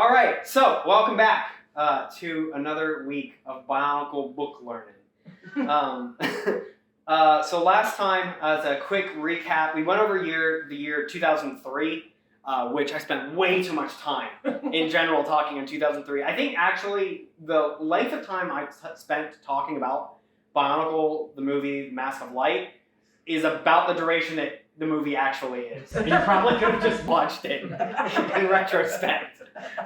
All right, so welcome back to another week of Bionicle book learning. So last time, as a quick recap, we went over the year 2003, which I spent way too much time in general talking in 2003. I think actually the length of time I spent talking about Bionicle, the movie Mask of Light, is about the duration that the movie actually is. And you probably could have just watched it in retrospect.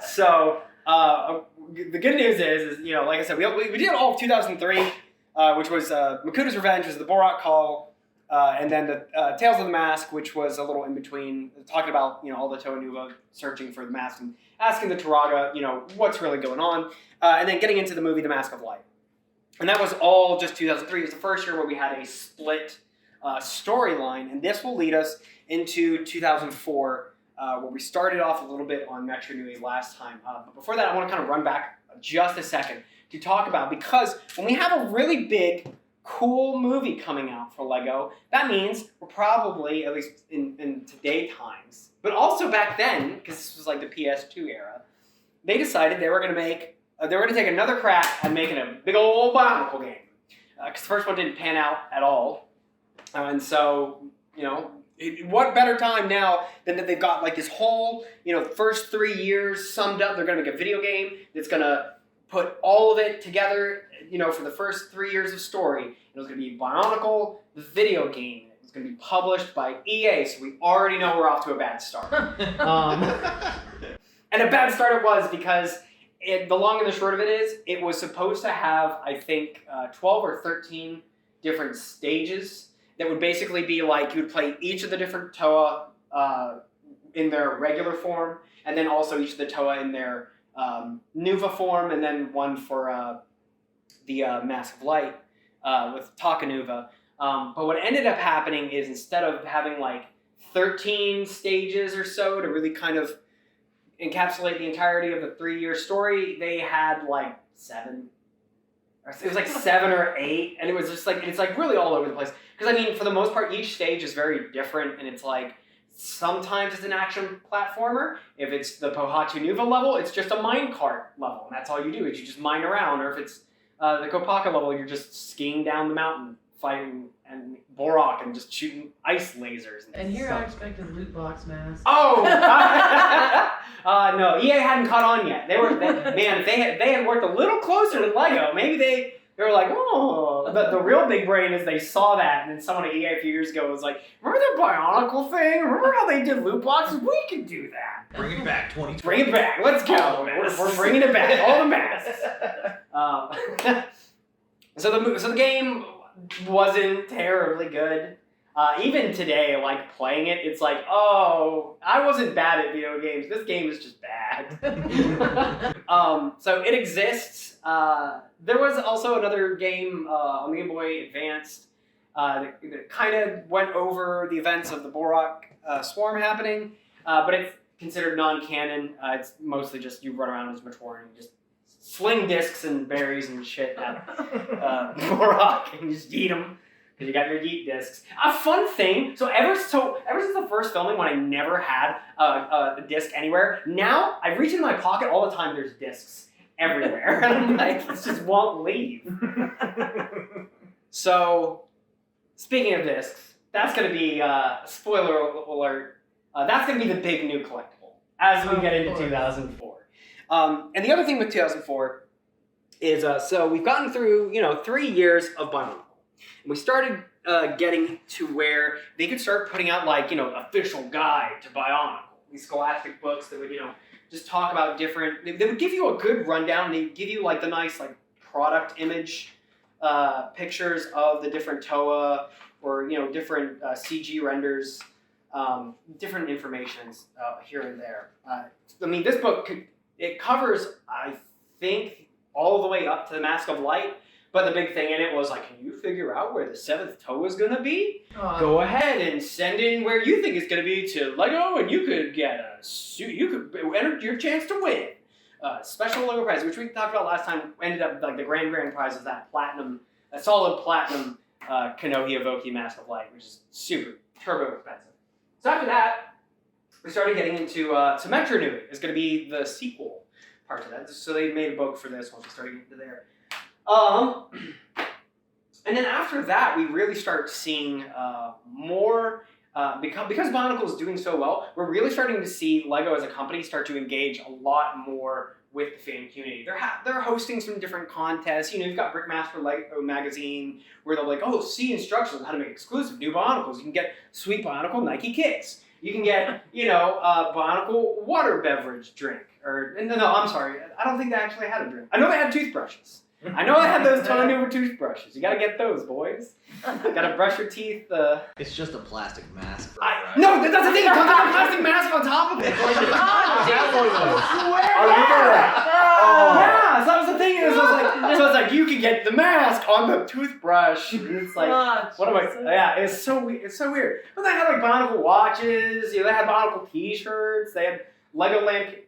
So the good news is like I said, we did all of 2003, which was Makuda's Revenge, was the Borat Call, and then the Tales of the Mask, which was a little in between, talking about all the Toa Nuva searching for the mask and asking the Turaga, what's really going on, and then getting into the movie The Mask of Light. And that was all just 2003. It was the first year where we had a split storyline, and this will lead us into 2004, where we started off a little bit on Metru Nui last time. But before that, I want to kind of run back just a second to talk about, because when we have a really big, cool movie coming out for LEGO, that means we're probably, at least in today's times, but also back then, because this was like the PS2 era, they decided they were going to take another crack at making a big old Bionicle game. Because the first one didn't pan out at all. And so, what better time now than that they've got like this whole, first 3 years summed up. They're going to make a video game that's going to put all of it together, for the first 3 years of story. It was going to be Bionicle, the video game. It was going to be published by EA, so we already know we're off to a bad start. And a bad start it was, because the long and the short of it is, it was supposed to have, I think, 12 or 13 different stages that would basically be like, you would play each of the different Toa in their regular form, and then also each of the Toa in their Nuva form, and then one for the Mask of Light with Takanuva. But what ended up happening is, instead of having like 13 stages or so to really kind of encapsulate the entirety of the 3-year story, they had like 7. It was like 7 or 8, and it was just like, it's like really all over the place. Because I mean, for the most part, each stage is very different, and it's like, sometimes it's an action platformer. If it's the Pohatu Nuva level, it's just a minecart level, and that's all you do, is you just mine around. Or if it's the Kopaka level, you're just skiing down the mountain, fighting and Borak and just shooting ice lasers. And here I expected loot box mask. Oh! No, EA hadn't caught on yet. Man, if they had worked a little closer to LEGO, maybe they were like, oh. The real big brain is they saw that, and then someone at EA a few years ago was like, remember the Bionicle thing? Remember how they did loot boxes? We can do that. Bring it back, 2020. Bring it back. Let's go. We're bringing it back. All the masks. So the game wasn't terribly good. Even today, like playing it, it's like, oh, I wasn't bad at video games. This game is just bad. So it exists. There was also another game on the Game Boy Advanced that kind of went over the events of the Borak swarm happening, but it's considered non-canon. It's mostly just you run around as Metru and you just sling discs and berries and shit at Borak and just eat them. Because you got your yeet discs. A fun thing, so ever since the first filming, when I never had a disc anywhere, now I reach in my pocket all the time, there's discs everywhere. And I'm like, this just won't leave. So, speaking of discs, that's going to be, spoiler alert, that's going to be the big new collectible as we get into 2004. And the other thing with 2004 is, so we've gotten through, 3 years of Bionicle. And we started getting to where they could start putting out, like, official guide to Bionicle. These scholastic books that would, just talk about different... They would give you a good rundown. They'd give you, like, the nice, like, product image pictures of the different Toa or, different CG renders, different informations here and there. I mean, this book, it covers, I think, all the way up to the Mask of Light. But the big thing in it was like, can you figure out where the 7th Toa is going to be? Go ahead and send in where you think it's going to be to LEGO, and you could get a suit. You could enter your chance to win. Special LEGO prize, which we talked about last time, ended up like the grand prize is that a solid platinum Kanohi Evoki Mask of Light, which is super turbo expensive. So after that, we started getting into Metru Nui. It's going to be the sequel parts of that. So they made a book for this once we started getting to there. And then after that, we really start seeing more. Because Bionicle is doing so well, we're really starting to see LEGO as a company start to engage a lot more with the fan community. They're hosting some different contests. You know, you've got Brickmaster LEGO magazine where they're like, oh, see instructions on how to make exclusive new Bionicles. You can get sweet Bionicle Nike kicks. You can get, Bionicle water beverage drink. No, I'm sorry. I don't think they actually had a drink. I know they had toothbrushes. I know they had those ton of toothbrushes. You gotta get those, boys. Gotta brush your teeth. It's just a plastic mask. No, that's the thing. Don't have a plastic mask on top of it. Yeah, so that was the thing. So it's like you can get the mask on the toothbrush. And it's like, what am I? Yeah, it's so weird. But they had like Bionicle watches. They had Bionicle T-shirts. They had Legoland.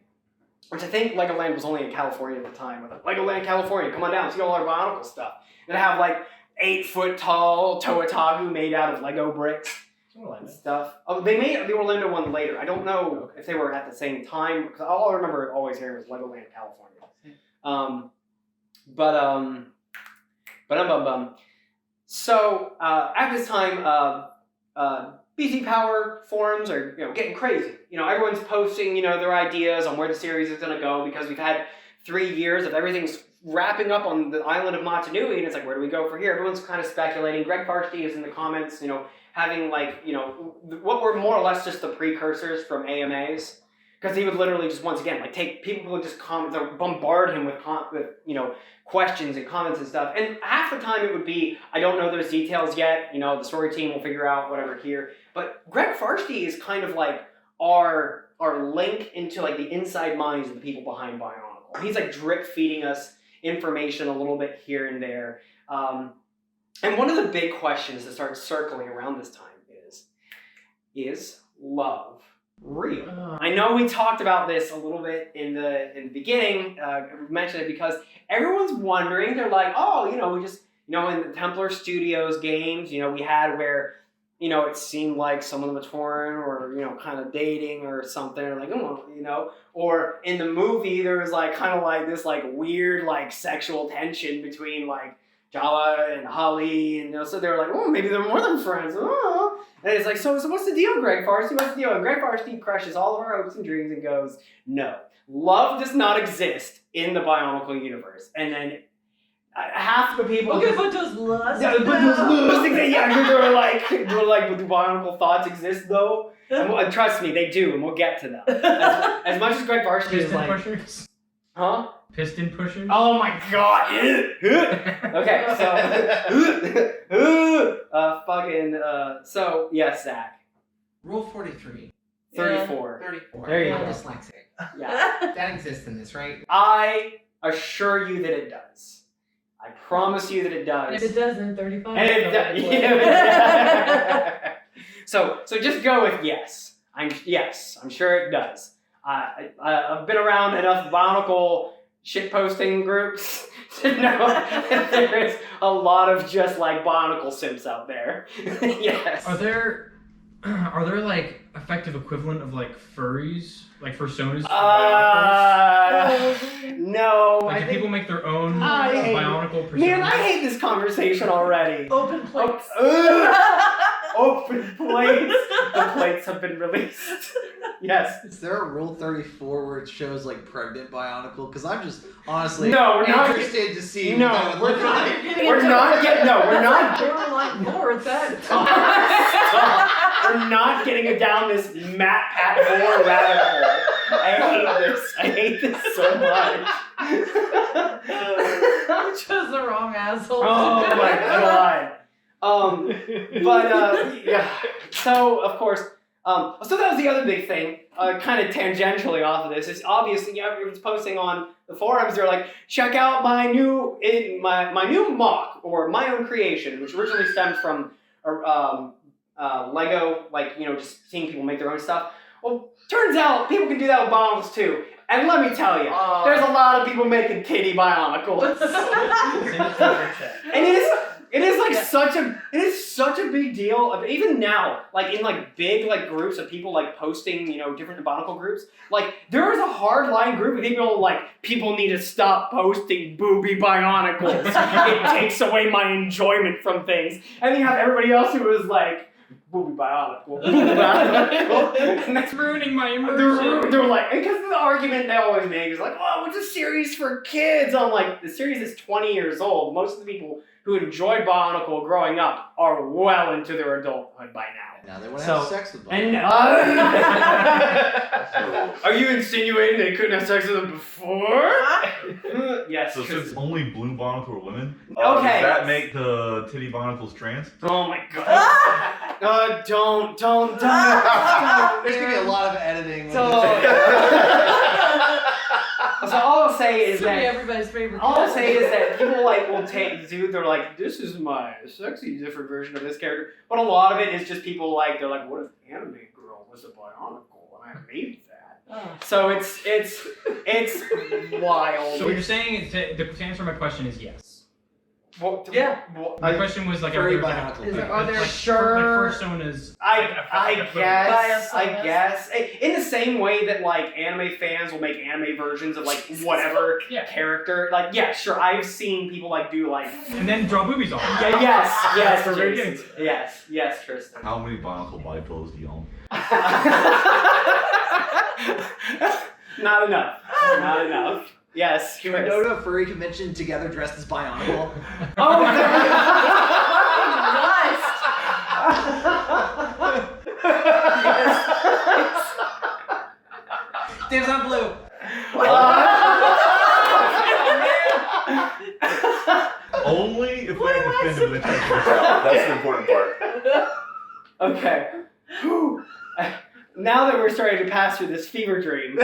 Which I think Legoland was only in California at the time. With Legoland, California, come on down, see all our Bionicle stuff. And they have like 8-foot tall Toataku made out of Lego bricks and stuff. Oh, they made the Orlando one later. I don't know if they were at the same time, because all I remember always hearing was Legoland, California. So at this time, BC Power forums are getting crazy. Everyone's posting their ideas on where the series is going to go, because we've had 3 years of everything's wrapping up on the island of Motunui, and it's like, where do we go from here? Everyone's kind of speculating. Greg Farsty is in the comments, having what were more or less just the precursors from AMAs, because he would literally just once again take people would just bombard him with questions and comments and stuff, and half the time it would be, I don't know those details yet. The story team will figure out whatever here. But Greg Farsty is kind of like our link into like the inside minds of the people behind Bionicle. He's like drip feeding us information a little bit here and there. And one of the big questions that starts circling around this time is love real? I know we talked about this a little bit in the beginning. We mentioned it because everyone's wondering. They're like, we just, in the Templar Studios games, we had where, it seemed like some of the Matoran were, kind of dating or something, or like, or in the movie there was like kind of like this like weird like sexual tension between like Jawa and Holly, and so they were like, oh, maybe they're more than friends. Oh. And it's like, so what's the deal, Greg Farsty? What's the deal? And Greg Farsty crushes all of our hopes and dreams and goes, no, love does not exist in the Bionicle universe. And then half the people. Okay, but does lust? Yeah, but does lust? Yeah, they're like, but do Bionicle thoughts exist though? And trust me, they do, and we'll get to them. As much as Greg Farsty is like, pushers? Huh? Piston pushers? Oh my god! Okay, so yes, Zach. Rule 43. 34. 34. There you I'm go. dyslexic. Yeah. That exists in this, right? I assure you that it does. I promise you that it does. And if it doesn't, 35. And it does. Yeah. So just go with yes. I'm sure it does. I've been around enough Bionicle shitposting groups to know that there is a lot of just like Bionicle simps out there. Yes. Are there like effective equivalent of like furries, like fursonas? No. Like, I do think people make their own Bionicle personas? Man, I hate this conversation already. Open plates. Open plates. The plates have been released. Yes. Is there a Rule 34 where it shows like pregnant Bionicle? Because I'm just honestly we're not interested to see No, what that would look like. We're not getting Borderline gore at that. We're not getting down this Matt Pat Gore rabbit hole. I hate this so much. I chose the wrong asshole. Oh my god. Yeah. So of course, so that was the other big thing, kind of tangentially off of this. Is obviously everyone's posting on the forums. They're like, check out my new mock or my own creation, which originally stemmed from Lego, just seeing people make their own stuff. Well, turns out people can do that with Bionicles too. And let me tell you, there's a lot of people making kitty Bionicles. And It is like it is such a big deal. Even now, like in like big like groups of people like posting, different Bionicle groups. Like there is a hardline group of people like people need to stop posting booby Bionicles. It takes away my enjoyment from things. And then you have everybody else who is like booby Bionicle. And that's ruining my immersion. They're like, because the argument they always make is like, oh, it's a series for kids. I'm like, the series is 20 years old. Most of the people who enjoyed Bionicle growing up are well into their adulthood by now. Now they want to have sex with And are you insinuating they couldn't have sex with them before? Yes. So since only blue Bionicle are women, Okay. does that make the titty Bionicles trans? Oh my god. Don't. There's gonna be a lot of editing. So all I'll say is that everybody's favorite. all I'll say is that people like will take they're like, this is my sexy different version of this character. But a lot of it is just people like they're like, what if Anime Girl was a Bionicle and I made that? So it's wild. So what you're saying, the answer to my question is yes. Well, Yeah. My question was like, Furry are there, Bionicle. Are there like personas? I guess in the same way that like anime fans will make anime versions of like whatever character. Like sure, I've seen people like do like And then draw boobies on. yes, For very Jason. yes, Tristan. How many Bionicle body pillows do you own? Not enough. Yes, Can we go to a furry convention together dressed as Bionicle? Oh Dibs on blue. Only if we have to defend them against ourselves. That's the important part. Okay. Whew. Now that we're starting to pass through this fever dream.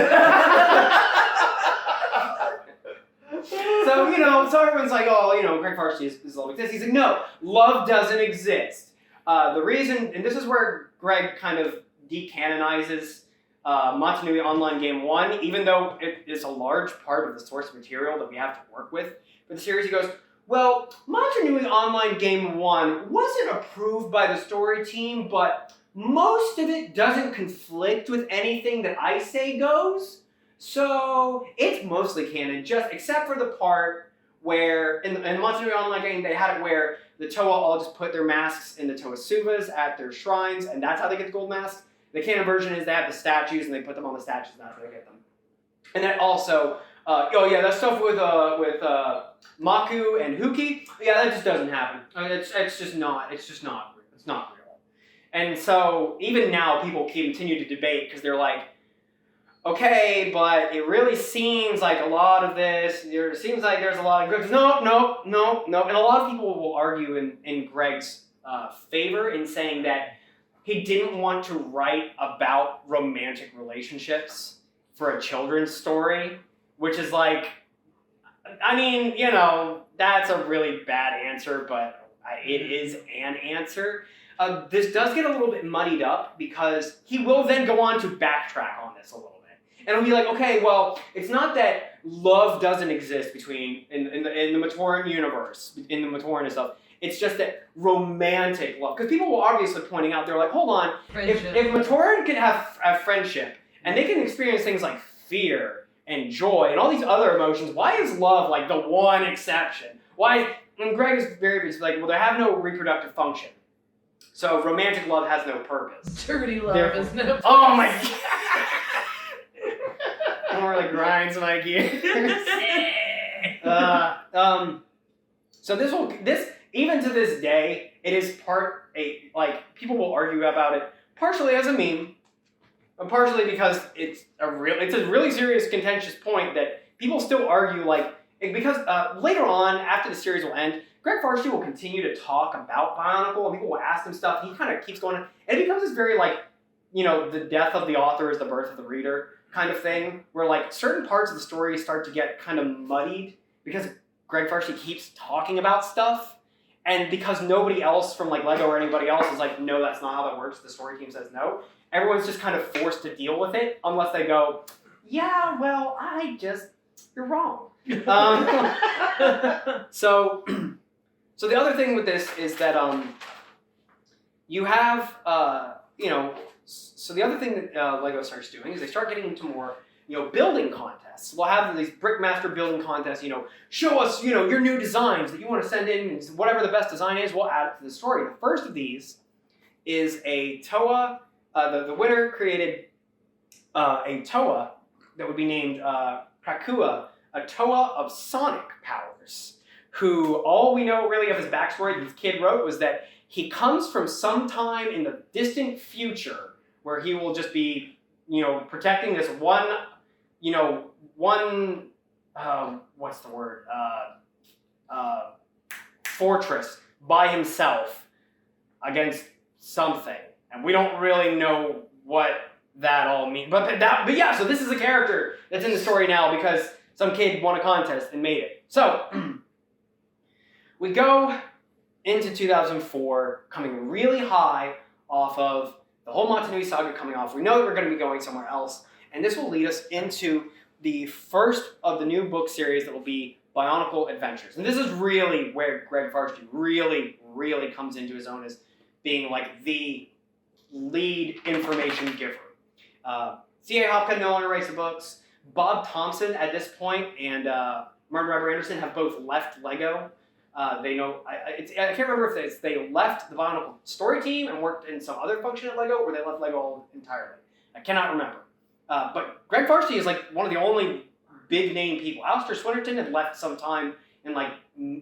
So, so everyone's like, oh, Greg Varsity is love exists. He's like, no, love doesn't exist. The reason, and this is where Greg kind of decanonizes Montanui Online Game 1, even though it is a large part of the source material that we have to work with for the series. He goes, well, Montanui Online Game 1 wasn't approved by the story team, but most of it doesn't conflict with anything that I say goes. So it's mostly canon, just except for the part where in the Montanui Online game they had it where the Toa all just put their masks in the Toa Suvas at their shrines, and that's how they get the gold masks. The canon version is they have the statues and they put them on the statues, and that's how they get them. And then also, that stuff with Maku and Huki, that just doesn't happen. It's not real. And so even now people continue to debate because they're like, okay, but it really seems like a lot of this, it seems like there's a lot of groups. No. And a lot of people will argue in Greg's favor in saying that he didn't want to write about romantic relationships for a children's story, which is like, that's a really bad answer, but it is an answer. This does get a little bit muddied up because he will then go on to backtrack on this a little bit. And it'll be like, okay, well, it's not that love doesn't exist between in the Matoran universe, in the Matoran and stuff. It's just that romantic love. Because people will obviously pointing out, they're like, hold on, if Matoran can have friendship and they can experience things like fear and joy and all these other emotions, why is love like the one exception? Why? And Greg is very like, well, they have no reproductive function. So romantic love has no purpose. Dirty love is no. Oh my god! More like grinds my gears. So this even to this day, it is people will argue about it partially as a meme, but partially because it's a really serious contentious point that people still argue because later on after the series will end, Greg Varsity will continue to talk about Bionicle and people will ask him stuff. He kind of keeps going, and it becomes this very the death of the author is the birth of the reader kind of thing, where certain parts of the story start to get kind of muddied because Greg Varsity keeps talking about stuff, and because nobody else from Lego or anybody else is like, no, that's not how that works. The story team says no. Everyone's just kind of forced to deal with it unless they go, yeah, well, you're wrong. So So the other thing with this is that you have so the other thing that Lego starts doing is they start getting into more building contests. We'll have these Brickmaster building contests. Show us your new designs that you want to send in, and whatever the best design is, we'll add it to the story. The first of these is a Toa. The winner created a Toa that would be named Krakua, a Toa of sonic powers, who all we know really of his backstory that this kid wrote was that he comes from some time in the distant future where he will just be, protecting this one what's the word? Fortress by himself against something. And we don't really know what that all means. But yeah, so this is a character that's in the story now because some kid won a contest and made it. So, we go into 2004, coming really high off of the whole Montanui saga coming off. We know that we're going to be going somewhere else, and this will lead us into the first of the new book series that will be Bionicle Adventures. And this is really where Greg Farston really, really comes into his own as being like the lead information giver. C.A. Hopkins no longer writes the books. Bob Thompson at this point and Martin Robert Anderson have both left Lego. They know I can't remember if they left the Bionicle story team and worked in some other function at Lego, or they left Lego entirely. I cannot remember. But Greg Farston is like one of the only big name people. Alistair Swinnerton had left sometime in like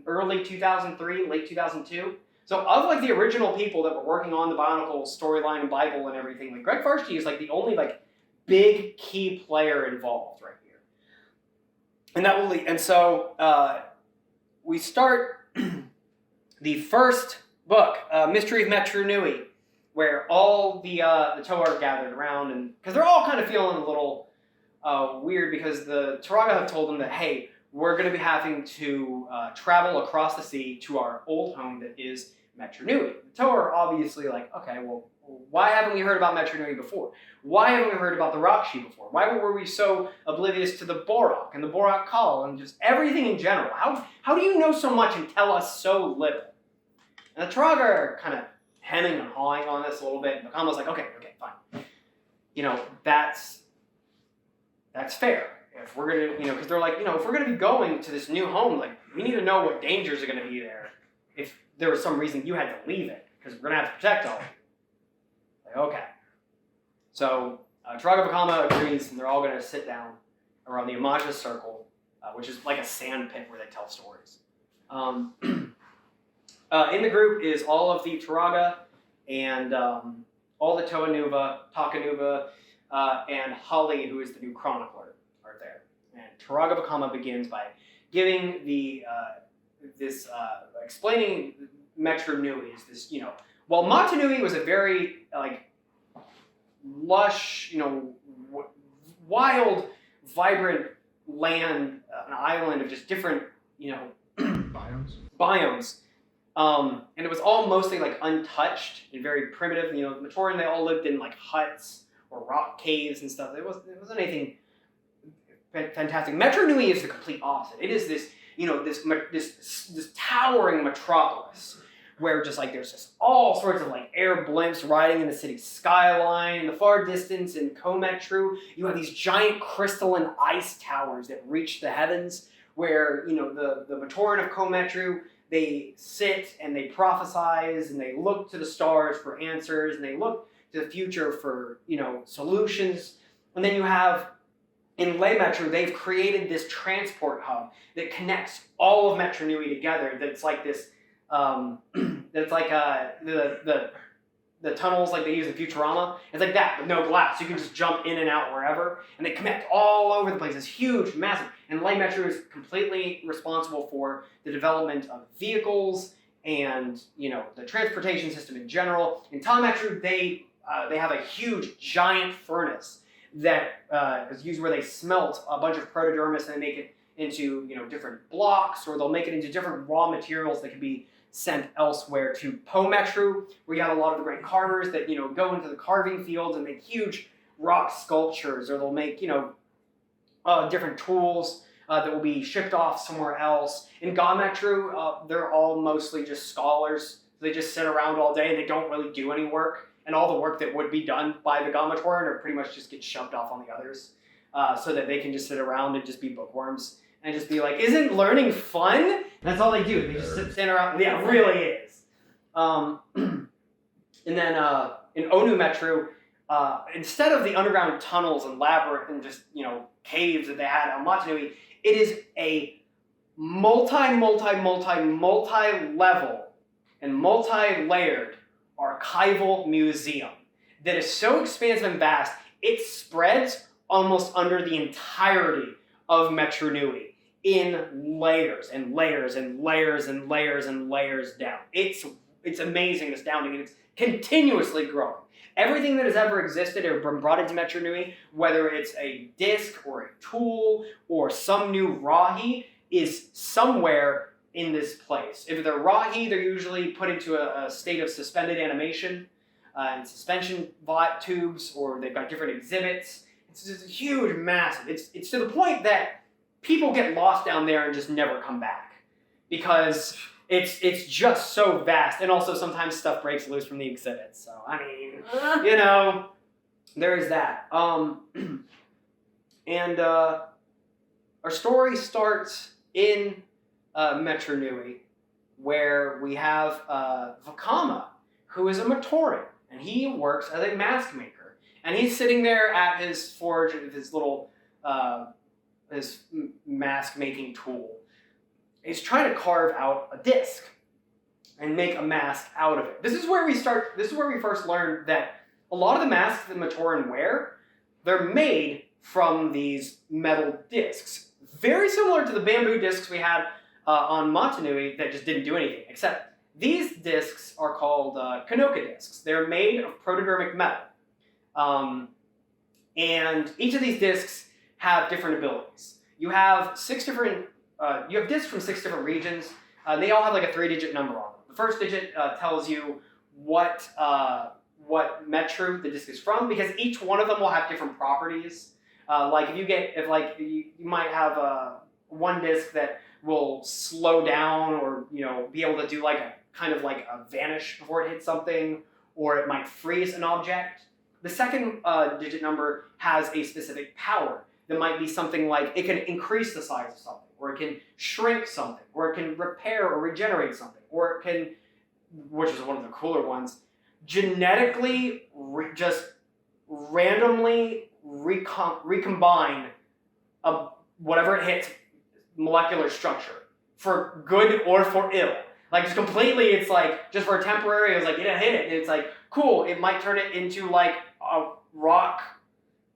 early 2003, late 2002. So of like the original people that were working on the Bionicle storyline and Bible and everything, like Greg Farston is like the only like big key player involved right here. And that will lead, and so we start the first book, Mystery of Metru Nui, where all the Toa are gathered around, and because they're all kind of feeling a little weird because the Turaga have told them that, hey, we're going to be having to travel across the sea to our old home that is Metru Nui. The Toa are obviously like, okay, well, why haven't we heard about Metru Nui before? Why haven't we heard about the Rakshi before? Why were we so oblivious to the Borak and the Borak Kal and just everything in general? How do you know so much and tell us so little? And the Turaga are kind of hemming and hawing on this a little bit, and Makama's like, okay, fine. That's fair. If we're gonna, because they're like, if we're gonna be going to this new home, like, we need to know what dangers are gonna be there. If there was some reason you had to leave it, because we're gonna have to protect all of it. Like, okay. So Turaga Makama agrees, and they're all gonna sit down around the Amaja Circle, which is like a sand pit where they tell stories. In the group is all of the Turaga and all the Toa Nuva, Taka Nuva, and Holly, who is the new chronicler, are there. And Turaga Makama begins by giving explaining Metru Nui is this, while Montanui was a very lush, wild, vibrant land, an island of just different, biomes. And it was all mostly untouched and very primitive. The Matoran, they all lived in huts or rock caves and stuff. It wasn't anything fantastic. Metru Nui is the complete opposite. It is this, this towering metropolis where just there's just all sorts of air blimps riding in the city's skyline. In the far distance in Kometru, you have these giant crystalline ice towers that reach the heavens where, the Matoran of Kometru, they sit and they prophesize and they look to the stars for answers and they look to the future for, solutions. And then you have, in Le Metru, they've created this transport hub that connects all of Metru Nui together. That's like this, that's like the tunnels like they use in Futurama. It's like that, but no glass. You can just jump in and out wherever. And they connect all over the place. It's huge, massive. And Le Metru is completely responsible for the development of vehicles and, the transportation system in general. In Ta Metru, they have a huge, giant furnace that is used where they smelt a bunch of protodermis and they make it into, different blocks, or they'll make it into different raw materials that can be sent elsewhere to Po Metru, where you have a lot of the great carvers that, go into the carving fields and make huge rock sculptures, or they'll make, different tools that will be shipped off somewhere else. In Metru, they're all mostly just scholars. They just sit around all day and they don't really do any work. And all the work that would be done by the Matoran are pretty much just get shoved off on the others, so that they can just sit around and just be bookworms and just be like, "Isn't learning fun?" That's all they do. They just sit around. Yeah, it really is. And then in Metru, instead of the underground tunnels and labyrinth and just caves that they had on Motunui, it is a multi-level and multi-layered archival museum that is so expansive and vast, it spreads almost under the entirety of Metru Nui in layers and layers and layers and layers and layers down. It's amazing, astounding, and it's continuously growing. Everything that has ever existed or been brought into Metru Nui, whether it's a disc or a tool or some new Rahi, is somewhere in this place. If they're Rahi, they're usually put into a state of suspended animation and suspension tubes, or they've got different exhibits. It's just huge, massive. It's to the point that people get lost down there and just never come back because it's just so vast. And also sometimes stuff breaks loose from the exhibits. So I mean, there is that. And our story starts in Metru Nui, where we have Vakama, who is a Matoran, and he works as a mask maker. And he's sitting there at his forge, his little his mask making tool. He's trying to carve out a disc and make a mask out of it. This is where we first learned that a lot of the masks that Matoran wear, they're made from these metal discs. Very similar to the bamboo discs we had on Motunui that just didn't do anything, except these discs are called Kanoka discs. They're made of protodermic metal. And each of these discs have different abilities. You have discs from 6 different regions. They all have like a 3-digit number on them. The first digit tells you what Metru the disc is from, because each one of them will have different properties. Like you might have one disc that will slow down, or be able to do like a kind of like a vanish before it hits something, or it might freeze an object. The second digit number has a specific power. That might be something like it can increase the size of something, or it can shrink something, or it can repair or regenerate something, or it can, which is one of the cooler ones, genetically just randomly recombine whatever it hits molecular structure, for good or for ill. Like just completely, it's like just for a temporary, it's like it hit it, and it's like cool. It might turn it into like a rock,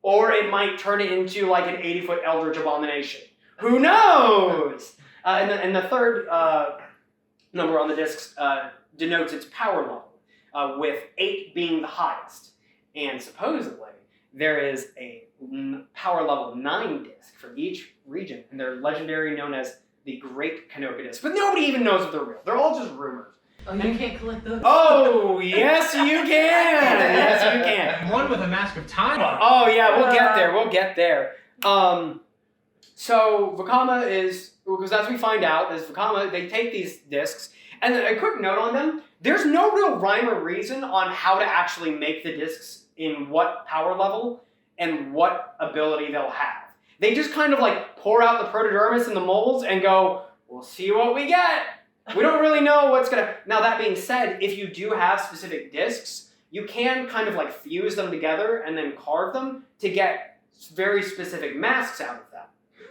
or it might turn it into like an 80-foot eldritch abomination. Who knows? And the third number on the discs denotes its power level, with 8 being the highest. And supposedly, there is a power level 9 disc for each region, and they're legendary, known as the Great Kanoka disc. But nobody even knows if they're real. They're all just rumors. Oh, you can't collect those? Oh, yes you can! Yes you can. One with a mask of time on it. Oh yeah, we'll get there. So Vakama is, because as we find out, is Vakama, they take these discs, and a quick note on them, there's no real rhyme or reason on how to actually make the discs in what power level and what ability they'll have. They just kind of like pour out the protodermis and the molds and go, we'll see what we get. We don't really know what's gonna... Now that being said, if you do have specific discs, you can kind of like fuse them together and then carve them to get very specific masks out of them.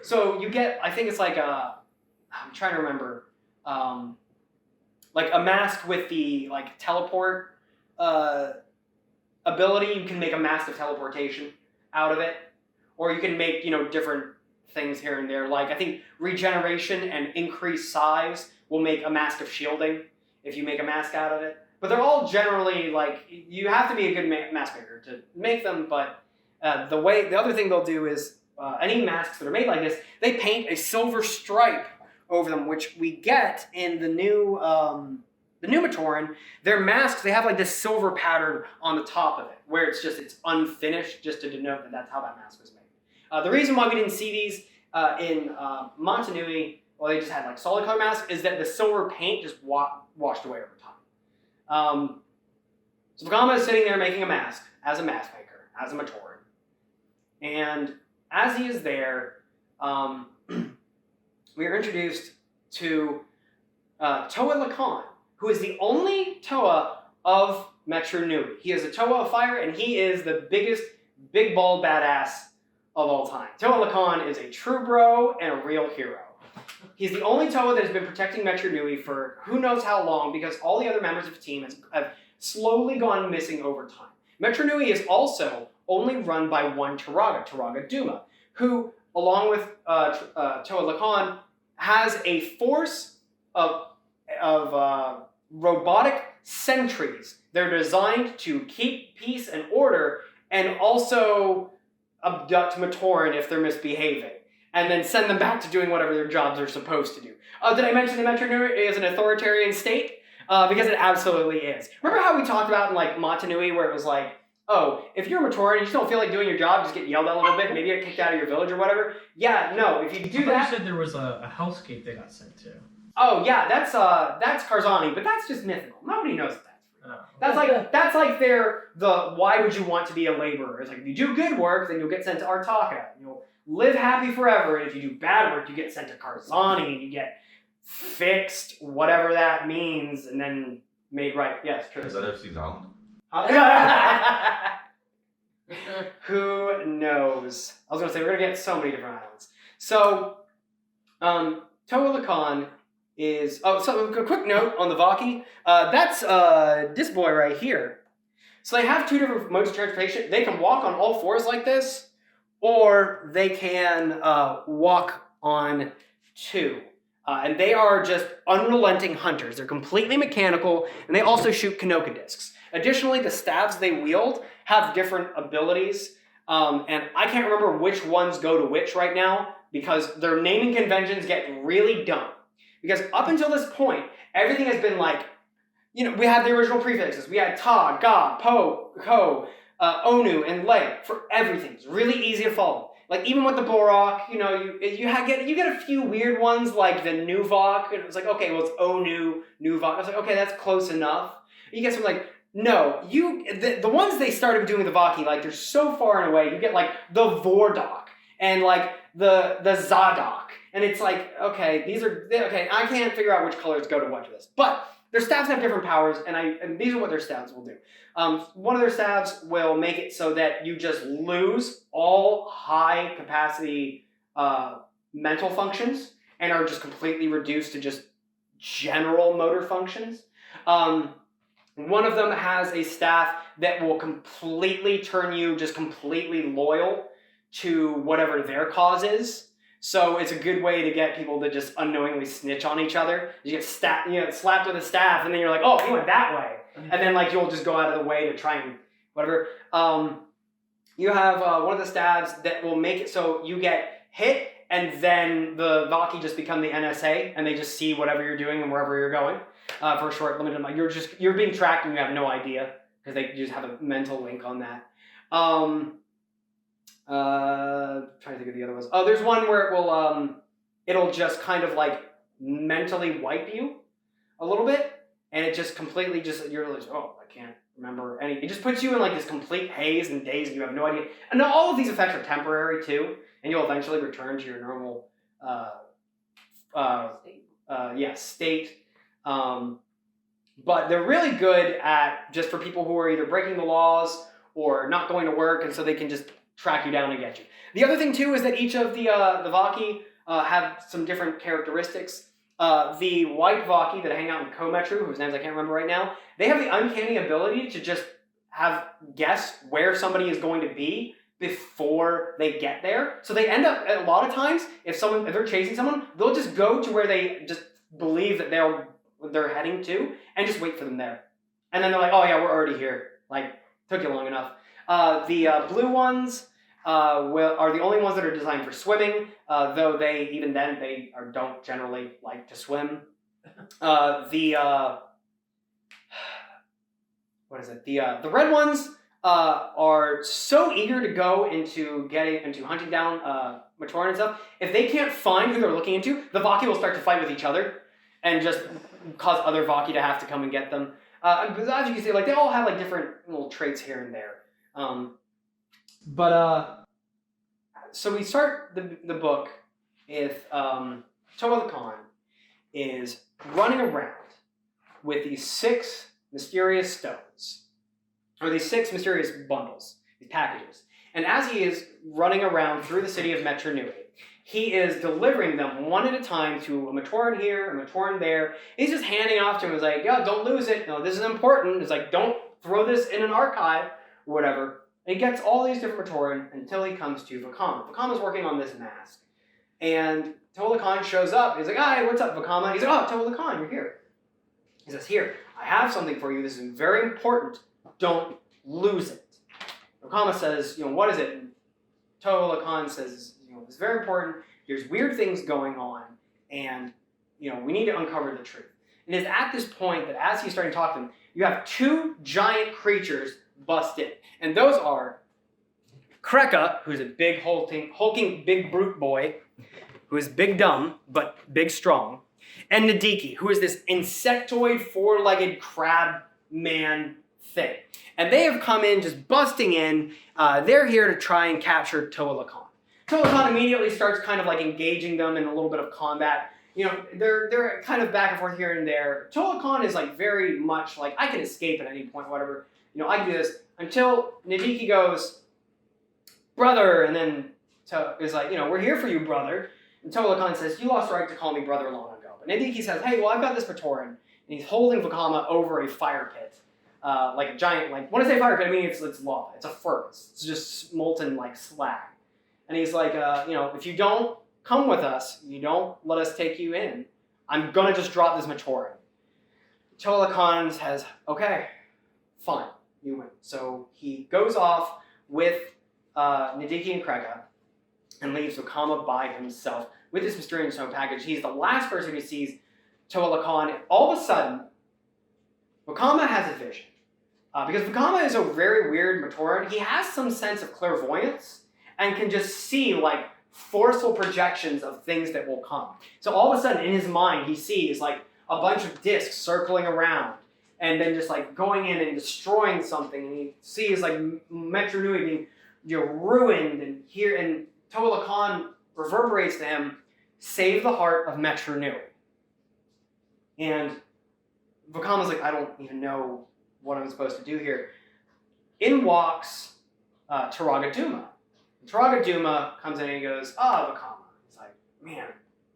So you get, I think it's like I'm trying to remember, like a mask with the like teleport ability. You can make a mask of teleportation out of it, or you can make different things here and there. Like I think regeneration and increased size will make a mask of shielding if you make a mask out of it. But they're all generally like, you have to be a good mask maker to make them. But the other thing they'll do is any masks that are made like this, they paint a silver stripe over them, which we get in the new Matoran. Their masks, they have like this silver pattern on the top of it, where it's unfinished, just to denote that that's how that mask was made. The reason why we didn't see these in Montanui, well, they just had like solid color masks, is that the silver paint just washed away over time. So Vagama is sitting there making a mask as a mask maker, as a Matoran. And as he is there, we are introduced to Toa Lacan, who is the only Toa of Metru Nui. He is a Toa of fire, and he is the biggest, big bald badass of all time. Toa Lacan is a true bro and a real hero. He's the only Toa that has been protecting Metru Nui for who knows how long, because all the other members of the team have slowly gone missing over time. Metru Nui is also only run by one Turaga Duma, who, along with Toa Lacan, has a force of robotic sentries. They're designed to keep peace and order and also abduct Matoran if they're misbehaving, and then send them back to doing whatever their jobs are supposed to do. Did I mention that Metru Nui is an authoritarian state? Because it absolutely is. Remember how we talked about in like Montanui where it was like, oh, if you're a Matoran and you just don't feel like doing your job, just get yelled at a little bit, maybe get kicked out of your village or whatever. Yeah, no, if you do that... You said there was a hellscape they got sent to. Oh yeah, that's Karzani, but that's just mythical. Nobody knows that. Oh. That's like why would you want to be a laborer? It's like if you do good work, then you'll get sent to Artaka. You'll live happy forever, and if you do bad work, you get sent to Karzani and you get fixed, whatever that means, and then made right. Yes, true. Is that FC's Island? Who knows? I was gonna say we're gonna get so many different islands. So, Toa Lacan is so a quick note on the Vaki. That's this boy right here. So they have two different modes of transportation. They can walk on all fours like this, or they can walk on two. And they are just unrelenting hunters. They're completely mechanical, and they also shoot Kanoka discs. Additionally, the staves they wield have different abilities, and I can't remember which ones go to which right now, because their naming conventions get really dumb. Because up until this point, everything has been like, we had the original prefixes. We had Ta, Ga, Po, Ko, Onu, and Le for everything. It's really easy to follow. Like, even with the Borak, you get a few weird ones, like the Nuvok, and it was like, okay, well, it's Onu, Nuvok. I was like, okay, that's close enough. You get some, like, no, the ones they started doing with the Vaki, like, they're so far and away. You get, like, the Vordok, and, like, the Zadok. And it's like, okay, I can't figure out which colors go to what to this. But their staves have different powers, and these are what their staves will do. One of their staves will make it so that you just lose all high-capacity mental functions and are just completely reduced to just general motor functions. One of them has a staff that will completely turn you just completely loyal to whatever their cause is. So it's a good way to get people to just unknowingly snitch on each other. You get slapped with a staff, and then you're like, oh, he went that way. And then like you'll just go out of the way to try and whatever. You have one of the staves that will make it so you get hit, and then the Vaki just become the NSA, and they just see whatever you're doing and wherever you're going for a short limited amount. You're being tracked, and you have no idea because they just have a mental link on that. Trying to think of the other ones. Oh, there's one where it'll just kind of like mentally wipe you a little bit, and it just completely you're like, oh, I can't remember any. It just puts you in like this complete haze and daze, and you have no idea. And all of these effects are temporary too, and you'll eventually return to your normal state. But they're really good at just for people who are either breaking the laws or not going to work, and so they can just track you down and get you. The other thing too is that each of the Vaki have some different characteristics. The white Vaki that hang out in Kometru, whose names I can't remember right now, they have the uncanny ability to just guess where somebody is going to be before they get there. So they end up, a lot of times, if they're chasing someone, they'll just go to where they just believe that they're heading to and just wait for them there. And then they're like, oh yeah, we're already here. Like, took you long enough. The blue ones are the only ones that are designed for swimming, though they don't generally like to swim. The red ones are so eager to go into hunting down Matoran and stuff, if they can't find who they're looking into, the Vaki will start to fight with each other and just cause other Vaki to have to come and get them. Because as you can see, like they all have like different little traits here and there. So we start the book with Toa the Khan is running around with these 6 mysterious stones, or these 6 mysterious bundles, these packages. And as he is running around through the city of Metru, he is delivering them one at a time to a Matoran here, a Matoran there. He's just handing off to him. He's like, yeah, don't lose it. No, this is important. It's like, don't throw this in an archive or whatever. And he gets all these different Matoran until he comes to Vakama. Vakama's working on this mask. And Toa Khan shows up. He's like, hi, what's up, Vakama? He's like, oh, Toa Khan, you're here. He says, here, I have something for you. This is very important. Don't lose it. Vakama says, what is it? And Toa Khan says, it's very important. There's weird things going on. And, we need to uncover the truth. And it's at this point that as he's starting to talk to them, you have 2 giant creatures bust in. And those are Kreka, who's a big, hulking big brute boy, who is big dumb, but big strong, and Nadiki, who is this insectoid, 4-legged crab man thing. And they have come in, just busting in. They're here to try and capture Toa Khan. Toa Khan immediately starts kind of like engaging them in a little bit of combat. They're kind of back and forth here and there. Toa Khan is like very much like, I can escape at any point, whatever. I can do this. Until Nadiki goes, brother, and then is like, we're here for you, brother. And Toa Khan says, you lost the right to call me brother long ago. But Nadiki says, hey, well, I've got this Matoran. And he's holding Vakama over a fire pit. Like a giant, when I say fire pit, I mean it's lava. It's a furnace. It's just molten like slag. And he's like, if you don't come with us, you don't let us take you in, I'm gonna just drop this Matoran. Toa Khan says, okay, fine, you win. So he goes off with Nadiki and Kreka and leaves Vakama by himself with this mysterious stone package. He's the last person who sees Toa Khan. All of a sudden, Vakama has a vision. Because Vakama is a very weird Matoran. He has some sense of clairvoyance and can just see like forceful projections of things that will come. So all of a sudden in his mind he sees like a bunch of discs circling around and then just like going in and destroying something, and he sees like Metru being ruined, and Toa Khan reverberates to him, save the heart of Metru. And Vakama's like, I don't even know what I'm supposed to do here. In walks Turaga Duma. Turaga Duma comes in and he goes, Vakama. He's like, man,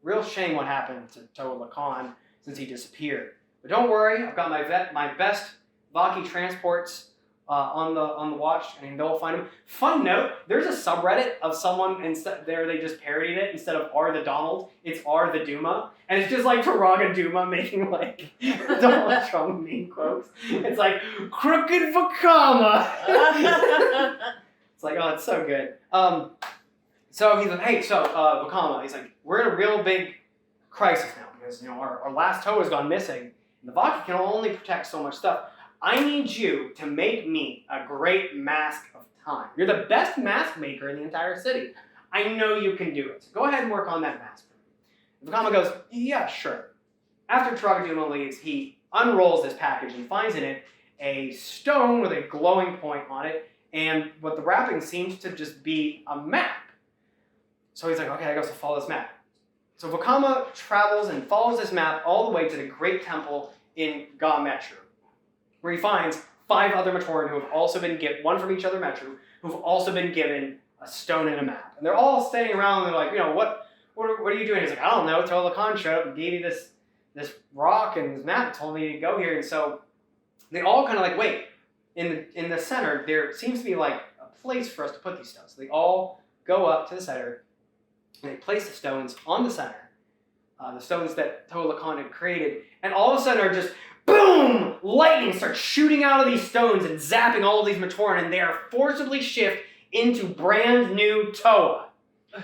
real shame what happened to Toa Khan since he disappeared. But don't worry, I've got my best Vaki transports on the watch, and they'll find him. Fun note, there's a subreddit of someone there, they just parodied it. Instead of R the Donald, it's R the Duma. And it's just like Turaga Duma making like Donald Trump meme quotes. It's like, crooked Vakama. It's like, oh, it's so good. So he's like, hey, Vakama, he's like, we're in a real big crisis now because, our last toe has gone missing. And the Vaki can only protect so much stuff. I need you to make me a great mask of time. You're the best mask maker in the entire city. I know you can do it. So go ahead and work on that mask. Vakama goes, yeah, sure. After Turaga Duma leaves, he unrolls this package and finds in it a stone with a glowing point on it, and what the wrapping seems to just be a map. So he's like, okay, I gotta follow this map. So Vakama travels and follows this map all the way to the Great Temple in Metru, where he finds 5 other Matoran who have also been given, one from each other Metru, who've also been given a stone and a map. And they're all standing around and they're like, what are you doing? He's like, I don't know, Toa Khan showed up and gave me this rock and this map and told me to go here. And so they all kind of like, wait, in the center, there seems to be like a place for us to put these stones. So they all go up to the center and they place the stones on the center, the stones that Toa Khan had created, and all of a sudden are just boom! Lightning starts shooting out of these stones and zapping all of these Matoran, and they are forcibly shifted into brand new Toa.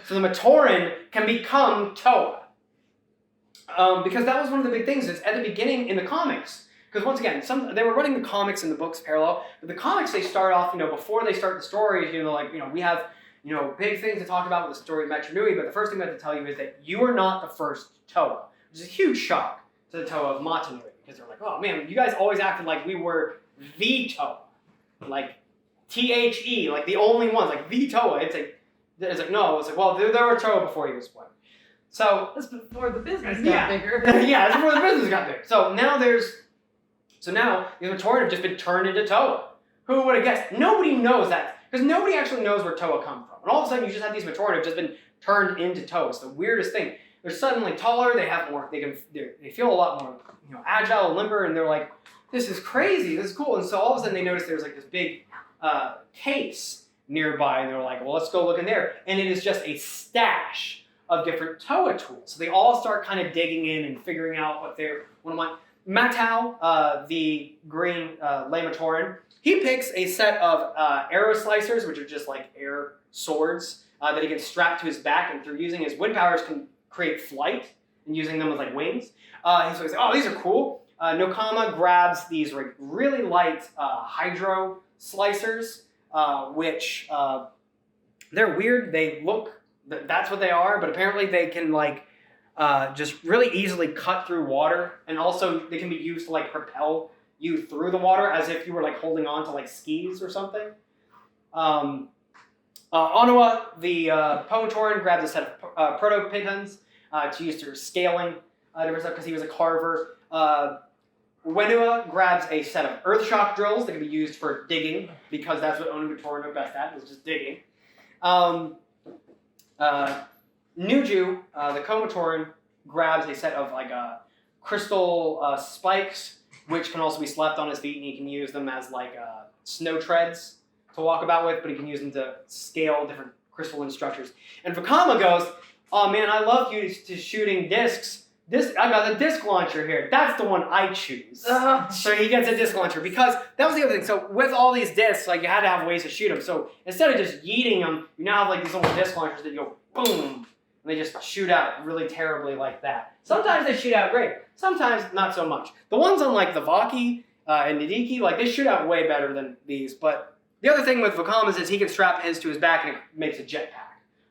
So the Matoran can become Toa. Because that was one of the big things is at the beginning in the comics. Because once again, they were running the comics and the books parallel, but the comics they start off, before they start the stories, we have, big things to talk about with the story of Metru Nui, but the first thing I have to tell you is that you are not the first Toa, which is a huge shock to the Toa of Mata Nui, because they're like, oh man, you guys always acted like we were the Toa, like THE, like the only ones, like the Toa. It's like no, it's like, well, there were Toa before he was born. So That's before the business got yeah, bigger. yeah, that's before the business got big. So now these Matoran have just been turned into Toa. Who would have guessed? Nobody knows that, because nobody actually knows where Toa come from. And all of a sudden, you just have these Matoran have just been turned into Toa. It's the weirdest thing. They're suddenly taller. They have more. They feel a lot more, agile and limber. And they're like, this is crazy. This is cool. And so all of a sudden, they notice there's like this big case nearby, and they're like, well, let's go look in there. And it is just a stash of different Toa tools. So they all start kind of digging in and figuring out what they want. Matau, the green Lamatoran, he picks a set of arrow slicers, which are just like air swords that he can strap to his back, and through using his wind powers can create flight and using them as like wings. So he's like, oh, these are cool. Nokama grabs these really light hydro slicers, which they're weird. They look, that's what they are, but apparently they can like just really easily cut through water, and also they can be used to like propel you through the water as if you were like holding on to like skis or something. Onua, the Pomatoran, grabs a set of proto-pitons to use for scaling different stuff because he was a carver. Wenua grabs a set of earth shock drills that can be used for digging, because that's what Onumatoran are best at, is just digging. Nuju, the Komatoran, grabs a set of like crystal spikes, which can also be slapped on his feet, and he can use them as like snow treads to walk about with, but he can use them to scale different crystalline structures. And Vakama goes, oh man, I love you to shooting discs. I got a disc launcher here. That's the one I choose. So he gets a disc launcher, because that was the other thing. So with all these discs, like you had to have ways to shoot them. So instead of just yeeting them, you now have like these little disc launchers that you go boom, and they just shoot out really terribly like that. Sometimes they shoot out great. Sometimes not so much. The ones on like the Vaki and Nidiki, like they shoot out way better than these. But the other thing with Vakamas is he can strap his to his back and it makes a jetpack.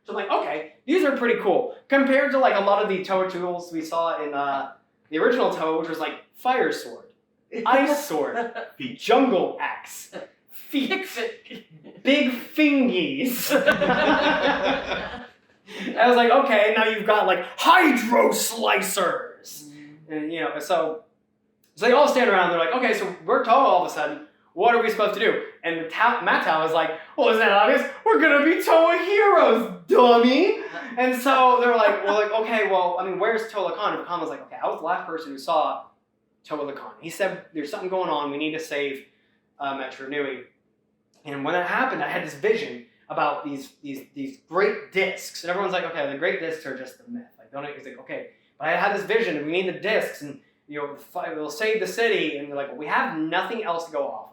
So I'm like, okay, these are pretty cool. Compared to like a lot of the Toa tools we saw in the original Toa, which was like fire sword, ice sword, jungle axe, feet, big fingies. I was like, okay, now you've got like hydro slicers. And so they all stand around, they're like, okay, so we're Toa all of a sudden. What are we supposed to do? And the Matau is like, well, isn't that obvious? We're gonna be Toa heroes, dummy! And so they're like, okay, well, I mean, where's Toa Lacan? And Lacan was like, okay, I was the last person who saw Toa Lacan. He said, there's something going on, we need to save Metru Nui. And when that happened, I had this vision about these great discs. And everyone's like, okay, the great discs are just a myth. Like, he's like, okay, but I had this vision, and we need the discs, and we'll save the city. And they're like, well, we have nothing else to go off of.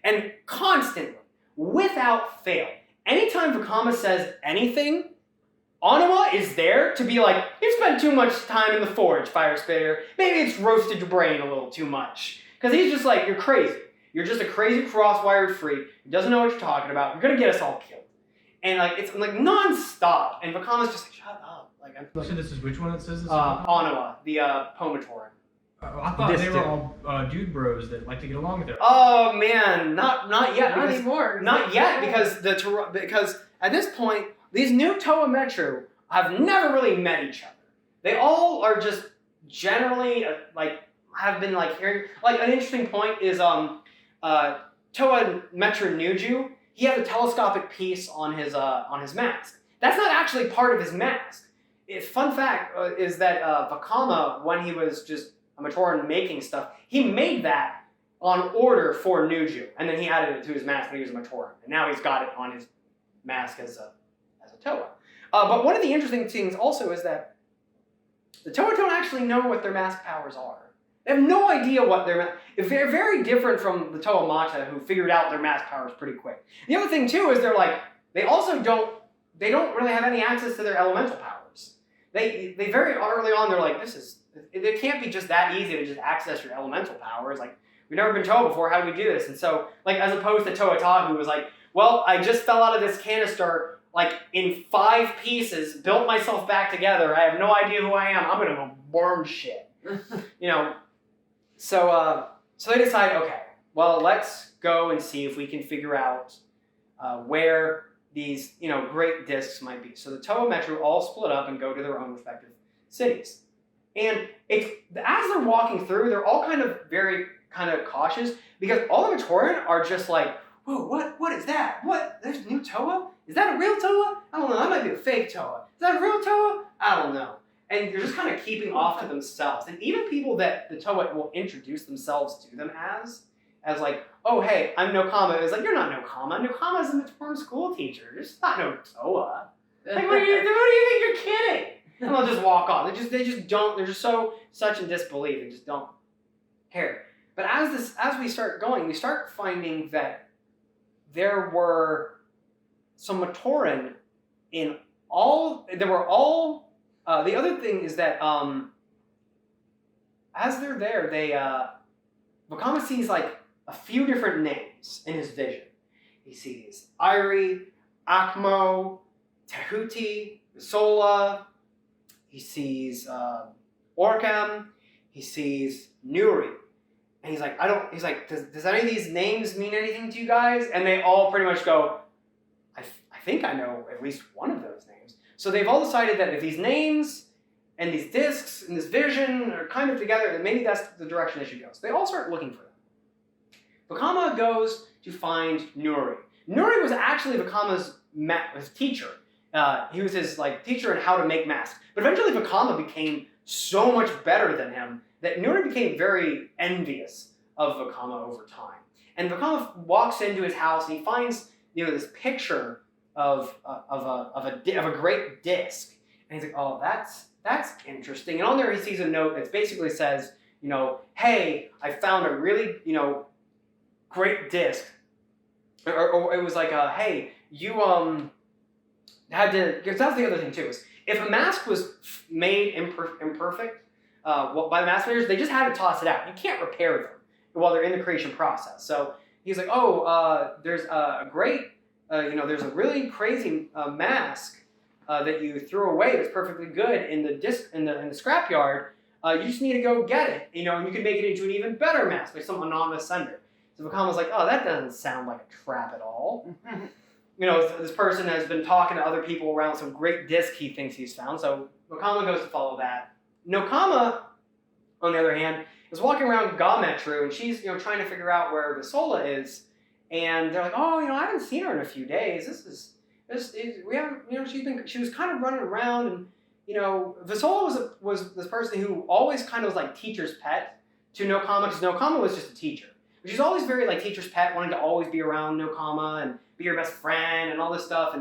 And constantly, without fail, anytime Vakama says anything, Onuma is there to be like, you spent too much time in the forge, Fire Spitter. Maybe it's roasted your brain a little too much. Because he's just like, you're crazy. You're just a crazy cross-wired freak who doesn't know what you're talking about. You're going to get us all killed. And like it's like non-stop. And Vakama's just like, shut up. Like, So this is which one that says this? Onuma, the Pomatoran. I thought they were all dude bros that like to get along with it. Oh man, not yet. Not anymore. Not yet, because at this point, these new Toa Metru have never really met each other. They all are just generally like have been like hearing. Like an interesting point is Toa Metru Nuju. He has a telescopic piece on his mask. That's not actually part of his mask. Fun fact is that Vakama, when he was just a Matoran making stuff, he made that on order for Nuju, and then he added it to his mask when he was a Matoran, and now he's got it on his mask as a Toa. But one of the interesting things also is that the Toa don't actually know what their mask powers are. They have no idea what they're very different from the Toa Mata, who figured out their mask powers pretty quick. The other thing too is they also don't really have any access to their elemental powers. They very early on they're like, it can't be just that easy to just access your elemental powers. Like, we've never been Toa before, how do we do this? And so, like, as opposed to Toa Ta, who was like, well, I just fell out of this canister like in 5 pieces, built myself back together. I have no idea who I am. I'm gonna go burn shit. You know. So they decide, okay, well, let's go and see if we can figure out where these, great discs might be. So the Toa Metru all split up and go to their own respective cities. And as they're walking through, they're all very cautious because all the Matoran are just like, whoa, what is that? What? There's a new Toa? Is that a real Toa? I don't know, that might be a fake Toa. Is that a real Toa? I don't know. And they're just keeping off to themselves. And even people that the Toa will introduce themselves to them as like, oh, hey, I'm Nokama. It's like, you're not Nokama. Nokama's a Matoran school teacher. You're just not no Toa. Like, what do you think you're kidding? And they'll just walk off. They just don't, they're just such in disbelief. They just don't care. But as we start going, we start finding that there were some Matoran in all, the other thing is that as they're there, Wakama sees like a few different names in his vision. He sees Irie, Akmo, Tahuti, Sola. He sees Orcam. He sees Nuri. And he's like, does any of these names mean anything to you guys? And they all pretty much go, I think I know at least one of those names. So they've all decided that if these names and these discs and this vision are together, then maybe that's the direction they should go. So they all start looking for them. Vakama goes to find Nuri. Nuri was actually Vakama's his teacher. He was his teacher in how to make masks. But eventually Vakama became so much better than him that Nuri became very envious of Vakama over time. And Vakama walks into his house and he finds this picture of a great disc. And he's like, oh, that's interesting. And on there he sees a note that basically says, hey, I found a really, great disc. Or it was like, hey, you had to, because that's the other thing too, is if a mask was made imperfect by the mask makers, they just had to toss it out. You can't repair them while they're in the creation process. So he's like, oh, there's a great, there's a really crazy mask that you threw away that's perfectly good in the scrapyard. You just need to go get it, and you can make it into an even better mask by some anonymous sender. So Vakama's like, oh, that doesn't sound like a trap at all. This person has been talking to other people around some great disc he thinks he's found. So Vakama goes to follow that. Nokama, on the other hand, is walking around Metru, and she's trying to figure out where Visola is. And they're like, oh, I haven't seen her in a few days. We haven't, she was kind of running around, and Visola was this person who always was like teacher's pet to Nokama, because Nokama was just a teacher. But she's always very like teacher's pet, wanting to always be around Nokama and be your best friend and all this stuff.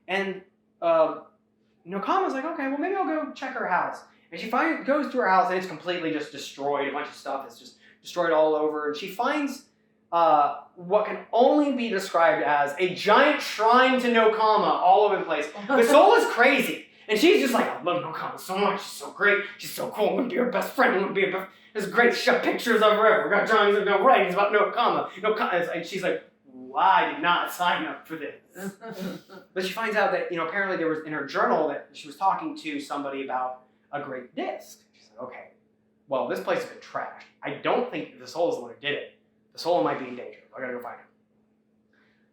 And Nokama's like, okay, well maybe I'll go check her house. And she goes to her house and it's completely just destroyed. A bunch of stuff is just destroyed all over. And she finds what can only be described as a giant shrine to Nokama all over the place. Visola's crazy. And she's just like, I love Nokama so much. She's so great. She's so cool. I'm going to be her best friend. I'm going to be her best. There's great pictures of her. We got drawings and writings about Nokama. And she's like, I did not sign up for this. But she finds out that, apparently there was in her journal that she was talking to somebody about a great disc. She said, okay, well, this place has been trashed. I don't think the soul is the one who did it. The soul might be in danger. I gotta go find him.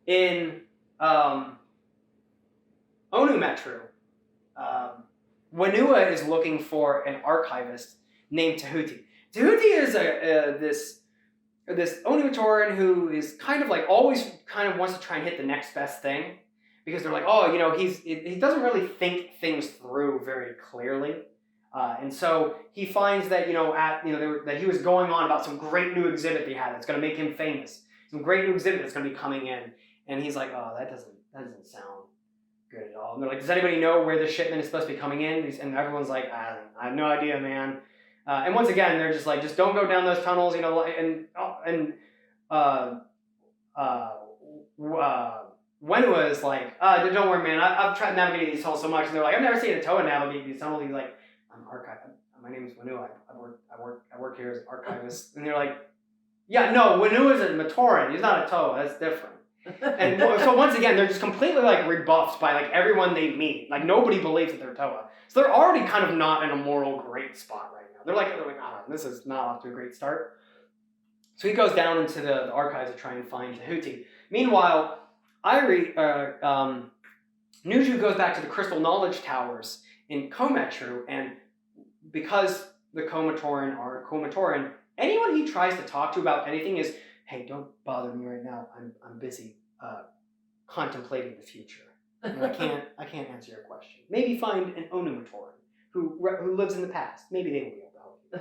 In Onu Metru, Wanua is looking for an archivist named Tahuti. Tahuti is this Onimatoran who is always wants to try and hit the next best thing, because they're like, oh, he doesn't really think things through very clearly, and so he finds that that he was going on about some great new exhibit they had that's going to make him famous, some great new exhibit that's going to be coming in, and he's like, oh, that doesn't sound good at all. And they're like, does anybody know where the shipment is supposed to be coming in? And everyone's like, I have no idea, man. And once again, they're just like, just don't go down those tunnels, Wenua is like, don't worry, man, I've tried navigating these tunnels so much. And they're like, I've never seen a Toa navigate these tunnels. He's like, my name is Wenua. I work here as an archivist. And they're like, yeah, no, Wenua is a Matoran. He's not a Toa. That's different. And so once again, they're just completely like rebuffed by like everyone they meet. Like nobody believes that they're Toa. So they're already kind of not in a moral great spot right now. They're like, oh, this is not off to a great start. So he goes down into the archives to try and find Tahuti. Meanwhile, Nuju goes back to the Crystal Knowledge Towers in Kometru, and because the Komatoran are Komatoran, anyone he tries to talk to about anything is, hey, don't bother me right now. I'm busy contemplating the future. And I can't answer your question. Maybe find an Onumatoran who lives in the past. Maybe they will be able to help you.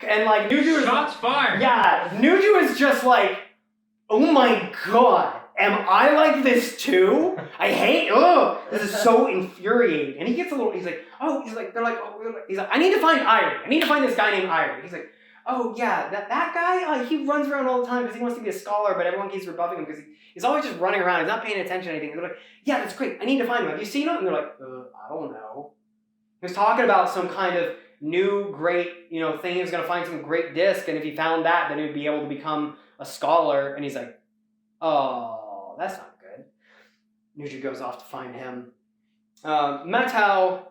And like Nuju is Shots fired. yeah, Nuju is just like, oh my god, am I like this too? I hate, this is so infuriating. And he gets a little, he's like, I need to find Irie. I need to find this guy named Irie. He's like, oh yeah, that guy, he runs around all the time because he wants to be a scholar, but everyone keeps rebuffing him because he's always just running around. He's not paying attention to anything. And they're like, yeah, that's great. I need to find him. Have you seen him? And they're like, I don't know. He was talking about some kind of new great, thing. He was going to find some great disc, and if he found that, then he would be able to become a scholar. And he's like, oh, that's not good. Nuju goes off to find him. Matau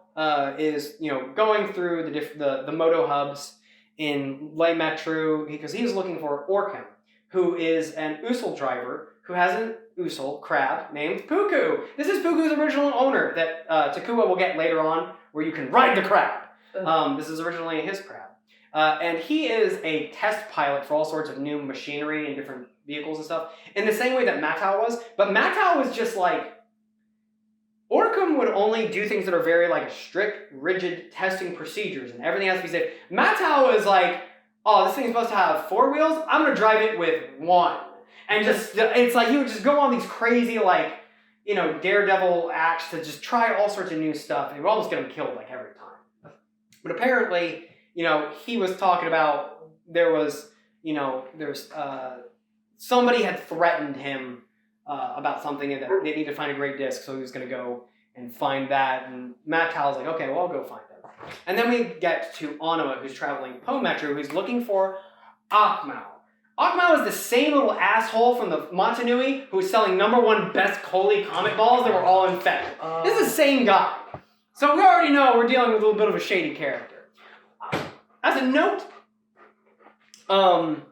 is, going through the moto hubs in Lay Metru because he's looking for Orkim, who is an Usul driver who has an Usul crab named Puku. This is Puku's original owner that Takua will get later on, where you can ride the crab. This is originally his crab. And he is a test pilot for all sorts of new machinery and different vehicles and stuff, in the same way that Matau was. But Matau was just like, Orkim would only do things that are very like strict, rigid testing procedures, and everything has to be safe. Matau is like, oh, this thing's supposed to have 4 wheels? I'm going to drive it with 1. And just, it's like he would just go on these crazy, like, daredevil acts to just try all sorts of new stuff, and he would almost get him killed like every time. But apparently, he was talking about somebody had threatened him about something, and that they need to find a great disc, so he was going to go and find that. And Matau's like, okay, well, I'll go find it. And then we get to Onuma, who's traveling Metru, who's looking for Akmau. Akmau is the same little asshole from the Motunui who was selling #1 best Koli comic balls that were all infected. This is the same guy. So we already know we're dealing with a little bit of a shady character. As a note, Onuma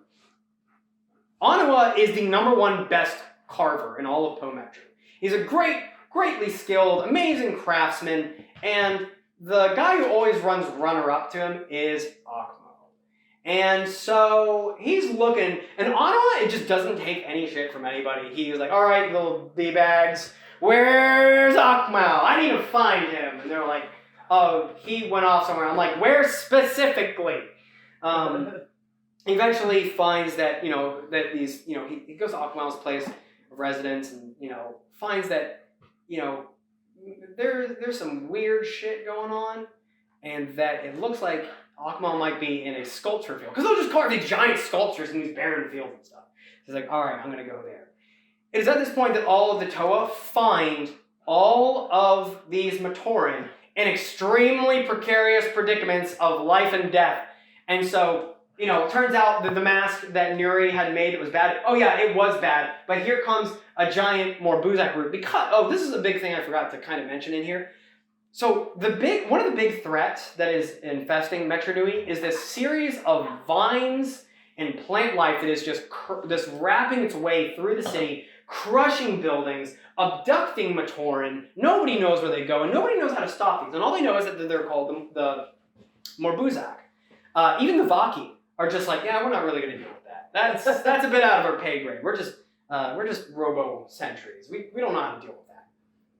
is the #1 best carver in all of Metru. He's a greatly skilled, amazing craftsman, and the guy who always runs runner-up to him is Akmau. And so he's looking, and Onuma, it just doesn't take any shit from anybody. He's like, all right, little D-bags, where's Akmau? I need to find him. And they're like, oh, he went off somewhere. I'm like, where specifically? He eventually finds that, that these, he goes to Akmau's place of residence and, finds that, there's some weird shit going on, and that it looks like Akmau might be in a sculpture field, because they'll just carve these giant sculptures in these barren fields and stuff. He's like, all right, I'm going to go there. It is at this point that all of the Toa find all of these Matoran in extremely precarious predicaments of life and death. And so, it turns out that the mask that Nuri had made, it was bad. Oh yeah, it was bad. But here comes a giant Morbuzak root. Because, this is a big thing I forgot to kind of mention in here. So one of the big threats that is infesting Metru Nui is this series of vines and plant life that is just wrapping its way through the city, crushing buildings, abducting Matoran. Nobody knows where they go, and nobody knows how to stop these. And all they know is that they're called the Morbuzak. Even the Vaki are just like, yeah, we're not really going to deal with that. That's a bit out of our pay grade. We're just robo-sentries. We don't know how to deal with that.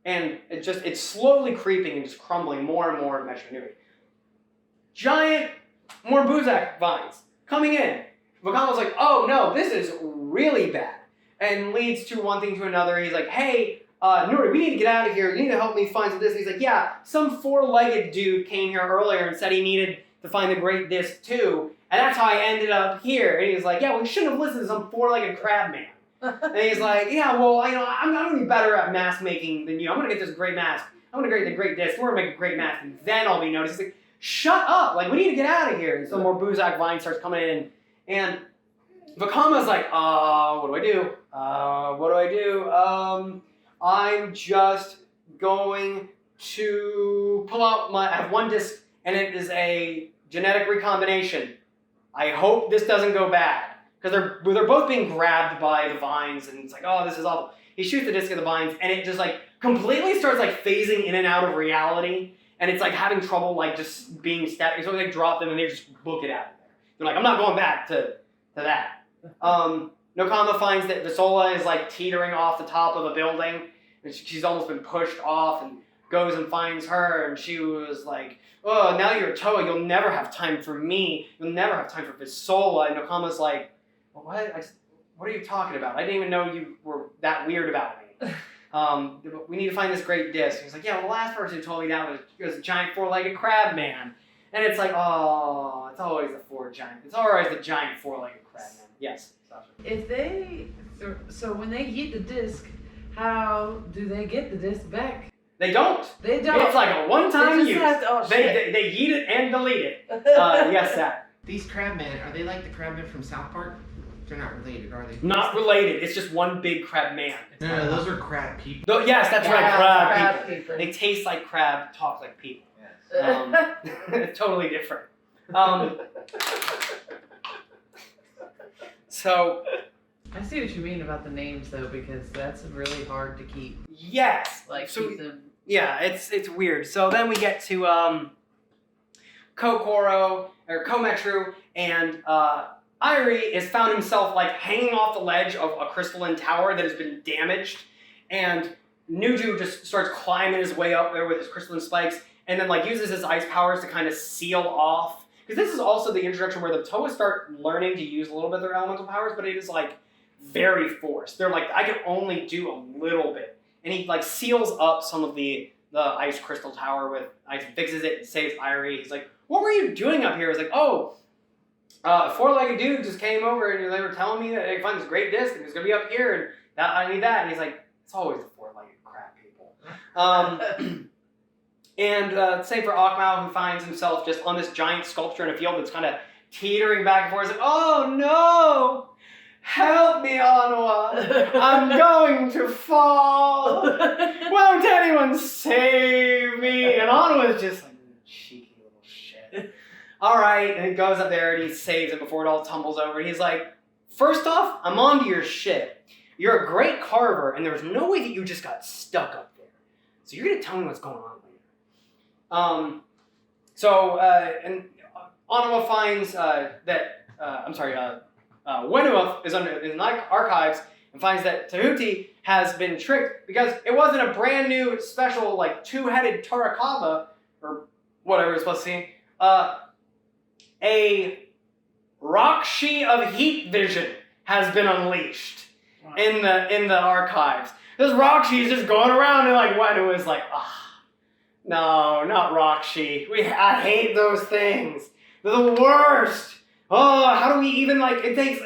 And it's slowly creeping and just crumbling more and more of Metru Nui. Giant Morbuzak vines coming in. Vakama's like, oh no, this is really bad. And leads to one thing to another. He's like, hey, Nuri, we need to get out of here. You need to help me find some disc. He's like, yeah, some 4-legged dude came here earlier and said he needed to find the great disc too. And that's how I ended up here. And he's like, yeah, well, we shouldn't have listened to some 4-legged crab man. And he's like, yeah, well, I'm going to be better at mask making than you. I'm going to get this great mask. I'm going to get the great disc. We're going to make a great mask, and then I'll be noticed. He's like, shut up. Like, we need to get out of here. And so more Morbuzak vine starts coming in. And Vakama's like, what do I do? What do I do? I'm just going to pull out I have one disc, and it is a genetic recombination. I hope this doesn't go bad. Because they're both being grabbed by the vines, and it's like, oh, this is awful. He shoots the disc at the vines, and it just like completely starts like phasing in and out of reality, and it's like having trouble like just being static. So they like drop them, and they just book it out of there. They're like, I'm not going back to that. Nokama finds that Visola is like teetering off the top of a building, and she's almost been pushed off, and goes and finds her, and she was like, oh, now you're Toa, you'll never have time for me, you'll never have time for Visola. And Nokama's like, what are you talking about? I didn't even know you were that weird about me. We need to find this great disc. He's like, yeah, well, the last person who told me that was a giant four-legged crab man. And it's like, oh, it's always it's always the giant four-legged crab man. Yes, Sasha. So when they eat the disc, how do they get the disc back? They don't. They don't. It's like a one-time use. Shit. They yeet it and delete it. Yes, Zach. These crabmen, are they like the crabmen from South Park? They're not related, are they? Not related. It's just one big crab man. No, those are crab people. Yes, that's right. Crab people. people. They taste like crab, talk like people. Yes. Totally different. So, I see what you mean about the names though, because that's really hard to keep. yes. Keep them. Yeah, it's weird. So then we get to Metru, and Irie has found himself like hanging off the ledge of a crystalline tower that has been damaged, and Nuju just starts climbing his way up there with his crystalline spikes, and then like uses his ice powers to kind of seal off. Because this is also the introduction where the Toa start learning to use a little bit of their elemental powers, but it is like very forced. They're like, I can only do a little bit. And he like seals up some of the ice crystal tower with ice, fixes it, and saves Irie. He's like, what were you doing up here? He's like, a four-legged dude just came over and they were telling me that they find this great disc and it's gonna be up here and that I need that. And he's like, it's always the four-legged crab people. And same for Akmau, who finds himself just on this giant sculpture in a field that's kind of teetering back and forth. He's like, oh no! Help me, Anua! I'm going to fall! Won't anyone save me? And Anua's just like, cheeky little shit. Alright, and he goes up there and he saves it before it all tumbles over. And he's like, first off, I'm onto your shit. You're a great carver, and there's no way that you just got stuck up there. So you're going to tell me what's going on later. And Anua finds Wenua is in the archives and finds that Tahuti has been tricked because it wasn't a brand new special like two-headed Tarakava or whatever it's supposed to be. A Rakshi of heat vision has been unleashed in the archives. This Rakshi is just going around and like Wenua is like, no, not Rakshi. I hate those things. They're the worst. Oh, how do we even like? They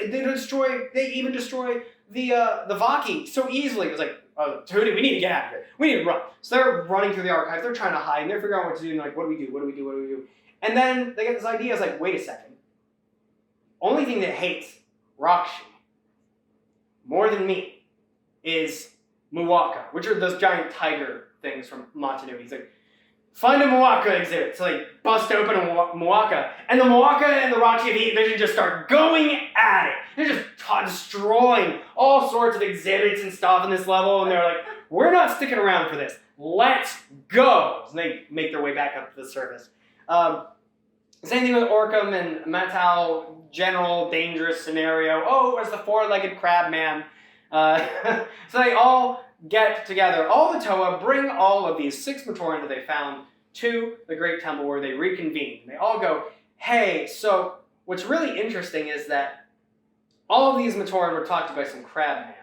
even destroy the Vaki so easily. It's like, Tahuti, we need to get out of here. We need to run. So they're running through the archives. They're trying to hide, and they're figuring out what to do. And they're like, what do we do? What do we do? What do we do? And then they get this idea. It's like, wait a second. Only thing that hates Rakshi more than me is Muwaka, which are those giant tiger things from Matanu. He's like, find a Muwaka exhibit. So they bust open a Muwaka, and the Muwaka and the Rakshi of Heat Vision just start going at it. They're just destroying all sorts of exhibits and stuff in this level, and they're like, we're not sticking around for this. Let's go. And they make their way back up to the surface. Same thing with Orcam and Matau, general dangerous scenario. Oh, where's the four-legged crab man? So they all get together. All the Toa bring all of these 6 Matoran that they found to the Great Temple where they reconvene. They all go, hey, so what's really interesting is that all of these Matoran were talked to by some crab man.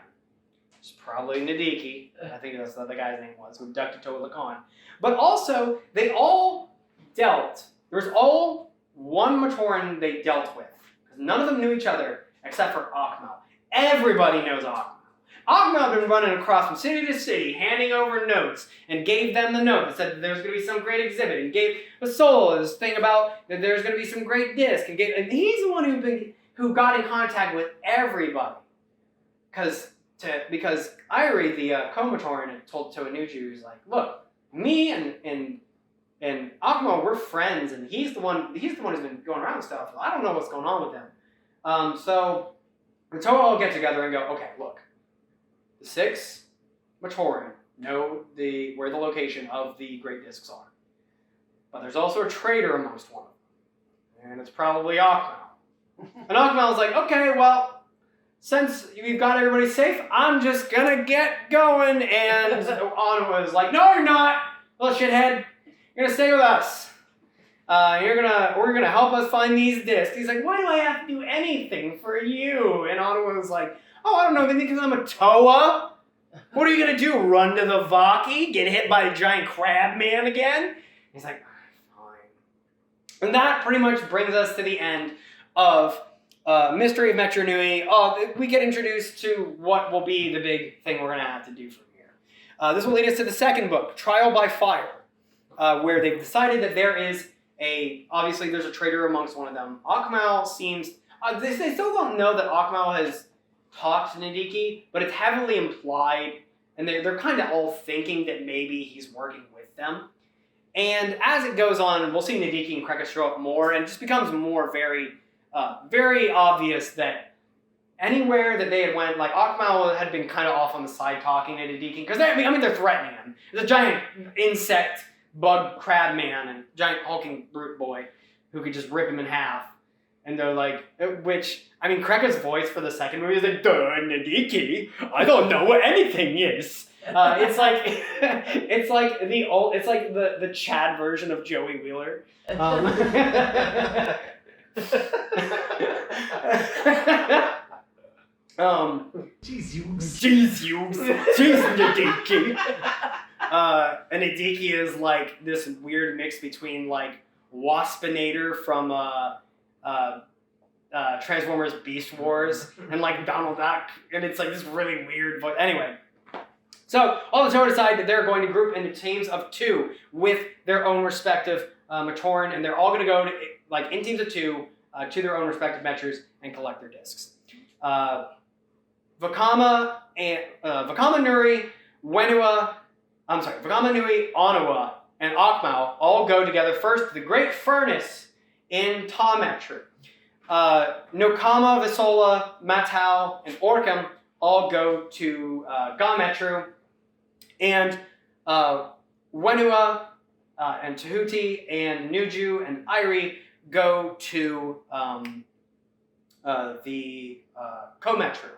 It's probably Nadiki. I think that's what the guy's name was, who abducted Toa Lacan. But also, they all dealt. There was all one Matoran they dealt with. Because none of them knew each other except for Akmau. Everybody knows Akmau. Akmau had been running across from city to city, handing over notes, and gave them the note that said that there's going to be some great exhibit, and gave the soul this thing about that there's going to be some great disc, and he's the one who who got in contact with everybody. Because Irie, the Komatoran, told Toanuju, he's like, look, me and Akumo, we're friends, and he's the one who's been going around and stuff. I don't know what's going on with him. So the Toa all get together and go, okay, look, the 6 Matoran know where the location of the Great Discs are. But there's also a traitor amongst one of them. And it's probably Akumo. And Akumo's like, okay, well, since you've got everybody safe, I'm just gonna get going. And Anawa is like, no, you're not, little shithead. You're gonna stay with us. We're gonna help us find these discs. He's like, why do I have to do anything for you? And Anawa was like, oh, I don't know, maybe because I'm a Toa. What are you gonna do? Run to the Vaki? Get hit by a giant crab man again? He's like, fine. And that pretty much brings us to the end of Mystery of Metru Nui. We get introduced to what will be the big thing we're gonna have to do from here. This will lead us to the second book, Trial by Fire, where they've decided that obviously there's a traitor amongst one of them. Akumo seems, they still don't know that Akumo has talked to Nadiki, but it's heavily implied, and they're kind of all thinking that maybe he's working with them. And as it goes on, we'll see Nadiki and Kreka show up more, and it just becomes more very obvious that anywhere that they had went, like Akumo had been kind of off on the side talking to Nadiki, because they're threatening him. There's a giant insect bug crab man and giant hulking brute boy who could just rip him in half. And they're like, Kreka's voice for the second movie is like, duh, Nadiki, I don't know what anything is. It's like the Chad version of Joey Wheeler. Jeez, Nadiki. And Nadiki is like this weird mix between like Waspinator from Transformers Beast Wars and like Donald Duck, and it's like this really weird, but anyway. So all the Toa decide that they're going to group into teams of 2 with their own respective Matoran, and they're all going to go to, like, in teams of 2 to their own respective Metrus and collect their discs. Vakama Nui, Anawa, and Akumo all go together first to the Great Furnace in Ta Metru. Nokama, Visola, Matau, and Orcam all go to Ga Metru, and Wenua and Tahuti and Nuju and Irie go to the Kometru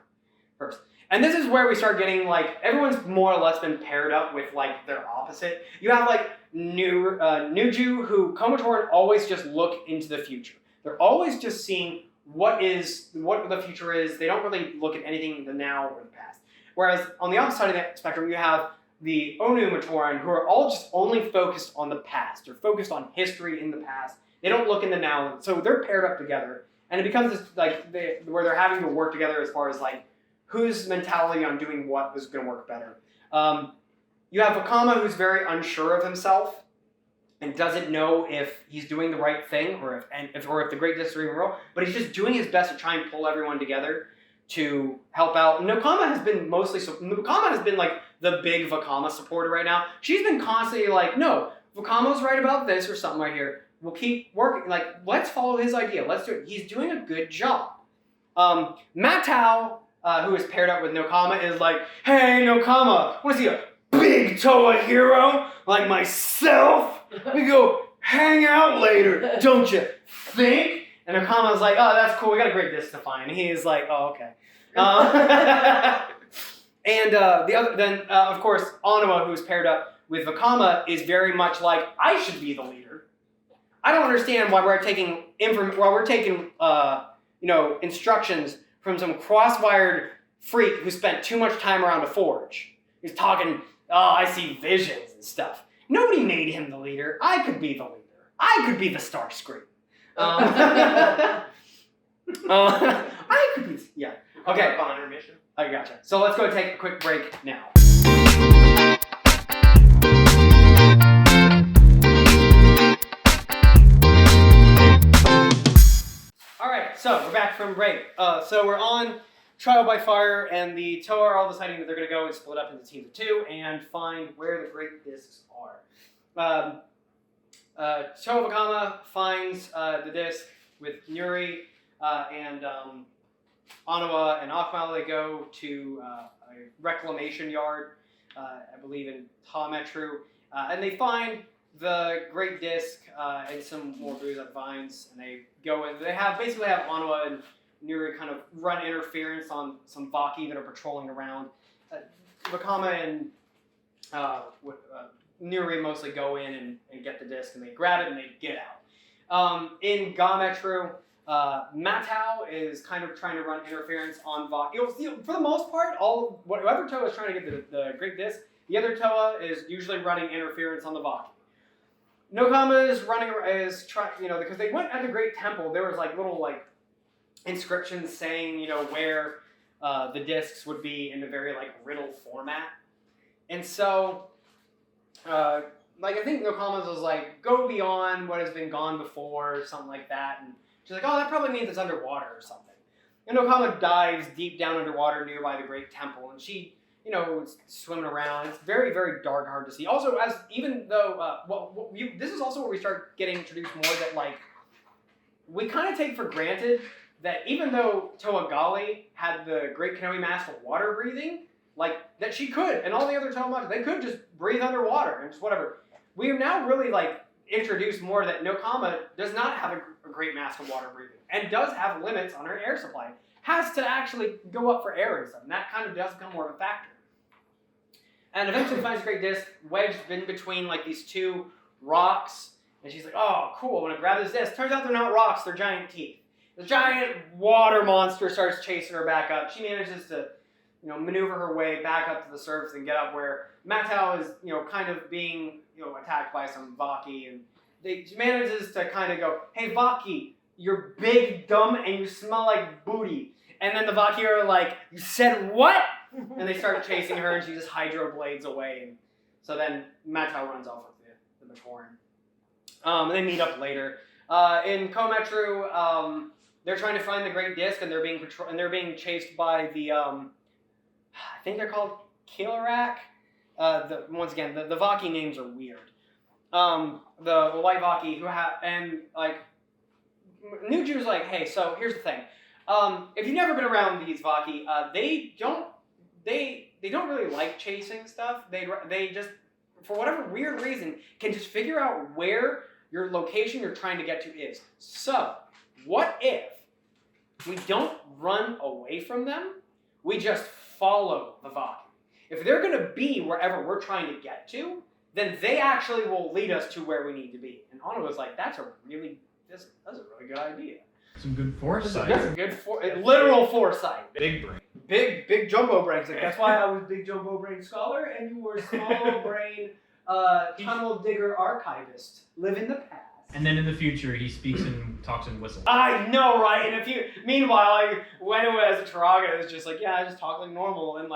first. And this is where we start getting, like, everyone's more or less been paired up with, like, their opposite. You have, like, Nuju, who Komatoran always just look into the future. They're always just seeing what the future is. They don't really look at anything in the now or the past. Whereas on the opposite side of that spectrum, you have the Onu Matoran, who are all just only focused on the past. They're focused on history in the past. They don't look in the now. So they're paired up together. And it becomes this, like, where they're having to work together as far as, like, whose mentality on doing what is going to work better. You have Vakama, who's very unsure of himself and doesn't know if he's doing the right thing or if the Great Discs are even real, but he's just doing his best to try and pull everyone together to help out. Nokama has been like the big Vakama supporter right now. She's been constantly like, no, Vakama's right about this or something right here. We'll keep working. Like, let's follow his idea. Let's do it. He's doing a good job. Matau, who is paired up with Nokama, is like, hey, Nokama, want to see a big Toa hero like myself? We go hang out later, don't you think? And Nokama's like, oh, that's cool. We got a Great Disc to find. And he's like, oh, okay. And of course, Anawa, who's paired up with Vakama, is very much like, I should be the leader. I don't understand why we're taking instructions from some cross-wired freak who spent too much time around a forge. He's talking, oh, I see visions and stuff. Nobody made him the leader. I could be the leader. I could be the Starscream. I could be, yeah. Okay. On intermission. I gotcha. So let's go take a quick break now. Alright, so we're back from break. So we're on Trial by Fire, and the Toa are all deciding that they're going to go and split up into teams of 2 and find where the Great Discs are. Toa Vakama finds the disc with Nuri and Anawa and Akmal. They go to a reclamation yard, I believe in Metru, and they find the Great Disc and some more booze up vines, and they go in. They basically have Anawa and Nuri kind of run interference on some Vaki that are patrolling around. Vakama and Nuri mostly go in and get the disc, and they grab it and they get out. In Metru, Matau is kind of trying to run interference on Vaki. For the most part, whoever Toa is trying to get the Great Disc, the other Toa is usually running interference on the Vaki. Nokama is because they went at the Great Temple, there was little inscriptions saying, where the discs would be in a very riddle format. And so, I think Nokama's was go beyond what has been gone before, or something like that. And she's like, oh, that probably means it's underwater or something. And Nokama dives deep down underwater nearby the Great Temple, and she, is swimming around. It's very, very dark, hard to see. Also, this is also where we start getting introduced more that, we kind of take for granted that even though Toa Gali had the Great Kanoe Mask for water breathing, that she could, and all the other Toa they could just breathe underwater and just whatever. We are now really, introduced more that Nokama does not have a great mask of water breathing, and does have limits on her air supply. Has to actually go up for air and stuff, and that kind of does become more of a factor. And eventually finds a Great Disc wedged in between, these two rocks, and she's like, oh, cool, I'm gonna grab this disc. Turns out they're not rocks, they're giant teeth. The giant water monster starts chasing her back up. She manages to, maneuver her way back up to the surface and get up where Matau is, kind of being, attacked by some Vaki, and she manages to kind of go, hey Vaki, you're big, dumb, and you smell like booty. And then the Vaki are like, you said what? And they start chasing her, and she just hydro blades away. And so then Matau runs off with the Matoran. And they meet up later. In Metru, they're trying to find the Great Disc, and they're being chased by the I think they're called Kilarak. Once again, the Vaki names are weird. The white Vaki Nuju's like, hey, so here's the thing. If you've never been around these Vaki, they don't really like chasing stuff. They just, for whatever weird reason, can just figure out where your location you're trying to get to is. So, what if we don't run away from them, we just follow the Vaki? If they're going to be wherever we're trying to get to, then they actually will lead us to where we need to be. And Anna was like, that's a really good idea. Some good foresight. That's a good literal foresight. Big brain. Big jumbo brains. That's why I was big jumbo brain scholar, and you were small brain tunnel digger archivist. Live in the past. And then in the future, he speaks and talks and whistles. I know, right? And meanwhile, when it was a Turaga, it was just I just talk like normal, and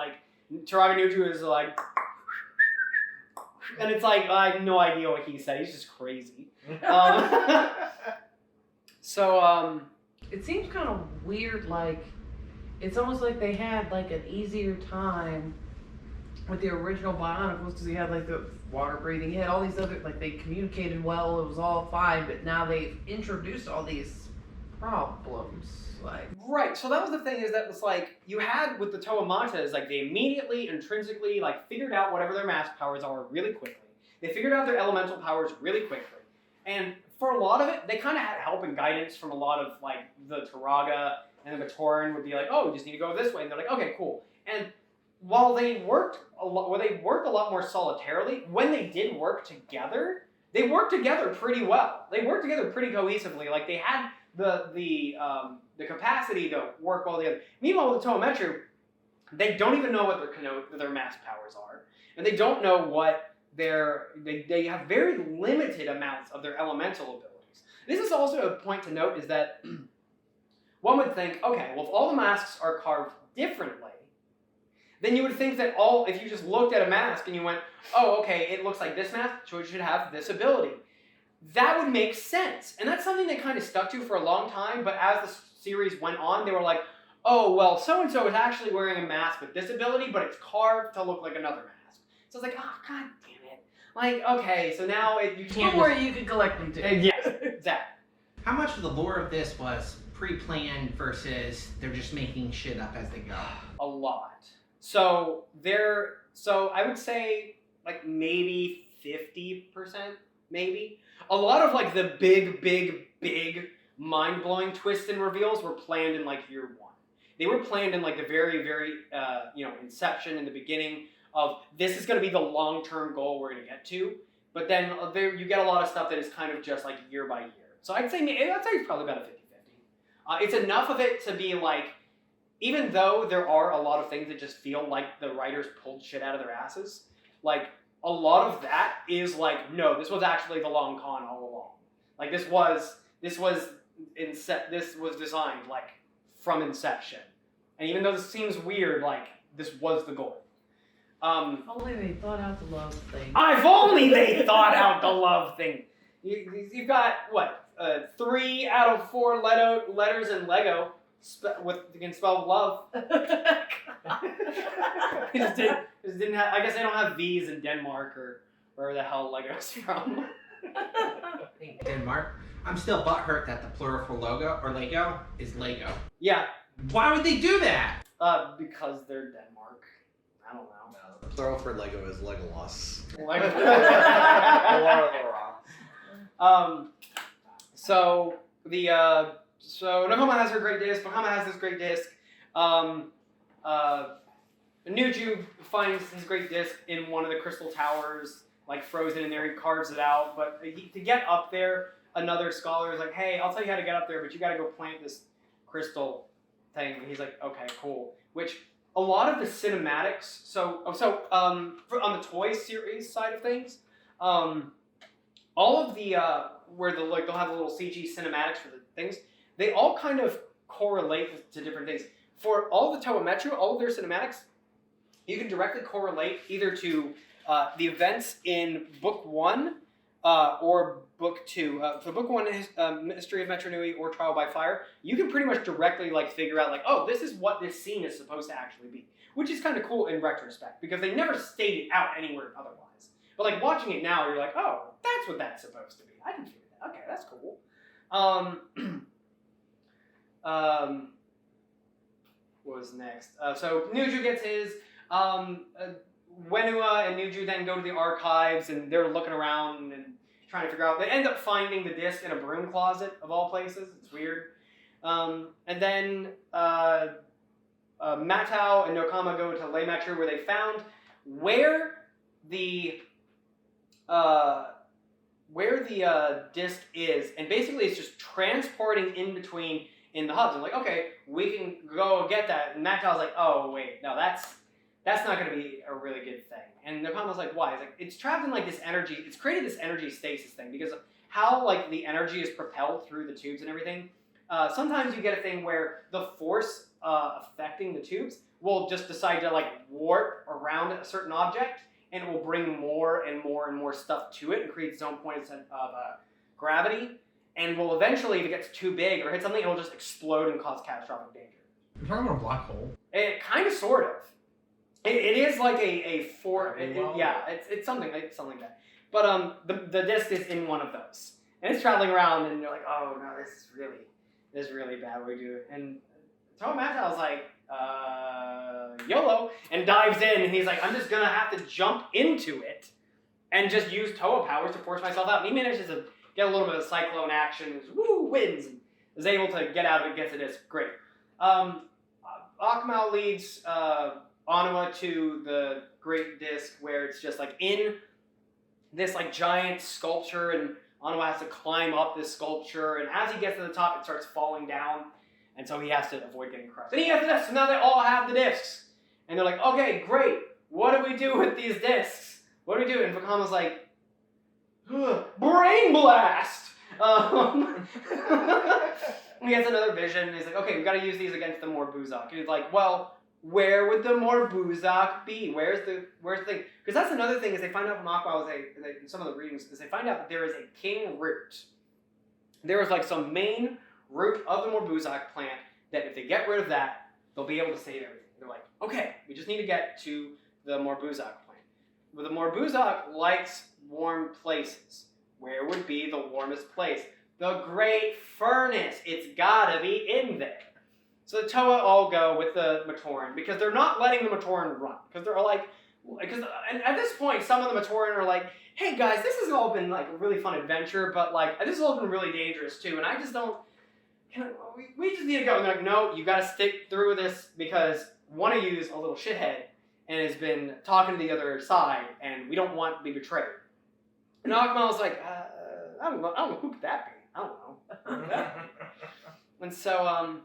Turaga Nuju is and it's I have no idea what he said. He's just crazy. It seems kind of weird, it's almost like they had an easier time with the original Bionicles, because you had the water breathing, you had all these other, they communicated well, it was all fine, but now they've introduced all these problems. Right, so that was the thing, is that it's you had with the Toa Matas, they immediately, intrinsically, figured out whatever their mask powers are really quickly. They figured out their elemental powers really quickly. And for a lot of it, they kind of had help and guidance from a lot of, the Turaga and the Matoran would be oh, you just need to go this way. And they're okay, cool. And while they worked a lot more solitarily, when they did work together, they worked together pretty well. They worked together pretty cohesively. They had the capacity to work well together. Meanwhile, with the Toa Metru, they don't even know what their mask powers are, and they don't know what they have very limited amounts of their elemental abilities. This is also a point to note, is that one would think, okay, well, if all the masks are carved differently, then you would think that if you just looked at a mask and you went, oh, okay, it looks like this mask, so it should have this ability. that would make sense. And that's something they kind of stuck to for a long time, but as the series went on, they were like, oh, well, so-and-so is actually wearing a mask with this ability, but it's carved to look like another mask. So it's like, oh, god damn it. Like, okay, so now you can't... Don't worry, you can collect me too. Yes, exactly. How much of the lore of this was pre-planned versus they're just making shit up as they go? A lot. So I would say like maybe 50%, maybe. A lot of like the big mind-blowing twists and reveals were planned in like year one. They were planned in like the very inception in the beginning of this is going to be the long-term goal we're going to get to. But then you get a lot of stuff that is kind of just like year by year. So I'd say it's probably about a 50-50. It's enough of it to be like, even though there are a lot of things that just feel like the writers pulled shit out of their asses, like a lot of that is like, no, this was actually the long con all along. Like this was designed like from inception. And even though this seems weird, like this was the goal. If only they thought out the love thing. If only they thought out the love thing. You've got what? 3 out of 4 letters in Lego you can spell love. They just didn't have. I guess they don't have V's in Denmark or wherever the hell Lego's from. I think Denmark. I'm still butthurt that the plural for logo or Lego is Lego. Yeah, Why would they do that? because they're Denmark. I don't know. No, the plural for Lego is Legolas. So Nakoma has her great disc. Nakama has this great disc. Nuju finds his great disc in one of the crystal towers, like frozen in there. He carves it out, but to get up there, another scholar is like, "Hey, I'll tell you how to get up there, but you got to go plant this crystal thing." And he's like, "Okay, cool." Which a lot of the cinematics. On the Toy series side of things, all of the where they'll have the little CG cinematics for the things, they all kind of correlate to different things. For all the Toa Metru, all of their cinematics, you can directly correlate either to the events in Book 1 or Book 2. For Book 1, Mystery of Metru Nui or Trial by Fire, you can pretty much directly figure out oh, this is what this scene is supposed to actually be, which is kind of cool in retrospect because they never state it out anywhere otherwise. But watching it now, you're like, oh, that's what that's supposed to be. I can figure that. Okay, that's cool. What was next? So Nuju gets his. Wenua and Nuju then go to the archives and they're looking around and trying to figure out. They end up finding the disc in a broom closet of all places. It's weird. And then Matau and Nokama go to Lei Metru where they found where the disc is, and basically it's just transporting in between in the hubs. I'm like, okay, we can go get that. And Matau's like, oh wait, no, that's not going to be a really good thing. And Nokama's like, why? It's like, it's trapped in this energy. It's created this energy stasis thing because of how the energy is propelled through the tubes and everything. Sometimes you get a thing where the force affecting the tubes will just decide to warp around a certain object, and it will bring more and more and more stuff to it and create its own point of gravity. And will eventually, if it gets too big or hit something, it will just explode and cause catastrophic danger. You're talking about a black hole? It kind of, sort of. It is like it's something like that. But the disc is in one of those, and it's traveling around, and you're like, oh no, this is really bad. What we do? And Toa Matau's like, YOLO, and dives in, and he's like, I'm just gonna have to jump into it and just use Toa powers to force myself out. And he manages to get a little bit of cyclone action, wins, and is able to get out of it, gets it. It's great. Akmal leads Onua to the Great Disc, where it's just in this giant sculpture, and Onua has to climb up this sculpture, and as he gets to the top, it starts falling down, and so he has to avoid getting crushed. And he has the discs, so now they all have the discs. And they're like, okay, great, what do we do with these discs? What do we do? And Vakama's like, brain blast! He gets another vision, and he's like, okay, we gotta use these against the more Buzak. And he's like, well, where would the Morbuzak be? Where's the thing? Because that's another thing is they find out from Aqua, in some of the readings, is they find out that there is a king root. There is like some main root of the Morbuzak plant that if they get rid of that, they'll be able to save everything. They're like, okay, we just need to get to the Morbuzak plant. But the Morbuzak likes warm places. Where would be the warmest place? The Great Furnace. It's gotta be in there. So the Toa all go with the Matoran because they're not letting the Matoran run. Because they're like, and at this point, some of the Matoran are like, hey guys, this has all been like a really fun adventure, but like, this has all been really dangerous too, and I just don't, we just need to go. And they're like, no, you gotta stick through with this because one of you is a little shithead and has been talking to the other side, and we don't want to be betrayed. And Akmal was like, I don't know, who could that be? I don't know. And so,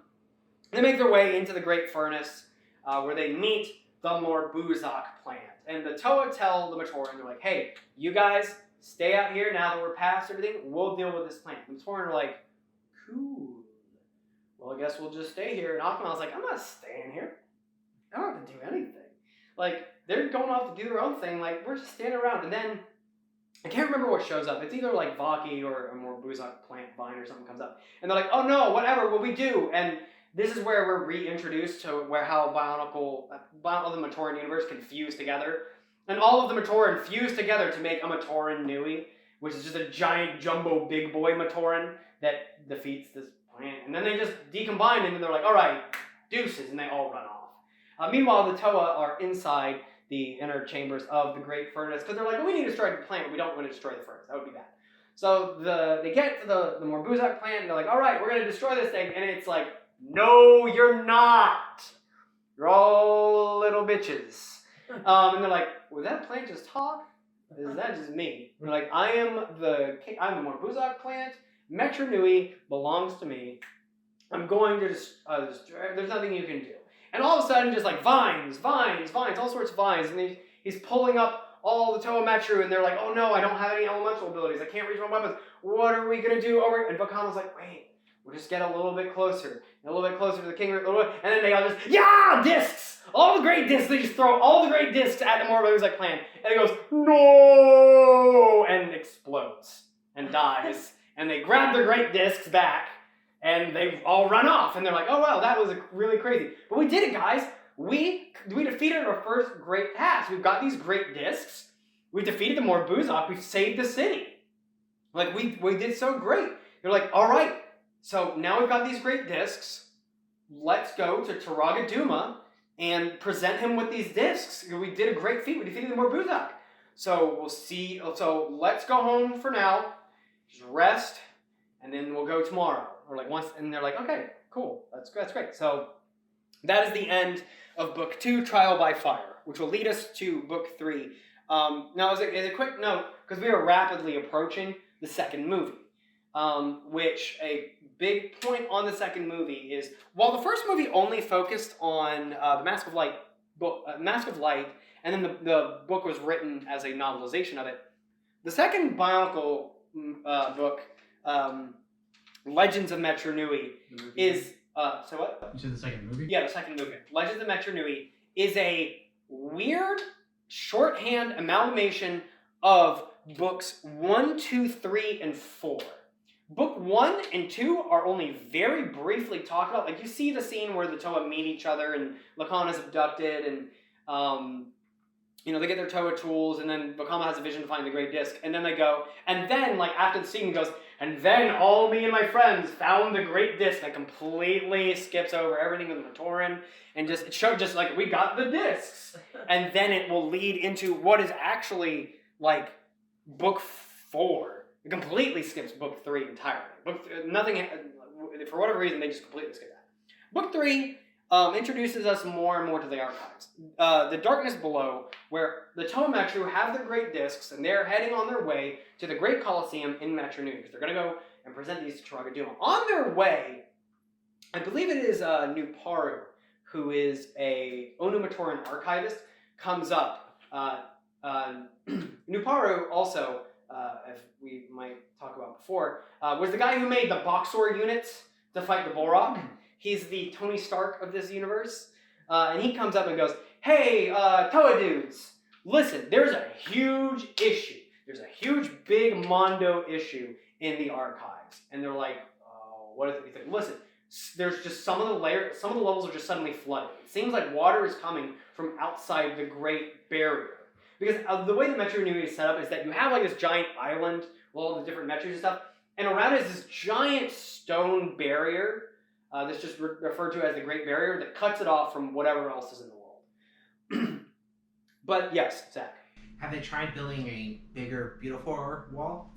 they make their way into the Great Furnace, where they meet the Morbuzak plant. And the Toa tell the Matoran, they're like, hey, you guys stay out here now that we're past everything, we'll deal with this plant. And the Matoran are like, cool. Well, I guess we'll just stay here. And Akmal's like, I'm not staying here. I don't have to do anything. Like, they're going off to do their own thing. Like, we're just standing around. And then, I can't remember what shows up. It's either like Vaki or a Morbuzak plant vine or something comes up. And they're like, oh no, whatever, what we do? And this is where we're reintroduced to how Bionicle, of the Matoran universe can fuse together. And all of the Matoran fuse together to make a Matoran Nui, which is just a giant jumbo big boy Matoran that defeats this plant. And then they just decombine and then they're like, all right, deuces, and they all run off. Meanwhile, the Toa are inside the inner chambers of the Great Furnace because they're like, well, we need to destroy the plant. We don't want to destroy the furnace. That would be bad. So they get to the Morbuzak plant and they're like, all right, we're going to destroy this thing. And it's like, no, you're not. You're all little bitches. And they're like, will that plant just talk? Is that just me? They're like, I'm the Morbuzak plant. Metru Nui belongs to me. I'm going to there's nothing you can do. And all of a sudden, just like vines, all sorts of vines. And he's pulling up all the Toa Metru, and they're like, oh no, I don't have any elemental abilities. I can't reach my weapons. What are we going to do? And Bakama's like, wait, we'll just get a little bit closer. A little bit closer to the king, and then they all just, yeah, discs! All the great discs, they just throw all the great discs at the Morbuzak plant, and it goes, no! And explodes, and dies. And they grab their great discs back, and they all run off, and they're like, oh wow, that was really crazy. But we did it, guys. We defeated our first great task. We've got these great discs. We defeated the Morbuzak. We've saved the city. Like, we did so great. They're like, all right, so now we've got these great discs. Let's go to Taraga Duma and present him with these discs. We did a great feat. We defeated the Morbuzak. So we'll see. So let's go home for now. Just rest, and then we'll go tomorrow. Or like once, and they're like, okay, cool. That's great. So that is the end of Book 2, Trial by Fire, which will lead us to Book 3. Now, as a quick note, because we are rapidly approaching the second movie. Which a big point on the second movie is, while the first movie only focused on the Mask of Light book, and then the book was written as a novelization of it. The second Bionicle book, Legends of Metru Nui, is so what? You said the second movie? Yeah, the second movie. Legends of Metru Nui is a weird shorthand amalgamation of books 1, 2, 3, and 4. Book 1 and 2 are only very briefly talked about. Like, you see the scene where the Toa meet each other and Lacan is abducted and, they get their Toa tools, and then Bakama has a vision to find the Great Disc, and then they go, and then, like, after the scene, he goes, and then all me and my friends found the Great Disc. That completely skips over everything with the Matoran, and it showed just, like, we got the discs. And then it will lead into what is actually, like, Book 4. It completely skips Book 3 entirely. Nothing, for whatever reason, they just completely skip that. Book 3 introduces us more and more to the archives. The Darkness Below, where the Toa Metru have their great discs, and they're heading on their way to the Great Colosseum in Metru Nui, because they're going to go and present these to Taraga Duma. On their way, I believe it is Nuparu, who is a Onu Matoran archivist, comes up. Nuparu also, as we might talk about before, was the guy who made the Boxor units to fight the Borok. He's the Tony Stark of this universe. and he comes up and goes, "Hey, Toa dudes, listen, there's a huge issue. There's a huge, big Mondo issue in the archives." And they're like, "Oh, what is it?" He's like, "Listen, there's just some of the levels are just suddenly flooded. It seems like water is coming from outside the Great Barrier." Because the way the Metru Nui is set up is that you have like this giant island with all the different Metrus and stuff, and around it is this giant stone barrier that's just referred to as the Great Barrier that cuts it off from whatever else is in the world. But yes, Zach. Have they tried building a bigger, beautiful wall?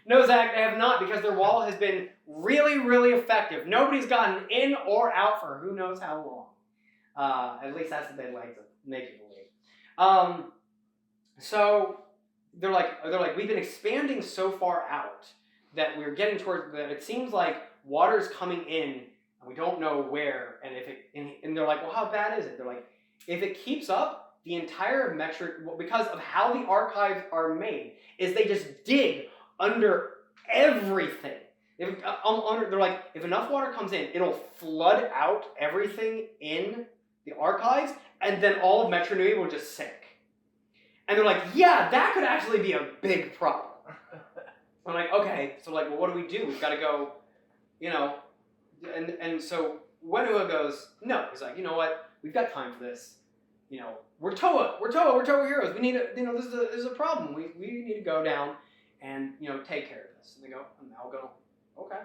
No, Zach, they have not, because their wall has been really, really effective. Nobody's gotten in or out for who knows how long. At least that's what they'd like to make you believe. So they're like, we've been expanding so far out that we're getting towards that. It seems like water's coming in, and we don't know where. And they're like, well, how bad is it? They're like, if it keeps up, the entire metric, because of how the archives are made, is they just dig under everything. They're like, if enough water comes in, it'll flood out everything in the archives, and then all of Metru Nui will just sink. And they're like, yeah, that could actually be a big problem. I'm like, okay, so like, well, what do we do? We've got to go, and so Wenua goes, no. He's like, you know what? We've got time for this. We're Toa heroes. We need this is a problem. We need to go down and, take care of this. And they go, and I'll go, okay.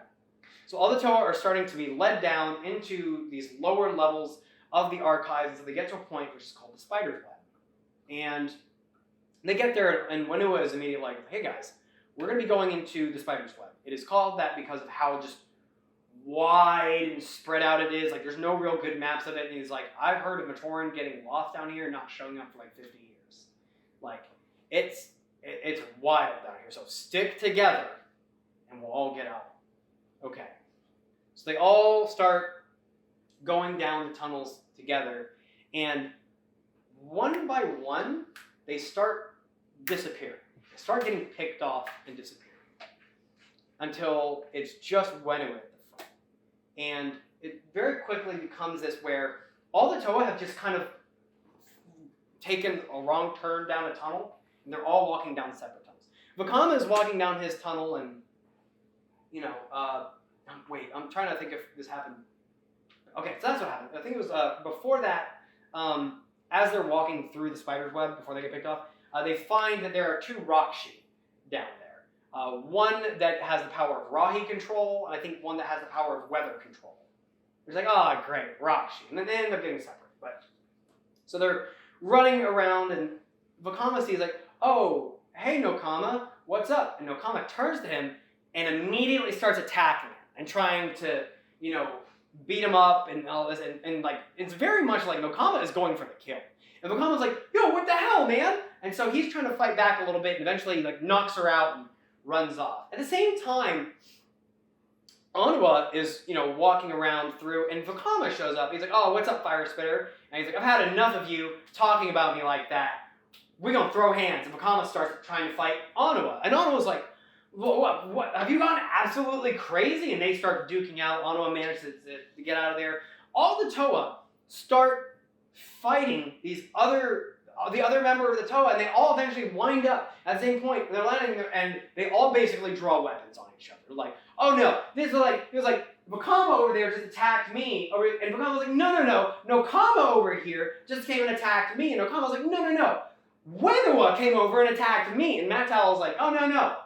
So all the Toa are starting to be led down into these lower levels of the archives until they get to a point which is called the Spider's Web. And they get there, and Wenua is immediately like, hey guys, we're going to be going into the Spider's Web. It is called that because of how just wide and spread out it is. Like, there's no real good maps of it. And he's like, I've heard of Matoran getting lost down here and not showing up for like 50 years. Like, it's wild down here. So stick together, and we'll all get out. Okay. So they all start going down the tunnels together, and one by one, they start disappearing. They start getting picked off and disappearing until it's just Wenua at the front. And it very quickly becomes this where all the Toa have just kind of taken a wrong turn down a tunnel, and they're all walking down separate tunnels. Vakama is walking down his tunnel, and, wait, I'm trying to think if this happened. Okay, so that's what happened. I think it was before that, as they're walking through the Spider's Web, before they get picked off, they find that there are two Rakshi down there. One that has the power of Rahi control, and I think one that has the power of weather control. It's like, oh, great, Rakshi. And then they end up getting separate. So they're running around, and Vakama sees like, oh, hey, Nokama, what's up? And Nokama turns to him and immediately starts attacking him and trying to, beat him up and all this. And like, it's very much like Nokama is going for the kill. And Vakama's like, yo, what the hell, man? And so he's trying to fight back a little bit, and eventually like knocks her out and runs off. At the same time, Onua is, walking around through, and Vakama shows up. He's like, oh, what's up, Fire Spitter? And he's like, I've had enough of you talking about me like that. We're going to throw hands. And Vakama starts trying to fight Onua. And Onua's like, what? Have you gone absolutely crazy? And they start duking out. Onua manages to get out of there. All the Toa start fighting the other member of the Toa, and they all eventually wind up at the same point. And they're landing there, and they all basically draw weapons on each other. They're like, oh no, it was like Vakama over there just attacked me, and Vakama was like, no, Nokama over here just came and attacked me, and Nokama was like, no, Wenua came over and attacked me, and Matal was like, oh no,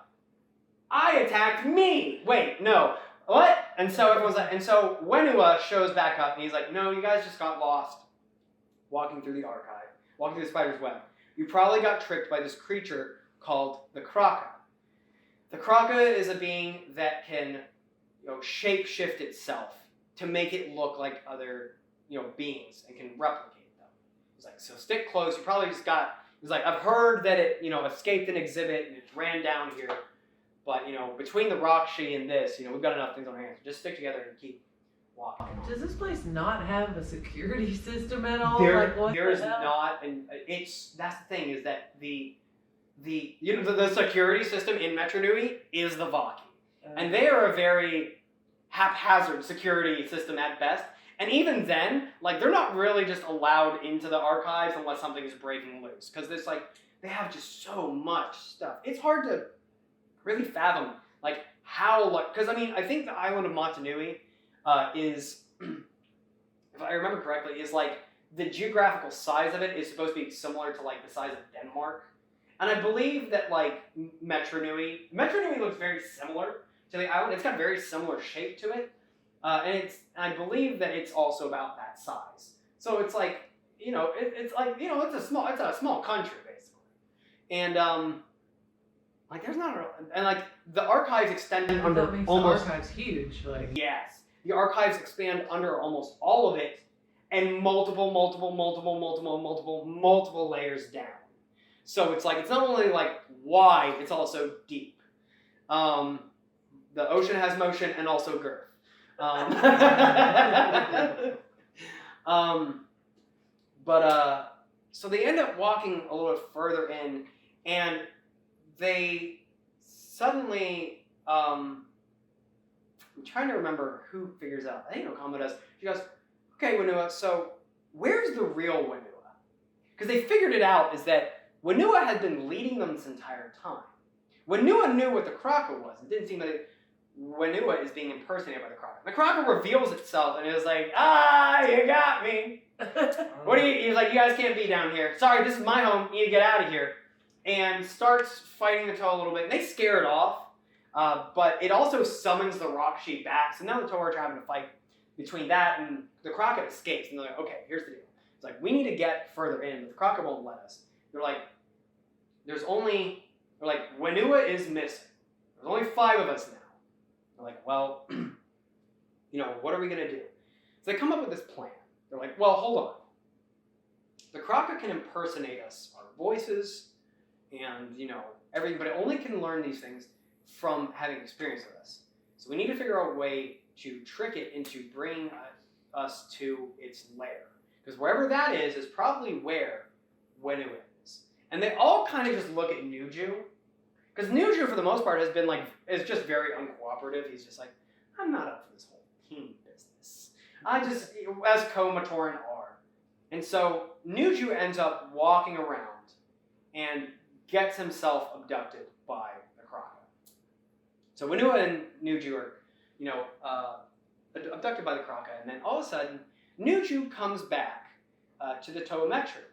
I attacked me. Wait, no, what? And so everyone's like, and so Wenua shows back up, and he's like, no, you guys just got lost walking through the archive, walking through the Spider's Web. You probably got tricked by this creature called the Kraka. The Kraka is a being that can, shape-shift itself to make it look like other, beings and can replicate them. He's like, so stick close. You probably just got. He's like, I've heard that it, escaped an exhibit and it ran down here, but between the Rakshi and this, we've got enough things on our hands. Just stick together and keep walking. Does this place not have a security system at all? There's not, and that's the thing is that the security system in Metru Nui is the Vaki. And they are a very haphazard security system at best. And even then, like, they're not really just allowed into the archives unless something is breaking loose. Because there's, like, they have just so much stuff. It's hard to really fathom, like, how, like, because, I mean, I think the island of Motunui is, if I remember correctly, is, like, the geographical size of it is supposed to be similar to, like, the size of Denmark. And I believe that, like, Metru Nui looks very similar to the island. It's got a very similar shape to it. And I believe that it's also about that size. So it's like, you know, it's like, you know, it's a small country, basically. And, like, there's not and, like, the archives extended under that makes almost... the archives huge. Like, Yes. The archives expand under almost all of it, and multiple layers down. So it's like, it's not only, like, wide, it's also deep. The ocean has motion and also girth. So they end up walking a little bit further in, and they suddenly, I'm trying to remember who figures out. I think Okama does. She goes, okay, Whenua, so where's the real Whenua? Because they figured it out is that Whenua had been leading them this entire time. Whenua knew what the Kraka was. It didn't seem like Whenua is being impersonated by the Kraka. The Kraka reveals itself and is like, you got me. What do you? He's like, you guys can't be down here. Sorry, this is my home. You need to get out of here. And starts fighting the Toa a little bit. And they scare it off, but it also summons the rock sheep back. So now the Toa are having to fight between that, and the Kraka escapes. And they're like, okay, here's the deal. It's like, we need to get further in, but the Kraka won't let us. They're like, Whenua is missing. There's only 5 of us now. They're like, well, you know, what are we going to do? So they come up with this plan. They're like, well, hold on. The Kraka can impersonate us, our voices, and, you know, everything, but it only can learn these things from having experience with us. So we need to figure out a way to trick it into bringing us to its lair. Because wherever that is probably where Whenua is. And they all kind of just look at Nuju. Because Nuju, for the most part, is just very uncooperative. He's just like, I'm not up for this whole team business. As Ko-Matoran are. And so Nuju ends up walking around and gets himself abducted by the Kraka. So Whenua and Nuju are, you know, abducted by the Kraka, and then all of a sudden, Nuju comes back to the Toa Metru.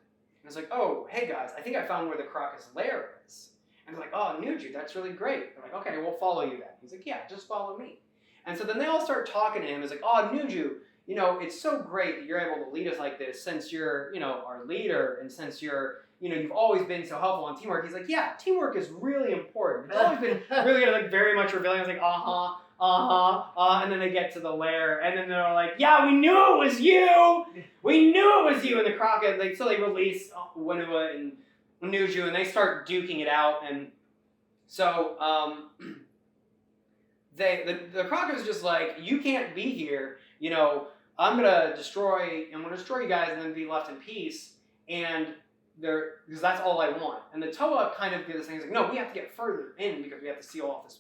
And it's like, oh, hey guys, I think I found where the Kraka's lair is. And they're like, oh, Nuju, that's really great. They're like, okay, we'll follow you then. He's like, yeah, just follow me. And so then they all start talking to him. It's like, oh, Nuju, you know, it's so great that you're able to lead us like this since you're, you know, our leader, and since you're, you know, you've always been so helpful on teamwork. He's like, yeah, teamwork is really important. It's always been really, like, very much revealing. I was like, and then they get to the lair, and then they're like, yeah, we knew it was you! We knew it was you! And the Kraka, so they release Whenua and Nuju, and they start duking it out, and so, the Kraka's just like, you can't be here, you know, I'm gonna destroy you guys and then be left in peace, and because that's all I want. And the Toa kind of do this thing, it's like, no, we have to get further in because we have to seal off this,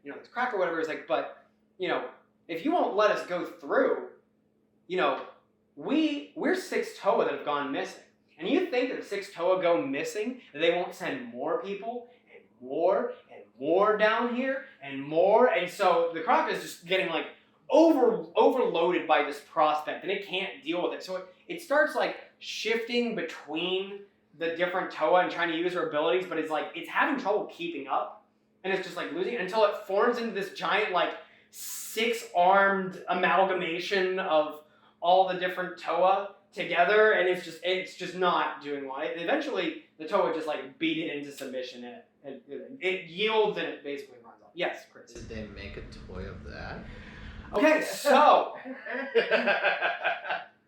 you know, this crack or whatever. It's like, but, you know, if you won't let us go through, you know, we're 6 Toa that have gone missing. And you think that if 6 Toa go missing, that they won't send more people and more down here and more. And so the Kraka is just getting like overloaded by this prospect, and it can't deal with it. So it starts like shifting between the different Toa and trying to use her abilities, but it's like it's having trouble keeping up, and it's just like losing until it forms into this giant like 6-armed amalgamation of all the different Toa together, and it's just not doing well. Eventually, the Toa just like beat it into submission, and it yields, and it basically runs off. Yes, Chris. Did they make a toy of that? Okay, so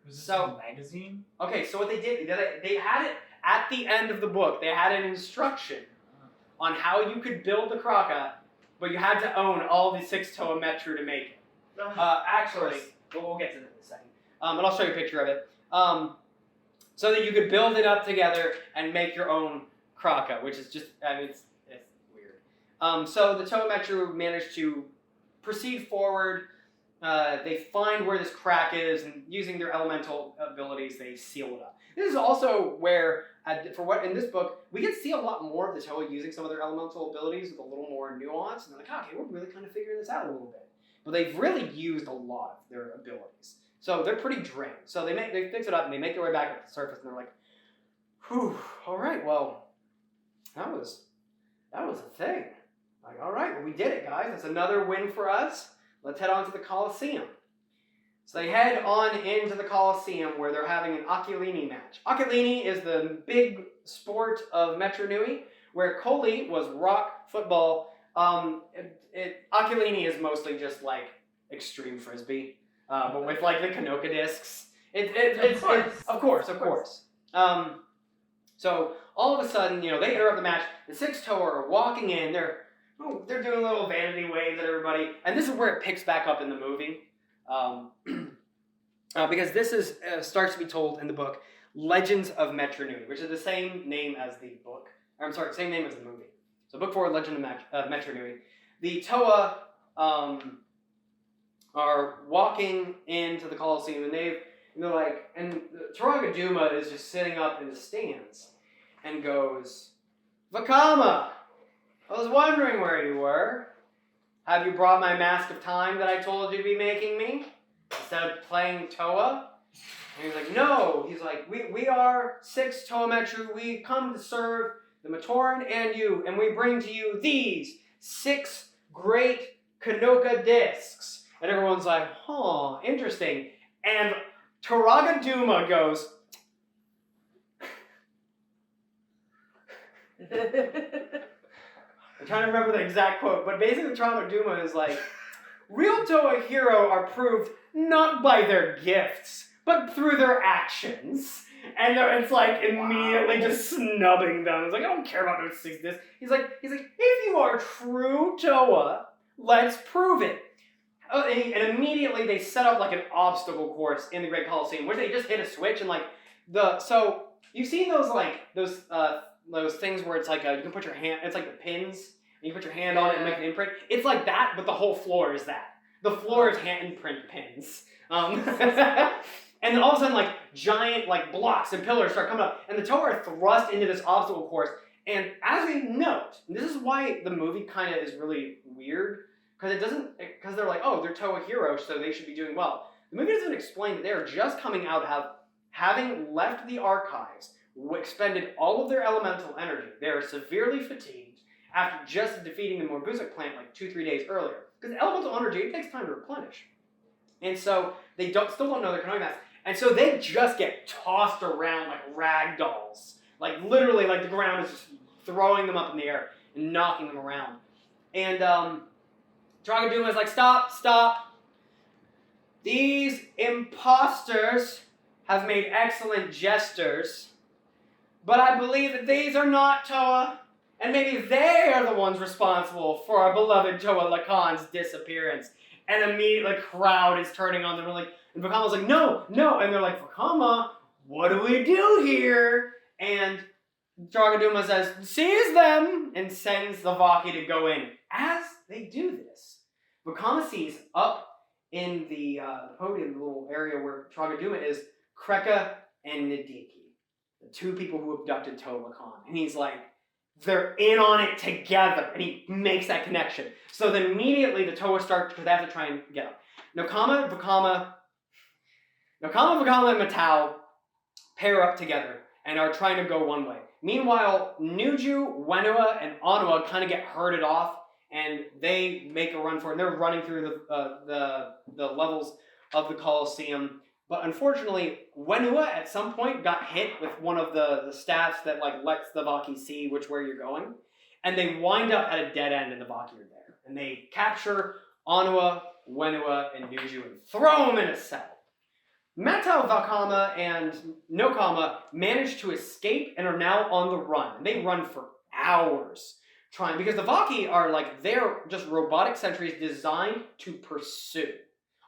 Was this So- a magazine? okay, so what they did, they had it at the end of the book. They had an instruction on how you could build the Kraka, but you had to own all the 6 Toa Metru to make it. Actually, we'll get to that in a second. But I'll show you a picture of it. So that you could build it up together and make your own Kraka, which is just, I mean, it's weird. So the Toa Metru managed to proceed forward, they find where this crack is, and using their elemental abilities, they seal it up. This is also where, in this book, we get to see a lot more of the Toa using some of their elemental abilities with a little more nuance, and they're like, okay, we're really kind of figuring this out a little bit. But they've really used a lot of their abilities. So they're pretty drained. So they fix it up, and they make their way back up to the surface, and they're like, whew, all right, well, that was a thing. Like, all right, well, we did it, guys. That's another win for us. Let's head on to the Colosseum. So they head on into the Colosseum where they're having an Aquilini match. Aquilini is the big sport of Metru Nui, where Coli was rock football. Aquilini is mostly just like extreme frisbee, but with like the Kanoka discs. Of course. So all of a sudden, they interrupt the match. The 6 Toa are walking in. They're doing a little vanity waves at everybody, and this is where it picks back up in the movie, because this is starts to be told in the book Legends of Metru Nui, which is the same name as the book. Same name as the movie. So book 4, Legend of Metru Nui. The Toa are walking into the Colosseum, and they're like, and Turaga Duma is just sitting up in the stands, and goes, Vakama! I was wondering where you were. Have you brought my mask of time that I told you to be making me? Instead of playing Toa? And he's like, no. He's like, we are 6 Toa Metru. We come to serve the Matoran and you, and we bring to you these 6 great Kanoka discs. And everyone's like, huh, interesting. And Turaga Duma goes, I'm trying to remember the exact quote, but basically Turaga Duma is like, real Toa hero are proved not by their gifts, but through their actions. And it's like immediately just snubbing them. It's like, I don't care about those 6 discs. He's like, if you are true Toa, let's prove it. And immediately they set up like an obstacle course in the Great Colosseum, where they just hit a switch and like so you've seen those things where it's like you can put your hand, it's like the pins, and you put your hand on it and make an imprint. It's like that, but the whole floor is that. The floor is hand imprint pins. And then all of a sudden, like giant like blocks and pillars start coming up, and the Toa are thrust into this obstacle course. And as we note, and this is why the movie kind of is really weird. Because they're like, oh, they're Toa heroes, so they should be doing well. The movie doesn't explain that they're just coming out having left the archives, expended all of their elemental energy. They are severely fatigued after just defeating the Morbuzak plant like 2-3 days earlier. Because elemental energy, it takes time to replenish. And so they still don't know their Kanoka mask. And so they just get tossed around like rag dolls. Like literally, like the ground is just throwing them up in the air and knocking them around. And Turaga Duma is like, stop. These imposters have made excellent jesters, but I believe that these are not Toa, and maybe they are the ones responsible for our beloved Toa Lacan's disappearance. And immediately the crowd is turning on them, and Vakama's like, no, and they're like, Vakama, what do we do here? And Turaga Duma says, seize them, and sends the Vaki to go in. As they do this, Vakama sees up in the podium, the little area where Turaga Duma is, Kreka and Nadiki, the 2 people who abducted Toa Lacan. And he's like, they're in on it together. And he makes that connection. So then immediately the Toa start, because they have to try and get up. Nakama, Vakama, and Matau pair up together and are trying to go one way. Meanwhile, Nuju, Wenua, and Onua kind of get herded off, and they make a run for it. And they're running through the levels of the Colosseum. But unfortunately, Wenua at some point got hit with one of the staffs that like lets the Vaki see where you're going. And they wind up at a dead end, and the Vaki are there. And they capture Onua, Wenua, and Nuju and throw them in a cell. Matau, Vakama, and Nokama manage to escape and are now on the run. And they run for hours because the Vaki are like, they're just robotic sentries designed to pursue.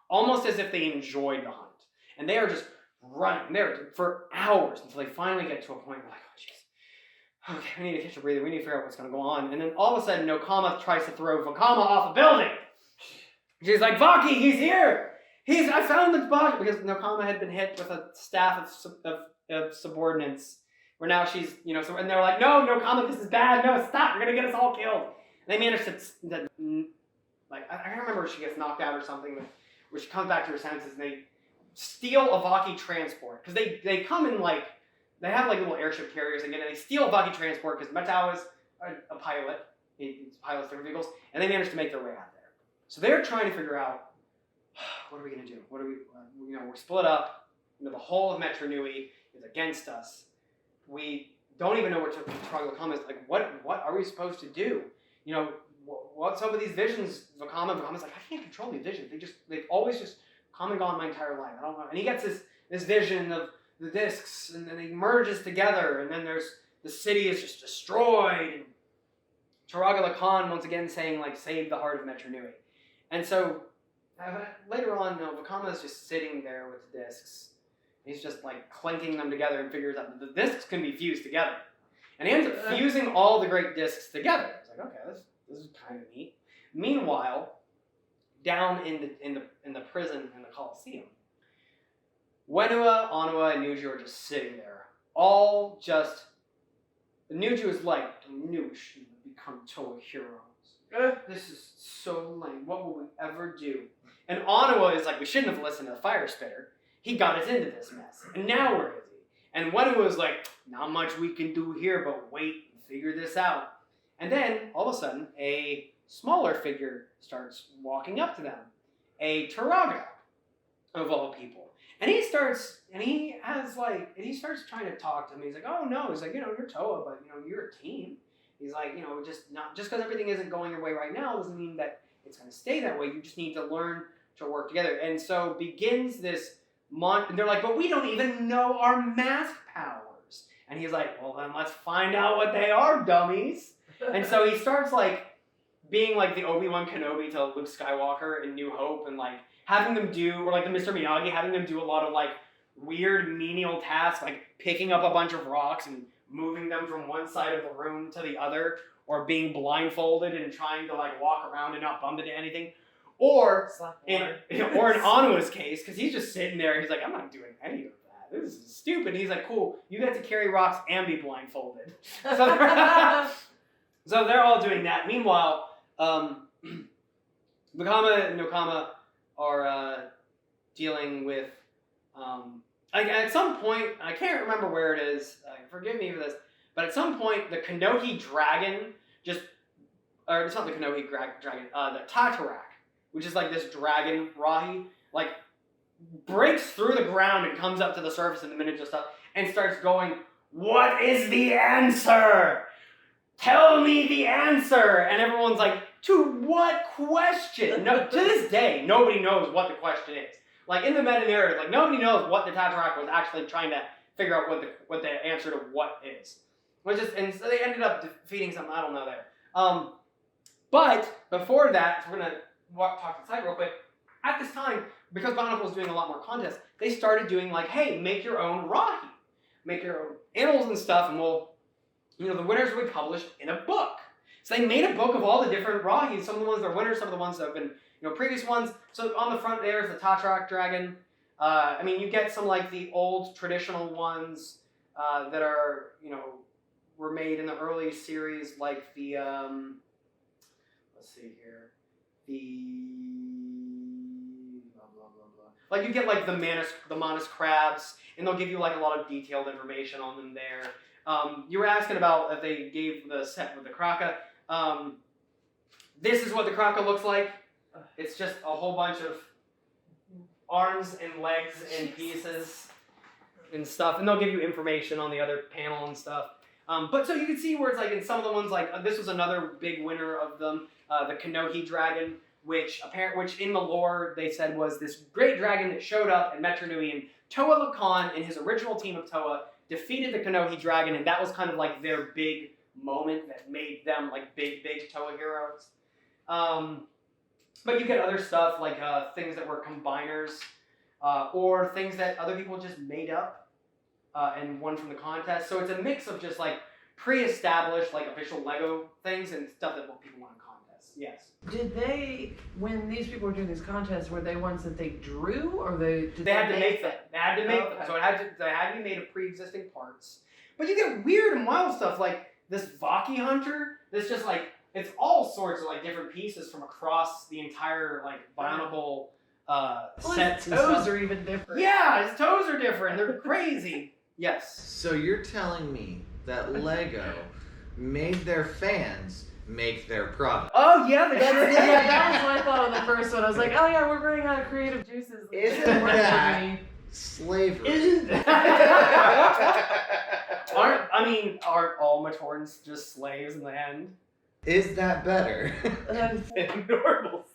Almost as if they enjoyed the hunt. And they are just running there for hours until they finally get to a point where like, oh jeez, okay, we need to catch a breather, we need to figure out what's going to go on. And then all of a sudden, Nokama tries to throw Vakama off a building. She's like, Vaki, he's here! I found the body! Because Nokama had been hit with a staff of subordinates. Where now she's, and they're like, no, Nokama, this is bad. No, stop. You're going to get us all killed. And they manage to, I remember she gets knocked out or something, where she comes back to her senses and they steal a Vaki transport. Because they come in they have little airship carriers again, and they steal a Vaki transport because Metru is a pilot. He pilots different vehicles, and they manage to make their way out there. So they're trying to figure out, what are we going to do? We're split up. The whole of Metru Nui is against us. We don't even know where Vakama is. Like, what are we supposed to do? What's up with these visions? Vakama's like, I can't control these visions. They've always just come and gone my entire life. I don't know. And he gets this vision of the discs, and then he merges together, and then the city is just destroyed. And Turaga Lakan once again saying, save the heart of Metru Nui. And so, later on, Vakama is just sitting there with the discs. He's just clinking them together and figures out that the discs can be fused together. And he ends up fusing all the great discs together. It's like, okay, this is kind of neat. Meanwhile, down in the prison in the Colosseum, Wenua, Onua, and Nuju are just sitting there. All just... Nuju is like, Nuju should become Toa heroes. This is so lame. What will we ever do? And Onua is like, we shouldn't have listened to the fire spitter. He got us into this mess. And now where is he? And Wenua is like, not much we can do here, but wait and figure this out. And then, all of a sudden, a smaller figure starts walking up to them. A Turaga, of all people. And he starts trying to talk to him. He's like, oh no, he's like, you're Toa, but you're a team. He's like, just because everything isn't going your way right now doesn't mean that it's going to stay that way. You just need to learn to work together. And so begins this and they're like, but we don't even know our mask powers. And he's like, well then let's find out what they are, dummies. And so he starts being the Obi-Wan Kenobi to Luke Skywalker in New Hope, and having them do, or the Mr. Miyagi, having them do a lot of weird menial tasks, picking up a bunch of rocks and moving them from one side of the room to the other, or being blindfolded and trying to walk around and not bump into anything. Or in Anua's case, because he's just sitting there, he's like, I'm not doing any of that. This is stupid. He's like, cool, you get to carry rocks and be blindfolded. So they're all doing that. Meanwhile, Vakama and Nokama are dealing with, at some point, I can't remember where it is, forgive me for this, but at some point the Kanohi dragon or it's not the Kanohi dragon, the Tatarak, which is this dragon Rahi, breaks through the ground and comes up to the surface in the minute just up and starts going, what is the answer? Tell me the answer! And everyone's like, to what question? No, to this day, nobody knows what the question is. In the meta-narrative, nobody knows what the Tatarak was actually trying to figure out what the answer to what is. And so they ended up defeating something, I don't know there. But before that, so we're going to talk to the side real quick. At this time, because Bionicle was doing a lot more contests, they started doing hey, make your own Rahi. Make your own animals and stuff, and the winners will be published in a book. So they made a book of all the different Rahis, some of the ones that are winners, some of the ones that have been, previous ones. So on the front there is the Tatarak dragon. You get some the old traditional ones that are, were made in the early series, like the, let's see here, the, blah, blah, blah, blah. You get the Manus crabs, and they'll give you a lot of detailed information on them there. You were asking about if they gave the set with the Kraka. This is what the Kraka looks like. It's just a whole bunch of arms and legs and pieces and stuff, and they'll give you information on the other panel and stuff. But so you can see where it's in some of the ones this was another big winner of them, the Kanohi dragon, which in the lore they said was this great dragon that showed up in Metru Nui, and Toa Lakan and his original team of Toa defeated the Kanohi dragon, and that was kind of their big moment that made them big Toa heroes. But you get other stuff things that were combiners, or things that other people just made up and won from the contest. So it's a mix of just pre-established official Lego things and stuff that people won in contests. Yes. Did they, when these people were doing these contests, were they ones that they drew, or did They had to make them. They had to make them. Okay. So they had to be made of pre-existing parts. But you get weird and wild stuff like this Vaki hunter. That's just like it's all sorts of like different pieces from across the entire like Bionicle sets. His and toes stuff. are even different. Yeah, his toes are different. They're crazy. Yes. So you're telling me that Lego made their fans make their product? Oh yeah, they sure did. Yeah, that was my thought on the first one. I was like, oh yeah, we're running out of creative juices. Isn't We're that- gonna be- Slavery. Isn't aren't all Matorans just slaves in the end? Is that better? Normal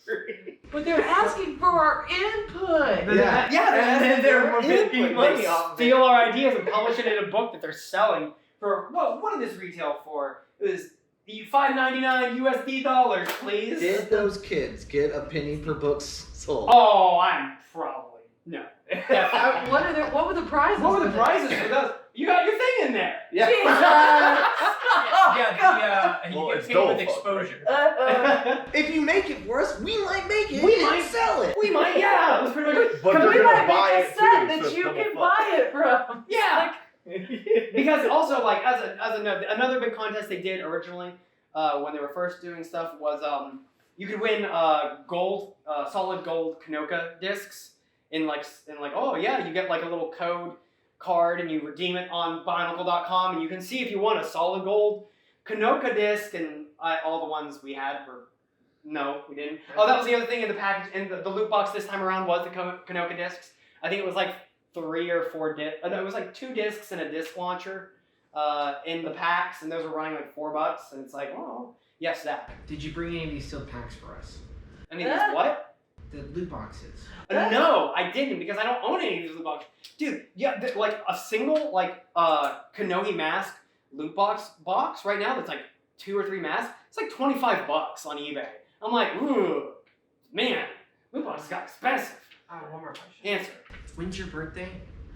slavery. But they're asking for our input. Yeah. Yeah, And they're making making money money off off steal our ideas and publish it in a book that they're selling for what did this retail for? It was $5.99 USD dollars, please. Did those kids get a penny per book sold? Oh, I'm probably no. What were the prizes? What were the prizes for those? You got your thing in there. Jesus! Yeah, Well, you it's get paid with Dole Fuck, right? exposure. If you make it for us, we might make it. We and might sell it. We might, yeah. That's pretty much. But we they're might gonna buy make a it set too, that so it's you double can fuck. buy it from. Yeah. Because also, like, as a note, another big contest they did originally, when they were first doing stuff was you could win solid gold Kanoka discs in like oh yeah, you get like a little code card and you redeem it on Bionicle.com and you can see if you won a solid gold Kanoka disc, and all the ones we had were no, we didn't. Oh, that was the other thing in the package, in the loot box this time around was the Kanoka discs. I think it was like 3 or 4 discs. No, it was like 2 discs and a disc launcher in the packs, and those were running like $4. And it's like, oh, yes, that. Did you bring any of these sealed packs for us? I mean, it's what? The loot boxes. No, I didn't because I don't own any of these loot boxes. Dude, yeah, like a single like Kanohi mask loot box right now that's like 2 or 3 masks. It's like $25 on eBay. I'm like, ooh, man, loot boxes got expensive. One more question. Answer. When's your birthday?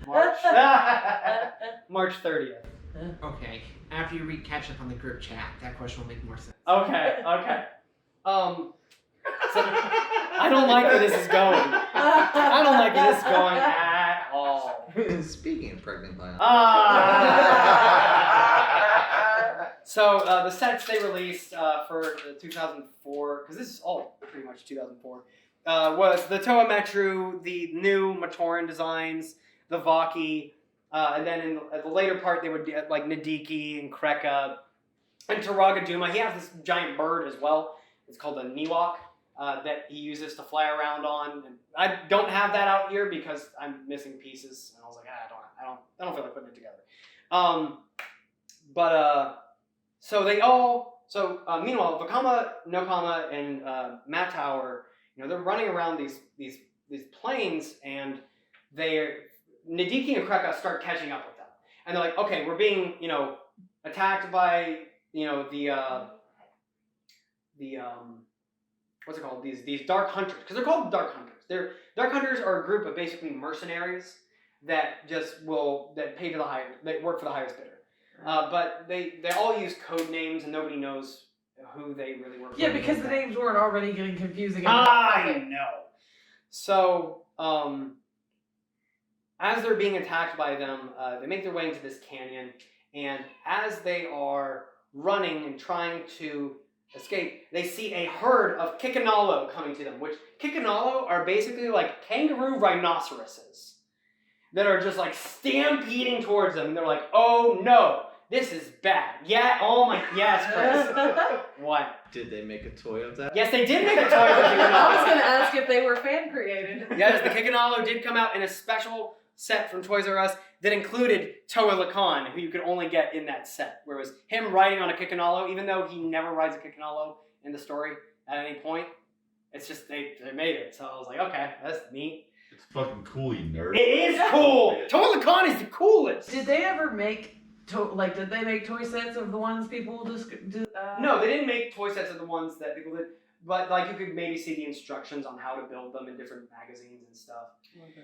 March. March 30th. Okay. After you read catch up on the group chat, that question will make more sense. Okay. So, I don't like where this is going. I don't like where this is going at all. Speaking of pregnant Bionicle. So the sets they released for the 2004, because this is all pretty much 2004, was the Toa Metru, the new Matoran designs, the Vaki, and then in the later part they would get like Nadiki and Kreka and Taragaduma. He has this giant bird as well. It's called a Niwak that he uses to fly around on. And I don't have that out here because I'm missing pieces, and I was like, I don't feel like putting it together. Meanwhile, Vakama, Nokama, and Matower, they're running around these planes, and Nadiki and Kreka start catching up with them, and they're like, okay, we're being attacked by what's it called? These dark hunters, because they're called dark hunters. Dark hunters are a group of basically mercenaries that pay to that work for the highest bidder. But they all use code names and nobody knows who they really work for. Yeah, because the names weren't already getting confusing. I know. So, as they're being attacked by them, they make their way into this canyon, and as they are running and trying to escape, they see a herd of Kikanalo coming to them, which Kikanalo are basically like kangaroo rhinoceroses that are just like stampeding towards them, and they're like, oh no, this is bad. Yeah, oh my, yes, Chris. What? Did they make a toy of that? Yes, they did make a toy of the I was Kikanalo. going to ask if they were fan created. Yes, the Kikanalo did come out in a special set from Toys R Us that included Toa Lacan, who you could only get in that set, where it was him riding on a Kikanalo, even though he never rides a Kikanalo in the story at any point. It's just, they made it, so I was like, okay, that's neat. It's fucking cool, you nerd. It is cool! Toa Lacan is the coolest! Did they ever make did they make toy sets of the ones people No, they didn't make toy sets of the ones that people did, but like you could maybe see the instructions on how to build them in different magazines and stuff. Okay.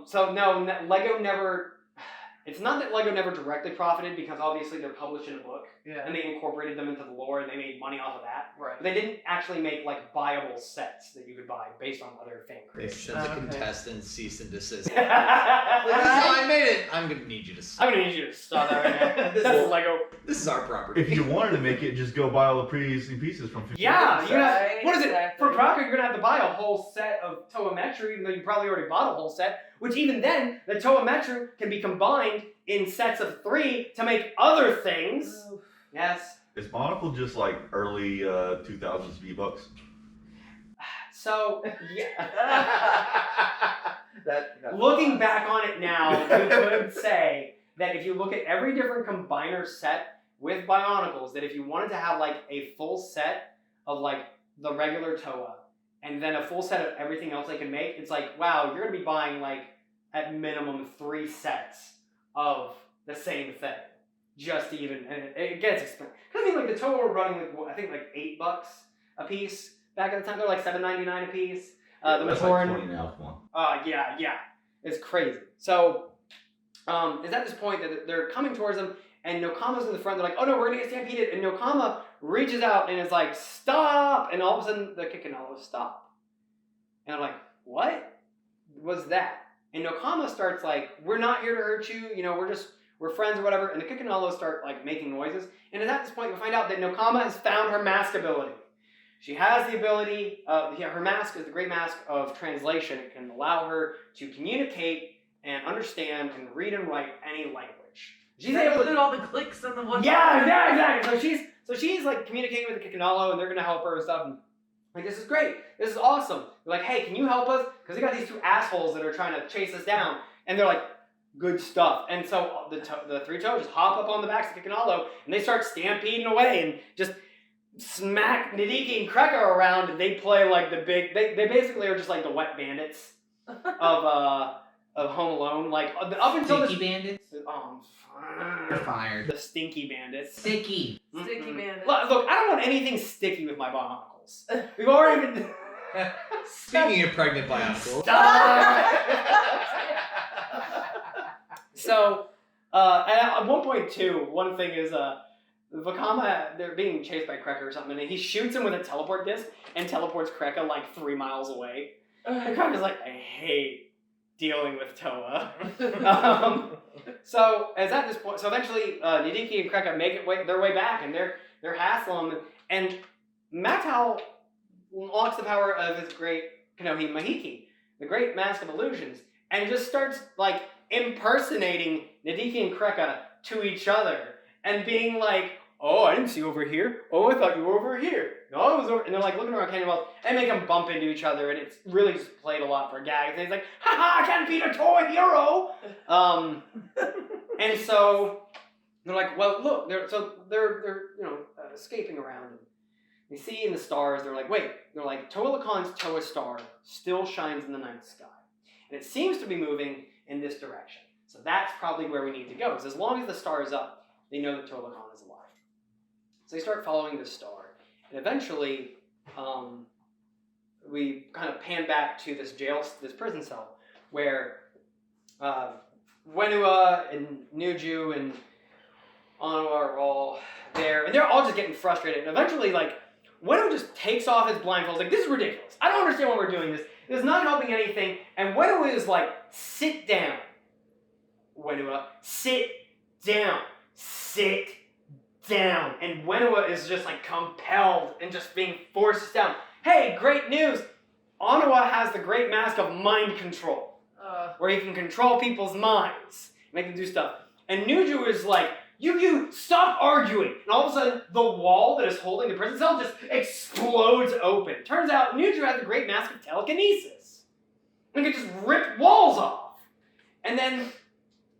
So no, Lego never. It's not that LEGO never directly profited because obviously they're published in a book Yeah. and they incorporated them into the lore and they made money off of that. Right. But they didn't actually make like buyable sets that you could buy based on other fan They creations. send the Okay. contestants cease and desist. I'm I made it. I'm gonna need you to stop. gonna need you to stop that right now. This is LEGO. This is our property. If you wanted to make it, just go buy all the pre-existing pieces from 50 Yeah, cents. you have, Right, what is it? exactly. For Proctor, you're gonna have to buy a whole set of Toa Metru, even though you probably already bought a whole set. Which even then, the Toa Metru can be combined in sets of 3 to make other things. Yes. Is Bionicle just like early 2000s V-Bucks? So yeah. that Looking back on it now, we could say that if you look at every different combiner set with Bionicles, that if you wanted to have like a full set of like the regular Toa, and then a full set of everything else they can make, it's like, wow, you're gonna be buying like at minimum 3 sets of the same thing. Just to even, and it gets expensive. Cause I mean like the Toa were running like, I think like $8 a piece. Back at the time, they're like $7.99 a piece. The That's Matoran, like 20 now, come on. yeah. It's crazy. So, it's at this point that they're coming towards them, and Nokama's in the front. They're like, oh no, we're gonna get stampeded. And Nokama reaches out and is like, stop! And all of a sudden, the Kikinalos stop. And I'm like, what was that? And Nokama starts like, we're not here to hurt you. You know, we're friends or whatever. And the Kikinalos start like making noises. And at this point, we find out that Nokama has found her mask ability. She has the ability, her mask is the great mask of translation. It can allow her to communicate and understand and read and write any language. She's able to do all the clicks on the one. yeah, exactly. So she's like communicating with the Kikinalo and they're gonna help her and stuff. And like, this is great. This is awesome. They're like, hey, can you help us? Because we got these 2 assholes that are trying to chase us down. And they're like, good stuff. And so the 3 Toa just hop up on the backs of Kikinalo and they start stampeding away and just smack Nadiki and Kreka around, and they play like the big. They basically are just like the wet bandits of Home Alone. Like up until Sticky bandits? You're fired. the stinky bandits. Sticky. Sticky Mm-mm. bandits. Look, I don't want anything sticky with my Bionicles. We've already been. Speaking of pregnant Bionicles. Stop! So, and at one point too, one thing is Vakama, they're being chased by Kreka or something, and he shoots him with a teleport disc and teleports Kreka like 3 miles away. And Kreka's like, I hate dealing with Toa. So as at this point, so eventually Nadiki and Kreka make their way back, and they're hassling him, and Matau unlocks the power of his great Kanohi Mahiki, the great mask of illusions, and just starts like impersonating Nadiki and Kreka to each other, and being like, oh, I didn't see you over here. Oh, I thought you were over here. No, I was over. And they're like looking around Candy Wells and make them bump into each other, and it's really just played a lot for gags. And he's like, haha, I can't beat a toy hero. And so they're like, well, look, they're escaping around. And they see in the stars. They're like, wait. They're like, Toa Lacan's Toa star still shines in the night sky, and it seems to be moving in this direction. So that's probably where we need to go. Because as long as the star is up, they know that Toa Lacan is alive. So they start following the star, and eventually, we kind of pan back to this prison cell, where Wenua and Nuju and Anwa are all there, and they're all just getting frustrated. And eventually, like, Wenua just takes off his blindfold. Like, this is ridiculous. I don't understand why we're doing this. This is not helping anything. And Wenua is like, sit down. Wenua, sit down. Sit down. And Wenua is just like compelled and just being forced down. Hey, great news! Anawa has the great mask of mind control, where he can control people's minds, make them do stuff. And Nuju is like, you stop arguing! And all of a sudden, the wall that is holding the prison cell just explodes open. Turns out Nuju has the great mask of telekinesis. And it can just rip walls off. And then,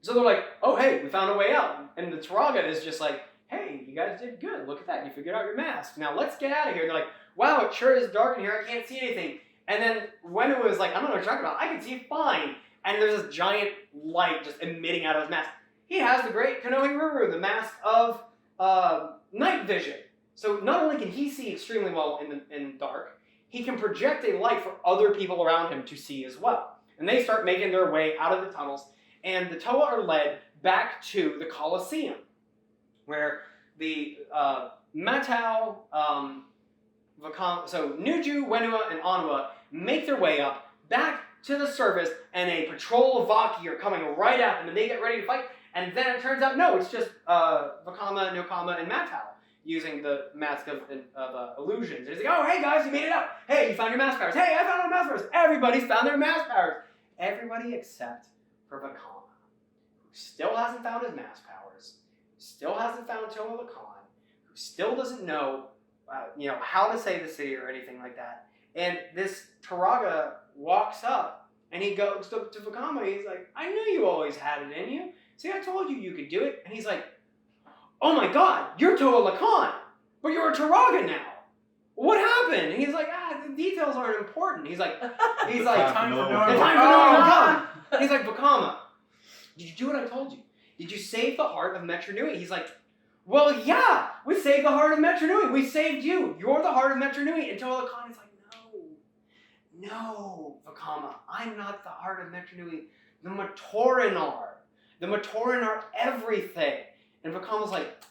so they're like, oh hey, we found a way out. And the Taraga is just like, hey, you guys did good. Look at that. You figured out your mask. Now let's get out of here. They're like, wow, it sure is dark in here. I can't see anything. And then Wenua is like, I don't know what you're talking about. I can see fine. And there's this giant light just emitting out of his mask. He has the great Konohiruru, the mask of night vision. So not only can he see extremely well in dark, he can project a light for other people around him to see as well. And they start making their way out of the tunnels. And the Toa are led back to the Colosseum, where the Matau, so Nuju, Wenua, and Anua make their way up back to the surface, and a patrol of Vaki are coming right at them, and they get ready to fight. And then it turns out, no, it's just Vakama, Nokama, and Matau using the mask of illusions. It's like, oh, hey guys, you made it up. Hey, you found your mask powers. Hey, I found my mask powers. Everybody's found their mask powers. Everybody except for Vakama, who still hasn't found his mask powers, still hasn't found Toma Lacan, who still doesn't know, how to save the city or anything like that. And this Turaga walks up, and he goes to Vakama. He's like, I knew you always had it in you. See, I told you you could do it. And he's like, oh my God, you're Toa Lacan, but you're a Turaga now. What happened? And he's like, the details aren't important. He's like, time for no one the to time for no one to come. He's like, Vakama, did you do what I told you? Did you save the heart of Metru Nui? He's like, well, yeah, we saved the heart of Metru Nui. We saved you. You're the heart of Metru Nui. And Toa Lacan is like, no, Vakama, I'm not the heart of Metru Nui. The Matoran are. The Matoran are everything. And Vakama's like,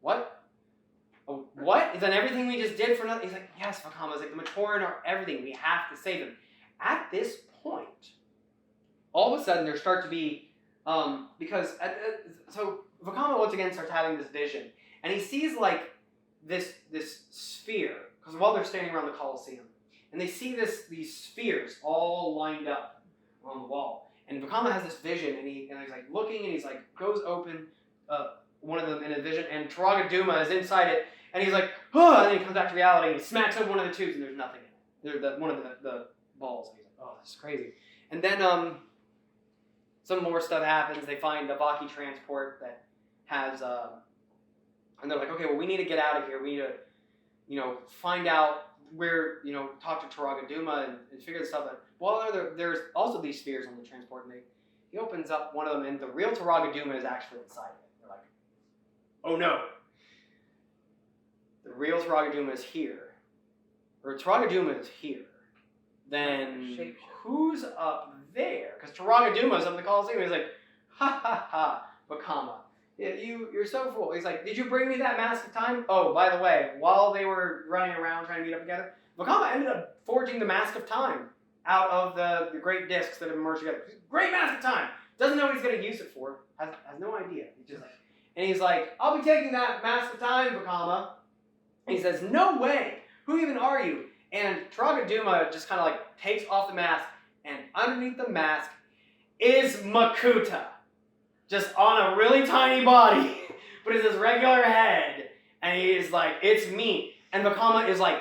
what? Oh, what? Is that everything we just did for nothing? He's like, yes, Vakama's like, the Matoran are everything. We have to save them. At this point, all of a sudden there start to be, so Vakama once again starts having this vision. And he sees like this sphere, because while they're standing around the Colosseum, and they see these spheres all lined up on the wall. And Vakama has this vision, and he's like looking, and he's like goes open one of them in a vision, and Turaga Duma is inside it, and he's like, oh, and then he comes back to reality, and he smacks over one of the tubes, and there's nothing in it. There's one of the balls. And he's like, oh, this is crazy. And then some more stuff happens. They find a Vaki transport that has, and they're like, okay, well, we need to get out of here. We need to, find out where, talk to Turaga Duma and figure this stuff out. Well, there's also these spheres on the transport, and he opens up one of them, and the real Turaga Duma is actually inside of it. They're like, oh no. The real Turaga Duma is here. Or Turaga Duma is here. Then who's up there? Because Turaga Duma is up in the Colosseum. He's like, ha ha ha, Vakama. Yeah, you're so full. He's like, did you bring me that mask of time? Oh, by the way, while they were running around trying to meet up together, Vakama ended up forging the mask of time out of the great discs that have merged together. Great mask of time. Doesn't know what he's going to use it for. Has no idea. He's like, I'll be taking that mask of time, Vakama. And he says, no way. Who even are you? And Turaga Duma just kind of like takes off the mask, and underneath the mask is Makuta. Just on a really tiny body, but it's his regular head. And he's like, it's me. And Vakama is like,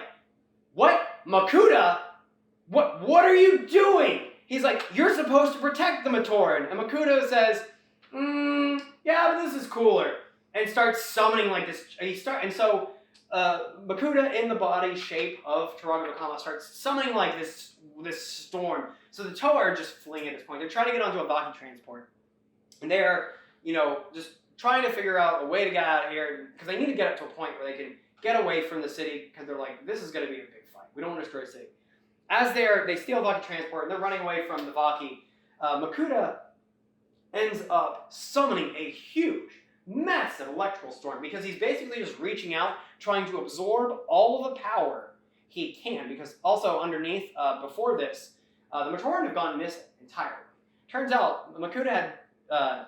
what? Makuta? What are you doing? He's like, you're supposed to protect the Matoran. And Makuta says, yeah, but this is cooler. And starts summoning like this. And so Makuta in the body shape of Turaga Vakama starts summoning like this storm. So the Toa are just fleeing at this point. They're trying to get onto a Vaki transport. And they're, just trying to figure out a way to get out of here, because they need to get up to a point where they can get away from the city, because they're like, this is going to be a big fight. We don't want to destroy the city. As they steal Vaki transport, and they're running away from the Vaki, Makuta ends up summoning a huge, massive electrical storm, because he's basically just reaching out, trying to absorb all of the power he can, because also underneath, before this, the Matoran have gone missing entirely. Turns out, Makuta had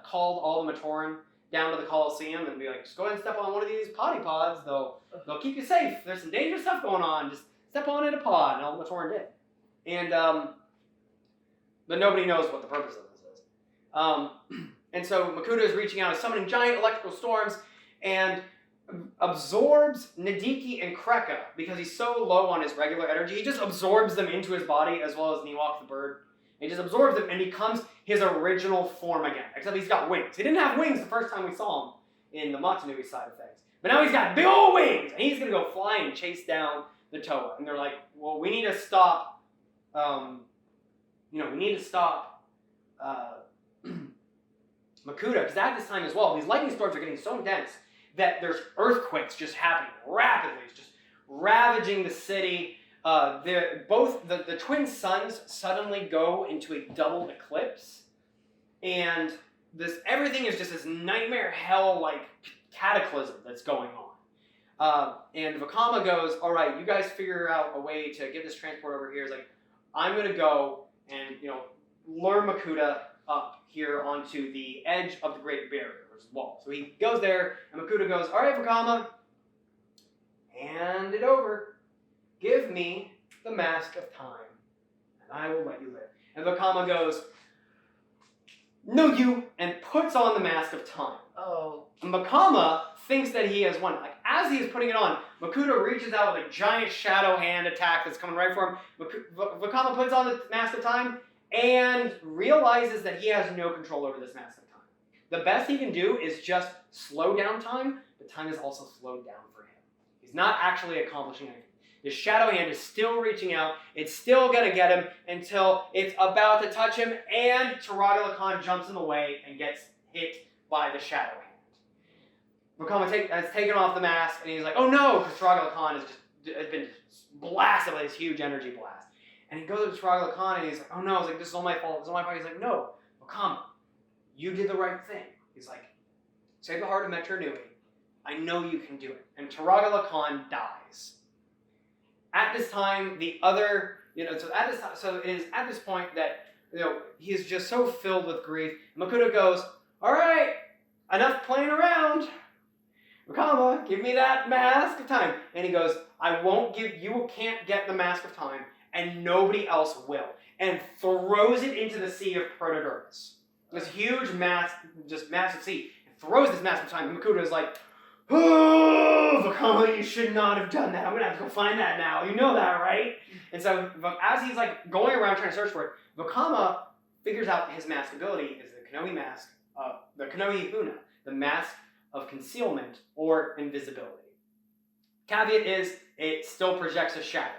called all the Matoran down to the Colosseum and be like, just go ahead and step on one of these potty pods. They'll keep you safe. There's some dangerous stuff going on. Just step on in a pod. And all the Matoran did. And, but nobody knows what the purpose of this is. And so Makuta is reaching out, is summoning giant electrical storms, and absorbs Nadiki and Kreka, because he's so low on his regular energy. He just absorbs them into his body, as well as Niwak the bird. He just absorbs them and becomes his original form again. Except he's got wings. He didn't have wings the first time we saw him in the Motunui side of things. But now he's got big old wings! And he's going to go fly and chase down the Toa. And they're like, well, we need to stop, Makuta. Because at this time as well, these lightning storms are getting so intense that there's earthquakes just happening rapidly. It's just ravaging the city. the twin suns suddenly go into a double eclipse, and everything is just this nightmare hell like cataclysm that's going on. And Vakama goes, all right, you guys figure out a way to get this transport over here. He's like, I'm gonna go and lure Makuta up here onto the edge of the Great Barrier wall. So he goes there, and Makuta goes, all right, Vakama, hand it over. Give me the Mask of Time, and I will let you live. And Vakama goes, no, you, and puts on the Mask of Time. Oh. And Vakama thinks that he has won. Like, as he is putting it on, Makuta reaches out with a giant shadow hand attack that's coming right for him. Vakama puts on the Mask of Time and realizes that he has no control over this Mask of Time. The best he can do is just slow down time, but time is also slowed down for him. He's not actually accomplishing anything. His shadow hand is still reaching out. It's still going to get him until it's about to touch him, and Turaga Khan jumps in the way and gets hit by the shadow hand. Vakama has taken off the mask, and he's like, oh no, because Turaga Khan has been blasted by this huge energy blast. And he goes up to Turaga Khan, and he's like, oh no, this is all my fault, this is all my fault. He's like, no, Vakama, you did the right thing. He's like, save the heart of Metru Nui. I know you can do it. And Turaga Khan dies. At this time, the other, so it is at this point that, he is just so filled with grief. Makuta goes, all right, enough playing around. Vakama, give me that Mask of Time. And he goes, you can't get the Mask of Time, and nobody else will. And throws it into the sea of Protodermis. This huge massive sea. And throws this Mask of Time, and Makuta is like, oh, Vakama, you should not have done that. I'm going to have to go find that now. You know that, right? And so as he's like going around trying to search for it, Vakama figures out his mask ability is the Konoe mask, the Konoe Huna, the mask of concealment or invisibility. Caveat is it still projects a shadow.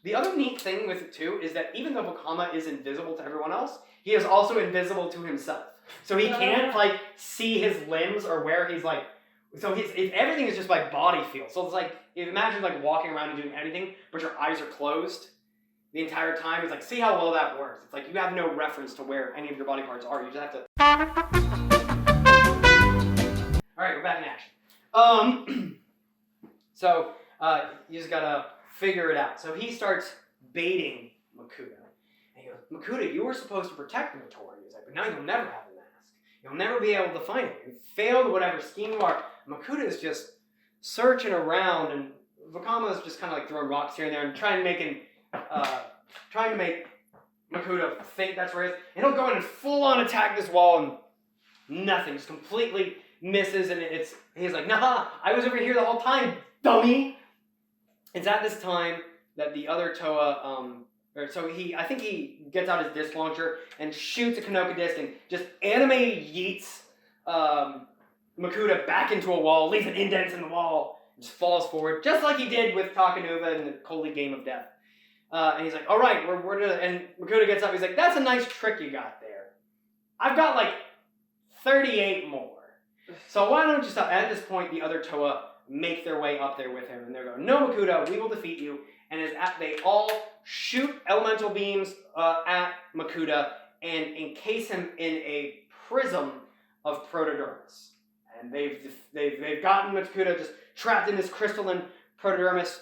The other neat thing with it too is that even though Vakama is invisible to everyone else, he is also invisible to himself. So he can't like see his limbs or where he's like. So everything is just like body feel. So it's like, imagine like walking around and doing anything, but your eyes are closed the entire time. It's like, see how well that works. It's like you have no reference to where any of your body parts are. You just have to. All right, we're back in action. So you just gotta figure it out. So he starts baiting Makuta. And he goes, Makuta, you were supposed to protect Matory. He's like, but now you'll never have the mask. You'll never be able to find it. You failed whatever scheme you are. Makuta is just searching around, and Vakama is just kind of like throwing rocks here and there and trying to make Makuta think that's where it is. And he'll go in and full-on attack this wall, and nothing, just completely misses. And he's like, nah, I was over here the whole time, dummy. It's at this time that the other Toa, I think he gets out his disc launcher and shoots a Kanoka disc and just anime yeets Makuta back into a wall, leaves an indent in the wall, just falls forward, just like he did with Takanuva in the Koli Game of Death. And he's like, all right, we're gonna, and Makuta gets up, he's like, that's a nice trick you got there. I've got like 38 more. So why don't you stop? At this point, the other Toa make their way up there with him, and they're going, no, Makuta, we will defeat you. And they all shoot elemental beams at Makuta and encase him in a prism of Protodermis. And they've gotten Makuta just trapped in this crystalline Protodermis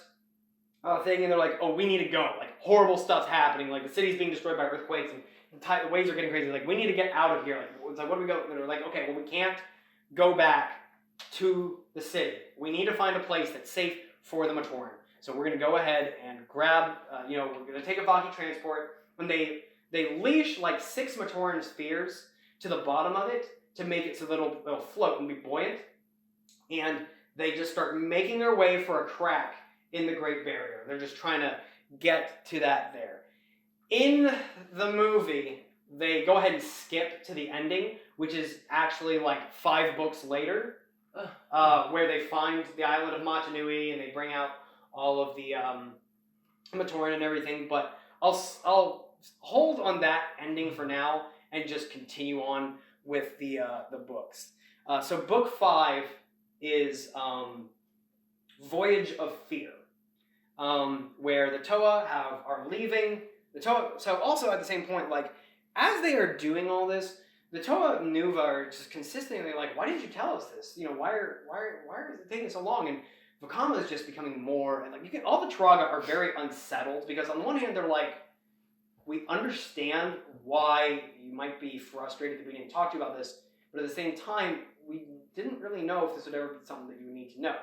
thing, and they're like, oh, we need to go. Like, horrible stuff's happening. Like, the city's being destroyed by earthquakes, and the waves are getting crazy. Like, we need to get out of here. Like, it's like, what do we go? And they're like, okay, well, we can't go back to the city. We need to find a place that's safe for the Matoran. So we're going to go ahead and grab, we're going to take a Baki transport. When they leash like 6 Matoran spheres to the bottom of it to make it so that it'll float and be buoyant. And they just start making their way for a crack in the Great Barrier. They're just trying to get to that there. In the movie, they go ahead and skip to the ending, which is actually like 5 books later, where they find the island of Matanui and they bring out all of the Matoran and everything. But I'll hold on that ending for now and just continue on with the books. So book 5 is Voyage of Fear. where the Toa are leaving. The Toa, so also at the same point, like, as they are doing all this, the Toa Nuva are just consistently like, why didn't you tell us this? You know, why is it taking so long? And Vakama is just becoming more, and like, all the Turaga are very unsettled, because on the one hand, they're like, we understand why you might be frustrated that we didn't talk to you about this, but at the same time, we didn't really know if this would ever be something that you would need to know.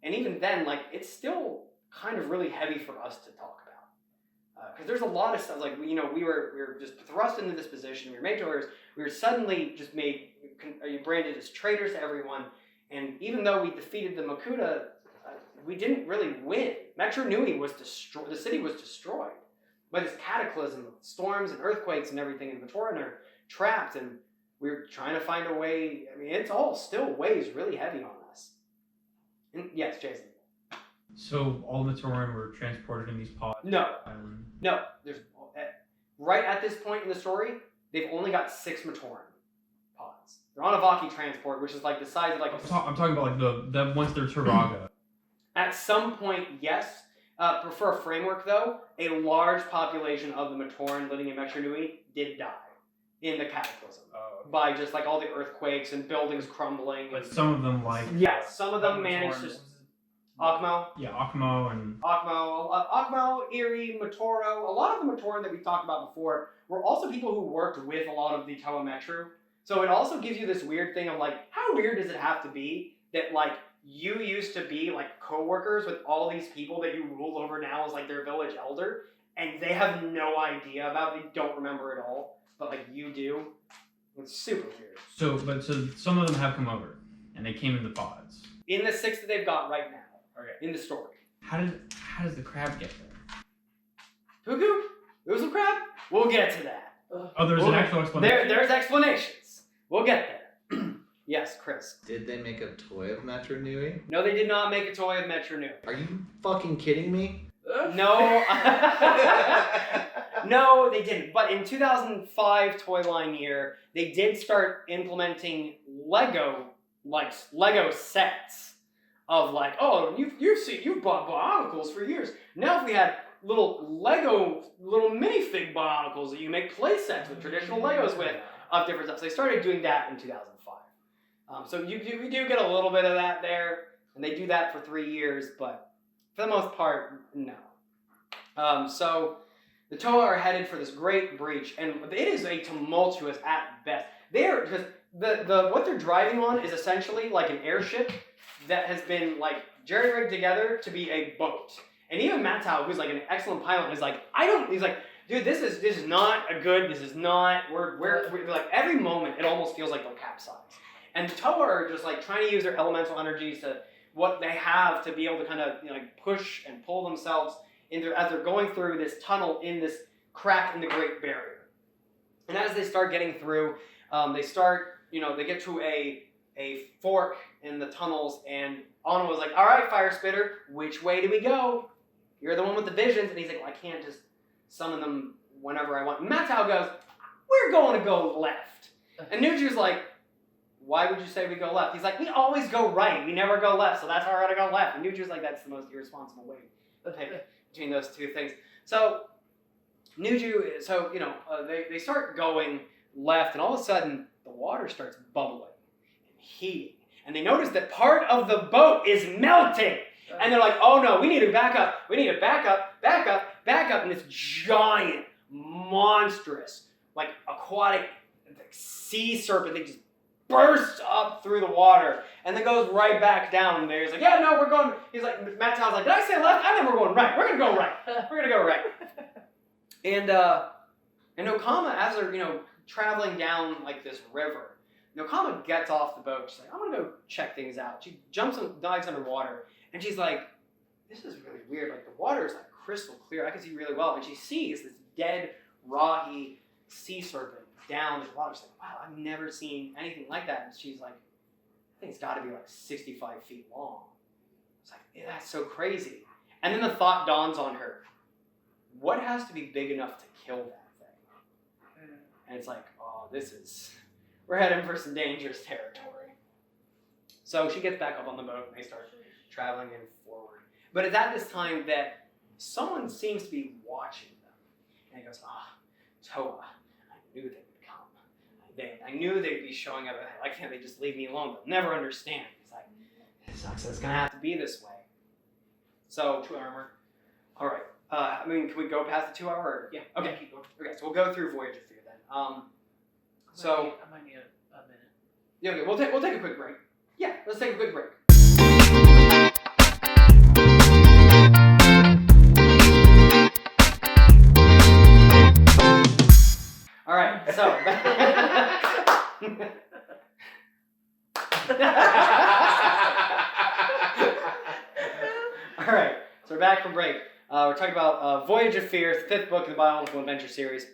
And even then, like, it's still kind of really heavy for us to talk about. Because there's a lot of stuff, like, we were just thrust into this position, we were made to orders, we were suddenly just made, branded as traitors to everyone, and even though we defeated the Makuta, we didn't really win. Metru Nui was destroyed, the city was destroyed by this cataclysm of storms and earthquakes and everything, and Matoran are trapped, and we're trying to find a way. I mean, it's all still weighs really heavy on us. And yes, Jason. So all the Matoran were transported in these pods? No. There's right at this point in the story, they've only got 6 Matoran pods. They're on a Vaki transport, which is like the size of like I'm talking about like the once they're Turaga. At some point, yes. For a framework, though, a large population of the Matoran living in Metru Nui did die in the cataclysm by just like all the earthquakes and buildings crumbling. But some of them, like some of them managed to. Akmo. Yeah, Akmo and Akmo, Iri, Matoro. A lot of the Matoran that we talked about before were also people who worked with a lot of the Toa Metru. So it also gives you this weird thing of like, how weird does it have to be that like you used to be like co-workers with all these people that you rule over now as like their village elder, and they have no idea about it, they don't remember it all, but like you do. It's super weird. So some of them have come over, and they came in the pods. In the 6 that they've got right now. Okay. In the story. How does the crab get there? Cuckoo? There's a crab? We'll get to that. Oh, there's an actual explanation. There's explanations. We'll get there. Yes, Chris. Did they make a toy of Metru Nui? No, they did not make a toy of Metru Nui. Are you fucking kidding me? No. No, they didn't. But in 2005 toy line year, they did start implementing Lego sets of like, oh, you've bought Bionicles for years. Now if we had little minifig Bionicles that you make play sets with traditional Legos with of different stuff. So they started doing that in 2005. So we do get a little bit of that there, and they do that for 3 years, but for the most part, no. So the Toa are headed for this great breach, and it is a tumultuous at best. Because what they're driving on is essentially like an airship that has been like jerry-rigged together to be a boat. And even Matau, who's like an excellent pilot, is like, he's like, dude, this is not we're like every moment it almost feels like they'll capsize. And the Toa are just like trying to use their elemental energies to what they have to be able to kind of like push and pull themselves into as they're going through this tunnel in this crack in the Great Barrier. And as they start getting through, they get to a fork in the tunnels, and Anna was like, all right, Fire Spitter, which way do we go? You're the one with the visions. And he's like, well, I can't just summon them whenever I want. And Matau goes, we're going to go left. And Nuju's like, why would you say we go left? He's like, we always go right. We never go left, so that's why we're going to go left. And Nuju's like, that's the most irresponsible way to pick between those two things. So Nuju, they start going left, and all of a sudden, the water starts bubbling and heating. And they notice that part of the boat is melting. And they're like, oh no, we need to back up. We need to back up. And this giant, monstrous, like aquatic sea serpent that just bursts up through the water and then goes right back down. And he's like, yeah, no, we're going. He's like, Matau's like, did I say left? I think we're going right. We're going to go right. We're going to go right. And Okama, as they're, traveling down like this river, Okama gets off the boat. She's like, I'm going to go check things out. She jumps and dives underwater. And she's like, this is really weird. Like, the water is like crystal clear. I can see really well. And she sees this dead, raw-y sea serpent down this water. She's like, wow, I've never seen anything like that. And she's like, I think it's got to be like 65 feet long. It's like, yeah, that's so crazy. And then the thought dawns on her. What has to be big enough to kill that thing? And it's like, oh, we're heading for some dangerous territory. So she gets back up on the boat and they start traveling in forward. But it's at this time that someone seems to be watching them. And he goes, Toa, I knew they would come. I knew they'd be showing up. Why can't they just leave me alone? They'll never understand. It's like, it sucks. It's going to have to be this way. So, 2 hour mark. all right. Can we go past the 2 hour? Or? Yeah. Okay. Keep going. Okay, so we'll go through Voyage of Fear then. I might need a minute. Yeah, okay, we'll take a quick break. Yeah, let's take a quick break. All right, so. All right, so we're back from break. We're talking about Voyage of Fear, 5th book of the Bionicle Adventure series.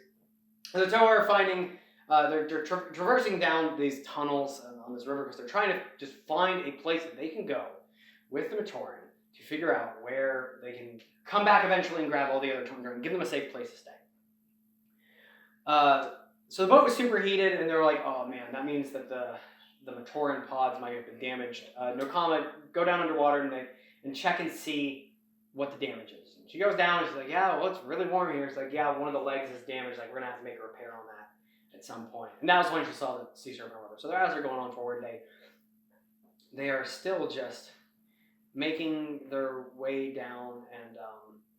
The Toa are finding, they're traversing down these tunnels on this river because they're trying to just find a place that they can go with the Matoran to figure out where they can come back eventually and grab all the other Toa and give them a safe place to stay. So the boat was superheated, and they're like, oh man, that means that the Matoran pods might have been damaged. Nokama go down underwater and check and see what the damage is. And she goes down and she's like, yeah, well, it's really warm here. It's like, yeah, one of the legs is damaged. Like, we're going to have to make a repair on that at some point. And that was when she saw the sea serpent or whatever. So as they're going on forward, they are still just making their way down.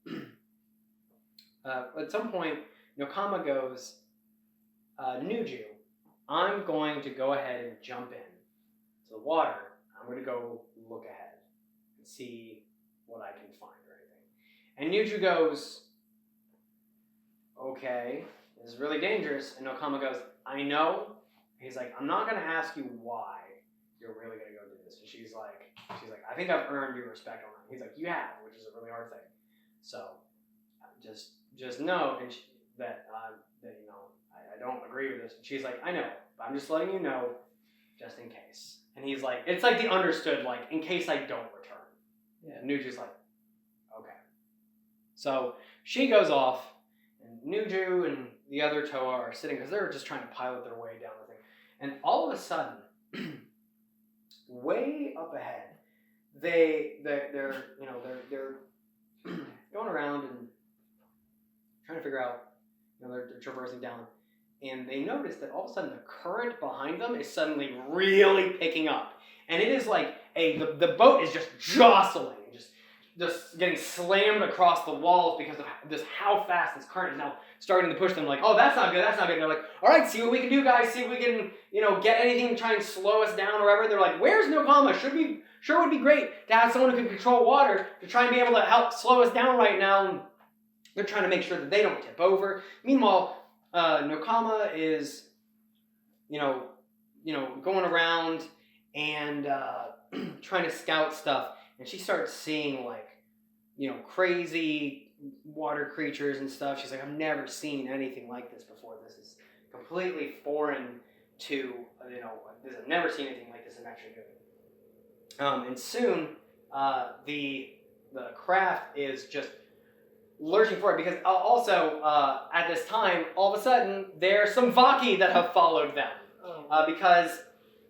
And at some point, Nokama goes, Nuju, I'm going to go ahead and jump in to the water. I'm going to go look ahead and see what I can find or anything. And Nuju goes, okay, this is really dangerous. And Nokama goes, I know. He's like, I'm not going to ask you why you're really going to go do this. And she's like, I think I've earned your respect on that. He's like, you have, which is a really hard thing. So just know that you know, I don't agree with this. And she's like, I know, but I'm just letting you know, just in case. And he's like, it's like the understood, like, in case I don't return. Yeah. And Nuju's like, okay. So she goes off, and Nuju and the other Toa are sitting because they're just trying to pilot their way down the thing. And all of a sudden, way up ahead, they're going around and trying to figure out, they're traversing down, and they notice that all of a sudden the current behind them is suddenly really picking up, and it is like the boat is just jostling, just getting slammed across the walls because of how fast this current is now starting to push them. Like, oh, that's not good. And they're like, all right, see what we can do, guys. See if we can, get anything to try and slow us down or whatever. They're like, where's Nokama? Sure would be great to have someone who can control water to try and be able to help slow us down right now. And they're trying to make sure that they don't tip over. Meanwhile, Nokama is, going around and trying to scout stuff. And she starts seeing, crazy water creatures and stuff. She's like, I've never seen anything like this before. This is completely foreign to, I've never seen anything like this in Metru. And soon, the craft is just lurching for it because also, at this time, all of a sudden, there's some Vaki that have followed them. Because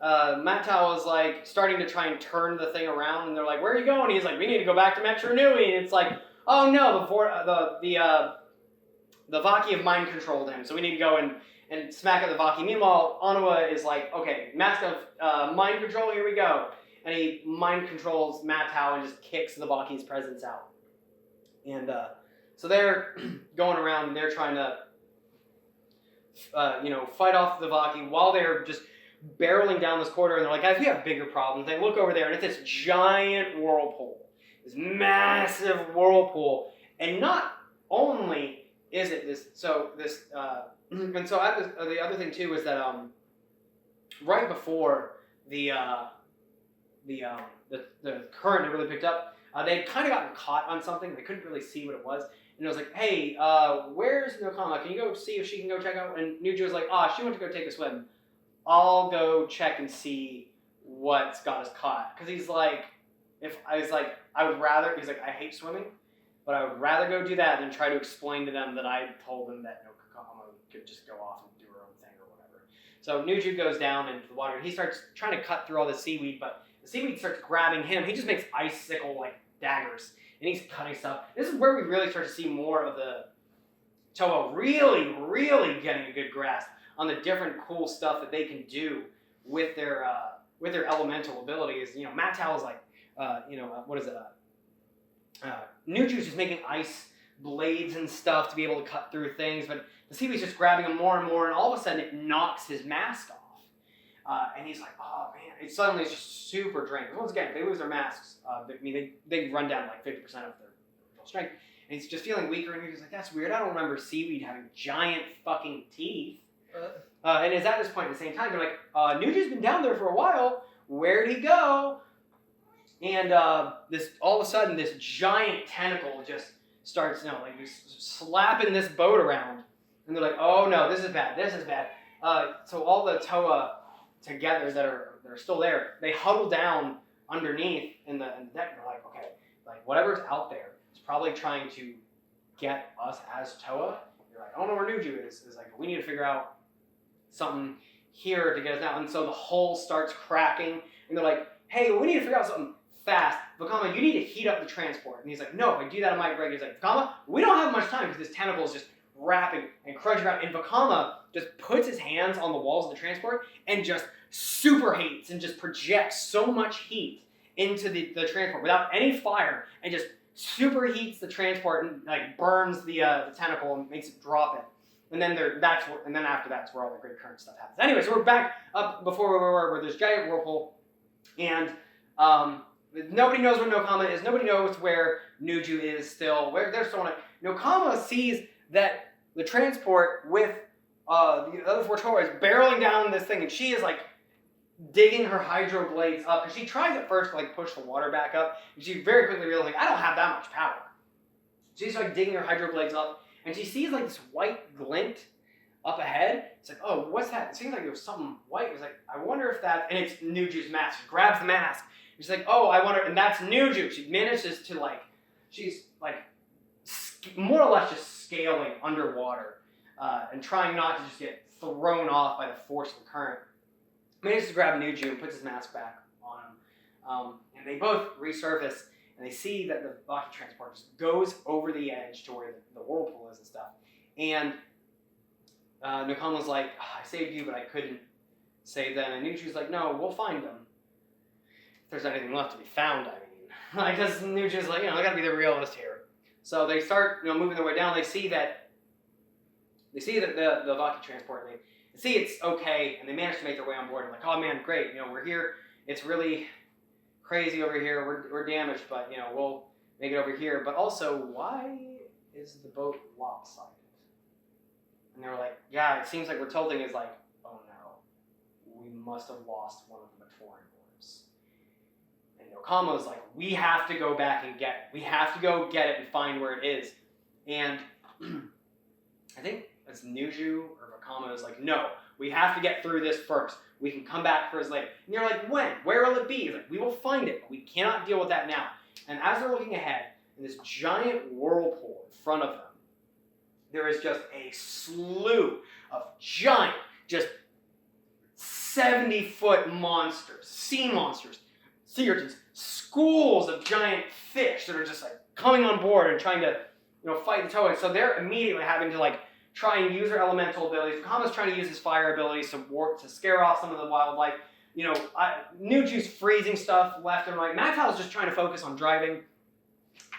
Matau is starting to try and turn the thing around, and they're like, "Where are you going?" He's like, "We need to go back to Metru Nui." And it's like, "Oh no, the Vaki have mind controlled him, so we need to go and smack at the Vaki." Meanwhile, Onua is like, "Okay, mask of mind control, here we go," and he mind controls Matau and just kicks the Vaki's presence out. And so they're going around and they're trying to, fight off the Vaki while they're just barreling down this corridor, and they're like, guys, we have bigger problems. They look over there, and it's this giant whirlpool, this massive whirlpool, and not only is it this, and so the other thing too is that right before the current really picked up, they'd kind of gotten caught on something. They couldn't really see what it was, and it was like, hey, where's Nokama? Can you go see if she can go check out? And Nuju was like, she went to go take a swim. I'll go check and see what's got us caught. Because he's like, I hate swimming, but I would rather go do that than try to explain to them that I told them that Nokama could just go off and do her own thing or whatever. So Nuju goes down into the water, and he starts trying to cut through all the seaweed, but the seaweed starts grabbing him. He just makes icicle-like daggers and he's cutting stuff. This is where we really start to see more of the Toa really, really getting a good grasp on the different cool stuff that they can do with their elemental abilities. You know, Mattel is like, what is it? Nuju's just making ice blades and stuff to be able to cut through things, but the Seaweed's just grabbing him more and more, and all of a sudden it knocks his mask off. And he's like, oh man, it suddenly is just super drained. Once again, if they lose their masks, they run down like 50% of their full strength. And he's just feeling weaker, and he's like, that's weird, I don't remember Seaweed having giant fucking teeth. And it's at this point at the same time, they're like, Nuju's been down there for a while, where'd he go? And all of a sudden, this giant tentacle just starts, just slapping this boat around. And they're like, oh no, this is bad, this is bad. So all the Toa together that are still there, they huddle down underneath in the deck, and they're like, okay, like whatever's out there is probably trying to get us as Toa. You're like, I don't know where Nuju is. It's like, we need to figure out something here to get us out. And so the hull starts cracking, and they're like, hey, we need to figure out something fast. Vakama, you need to heat up the transport. And he's like, no, if I do that, I might break it. He's like, Vakama, we don't have much time because this tentacle is just wrapping and crunching around. And Vakama just puts his hands on the walls of the transport and just super heats and just projects so much heat into the transport without any fire, and just super heats the transport and like burns the tentacle and makes it drop it. And then after that's where all the great current stuff happens. Anyway, so we're back up before we were where there's giant whirlpool, and nobody knows where Nokama is. Nobody knows where Nuju is still. Where they're still on it. Nokama sees that the transport with the other four Toa is barreling down this thing, and she is like digging her hydro blades up, because she tries at first to like push the water back up, and she very quickly realizes like, I don't have that much power. She's like digging her hydro blades up, and she sees like this white glint up ahead. It's like, oh, what's that? It seems like there was something white. It's like, I wonder if that, and it's Nuju's mask. She grabs the mask. She's like, oh, I wonder, and that's Nuju. She manages to like, she's like more or less just scaling underwater and trying not to just get thrown off by the force of the current. Manages to grab Nuju and puts his mask back on him. And they both resurface, and they see that the Baki transport just goes over the edge to where the whirlpool is and stuff. And Nakama's like, oh, I saved you, but I couldn't save them. And Nuju's like, no, we'll find them. If there's anything left to be found, I mean. Like, because Nuju's like, I gotta be the realist here. So they start, moving their way down. They see that the Baki transport, they see it's okay, and they manage to make their way on board. And like, oh man, great, we're here. It's really crazy over here. We're damaged, but we'll make it over here. But also, why is the boat lopsided? And they were like, yeah, it seems like we're tilting. Is like, oh no, we must have lost one of the Metruian orbs. And Nokama's like, we have to go back and get it. We have to go get it and find where it is. And I think it's Nuju or Vakama is like, no, we have to get through this first. We can come back for us later. And you're like, when? Where will it be? He's like, we will find it, but we cannot deal with that now. And as they're looking ahead, in this giant whirlpool in front of them, there is just a slew of giant, just 70-foot monsters, sea urchins, schools of giant fish that are just like coming on board and trying to, fight the Toa. So they're immediately having to like try and use their elemental abilities. Kama's trying to use his fire abilities to scare off some of the wildlife. Nuju's freezing stuff left and right. Mattel's just trying to focus on driving.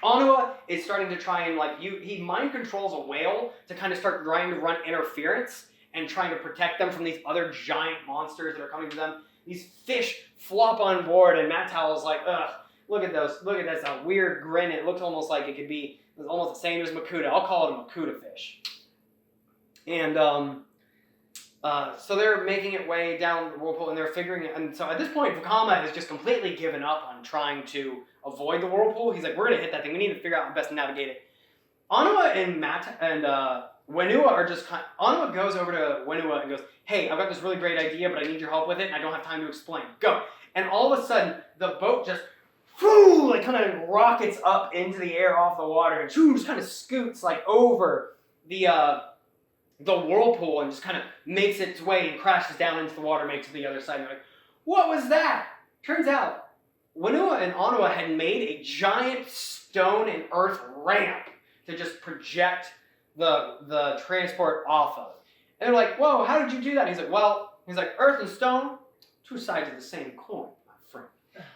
Onua is starting to try and he mind controls a whale to kind of start trying to run interference and trying to protect them from these other giant monsters that are coming to them. These fish flop on board, and Mattel is like, ugh, look at those, look at this, a weird grin. It looks almost like it could be almost the same as Makuta. I'll call it a Makuta fish. And so they're making it way down the whirlpool, and they're figuring it. And so at this point, Vakama has just completely given up on trying to avoid the whirlpool. He's like, we're going to hit that thing. We need to figure out how best to navigate it. Onua and Wenua are just Onua goes over to Wenua and goes, hey, I've got this really great idea, but I need your help with it, and I don't have time to explain. Go. And all of a sudden, the boat just kind of rockets up into the air off the water, and just kind of scoots over the whirlpool and just kind of makes its way and crashes down into the water, makes it to the other side. And they're like, what was that? Turns out, Wenua and Onua had made a giant stone and earth ramp to just project the transport off of. And they're like, whoa, how did you do that? He's like, earth and stone, two sides of the same coin, my friend.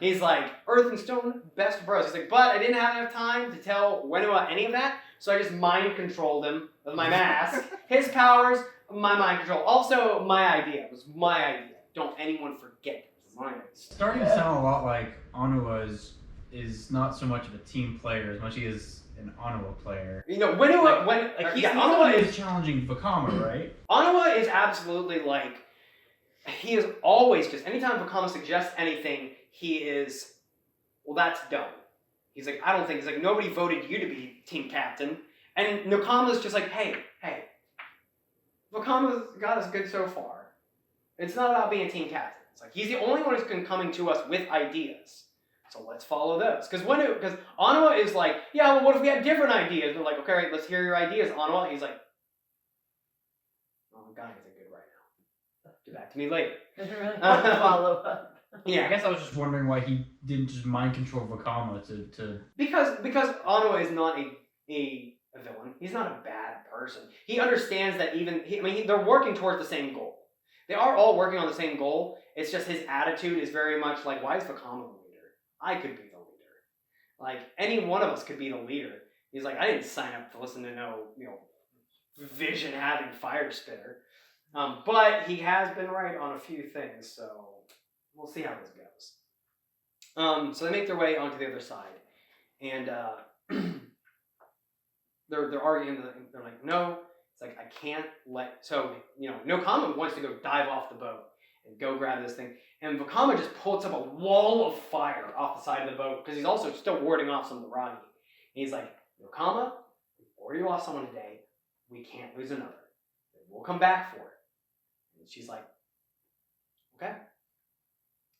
He's like, earth and stone, best bros. He's like, but I didn't have enough time to tell Wenua any of that, so I just mind controlled him with my mask. His powers, my mind control. Also, my idea. It was my idea. Don't anyone forget it. It was my idea. Starting to sound a lot like Onua is not so much of a team player as much as he is an Onua player. You know, Wenua, Onua is challenging Vakama, right? Onua is absolutely like, he is always just, anytime Vakama suggests anything, he is, well, that's dumb. He's like, I don't think, he's like, nobody voted you to be team captain. And Nakama's just like, hey, Vakama's got us good so far. It's not about being team captain. It's like, he's the only one who's been coming to us with ideas. So let's follow those. Because Onua is like, yeah, well, what if we had different ideas? And they're like, okay, right, let's hear your ideas, Onua. He's like, oh, guys are good right now. Get back to me later. Follow up. Yeah. I guess I was just wondering why he didn't just mind control Vakama to... Because Onua is not a villain. He's not a bad person. He understands that they're working towards the same goal. They are all working on the same goal. It's just his attitude is very much like, why is Vakama the leader? I could be the leader. Like, any one of us could be the leader. He's like, I didn't sign up to listen to no vision-having fire spitter. But he has been right on a few things, so we'll see how this goes. So they make their way onto the other side, and they're arguing. They're like, no. It's like, I can't let. So Nokama wants to go dive off the boat and go grab this thing, and Vakama just puts up a wall of fire off the side of the boat because he's also still warding off some of the Rani. And he's like, Nokama, we've already lost someone today. We can't lose another. We'll come back for it. And she's like, okay.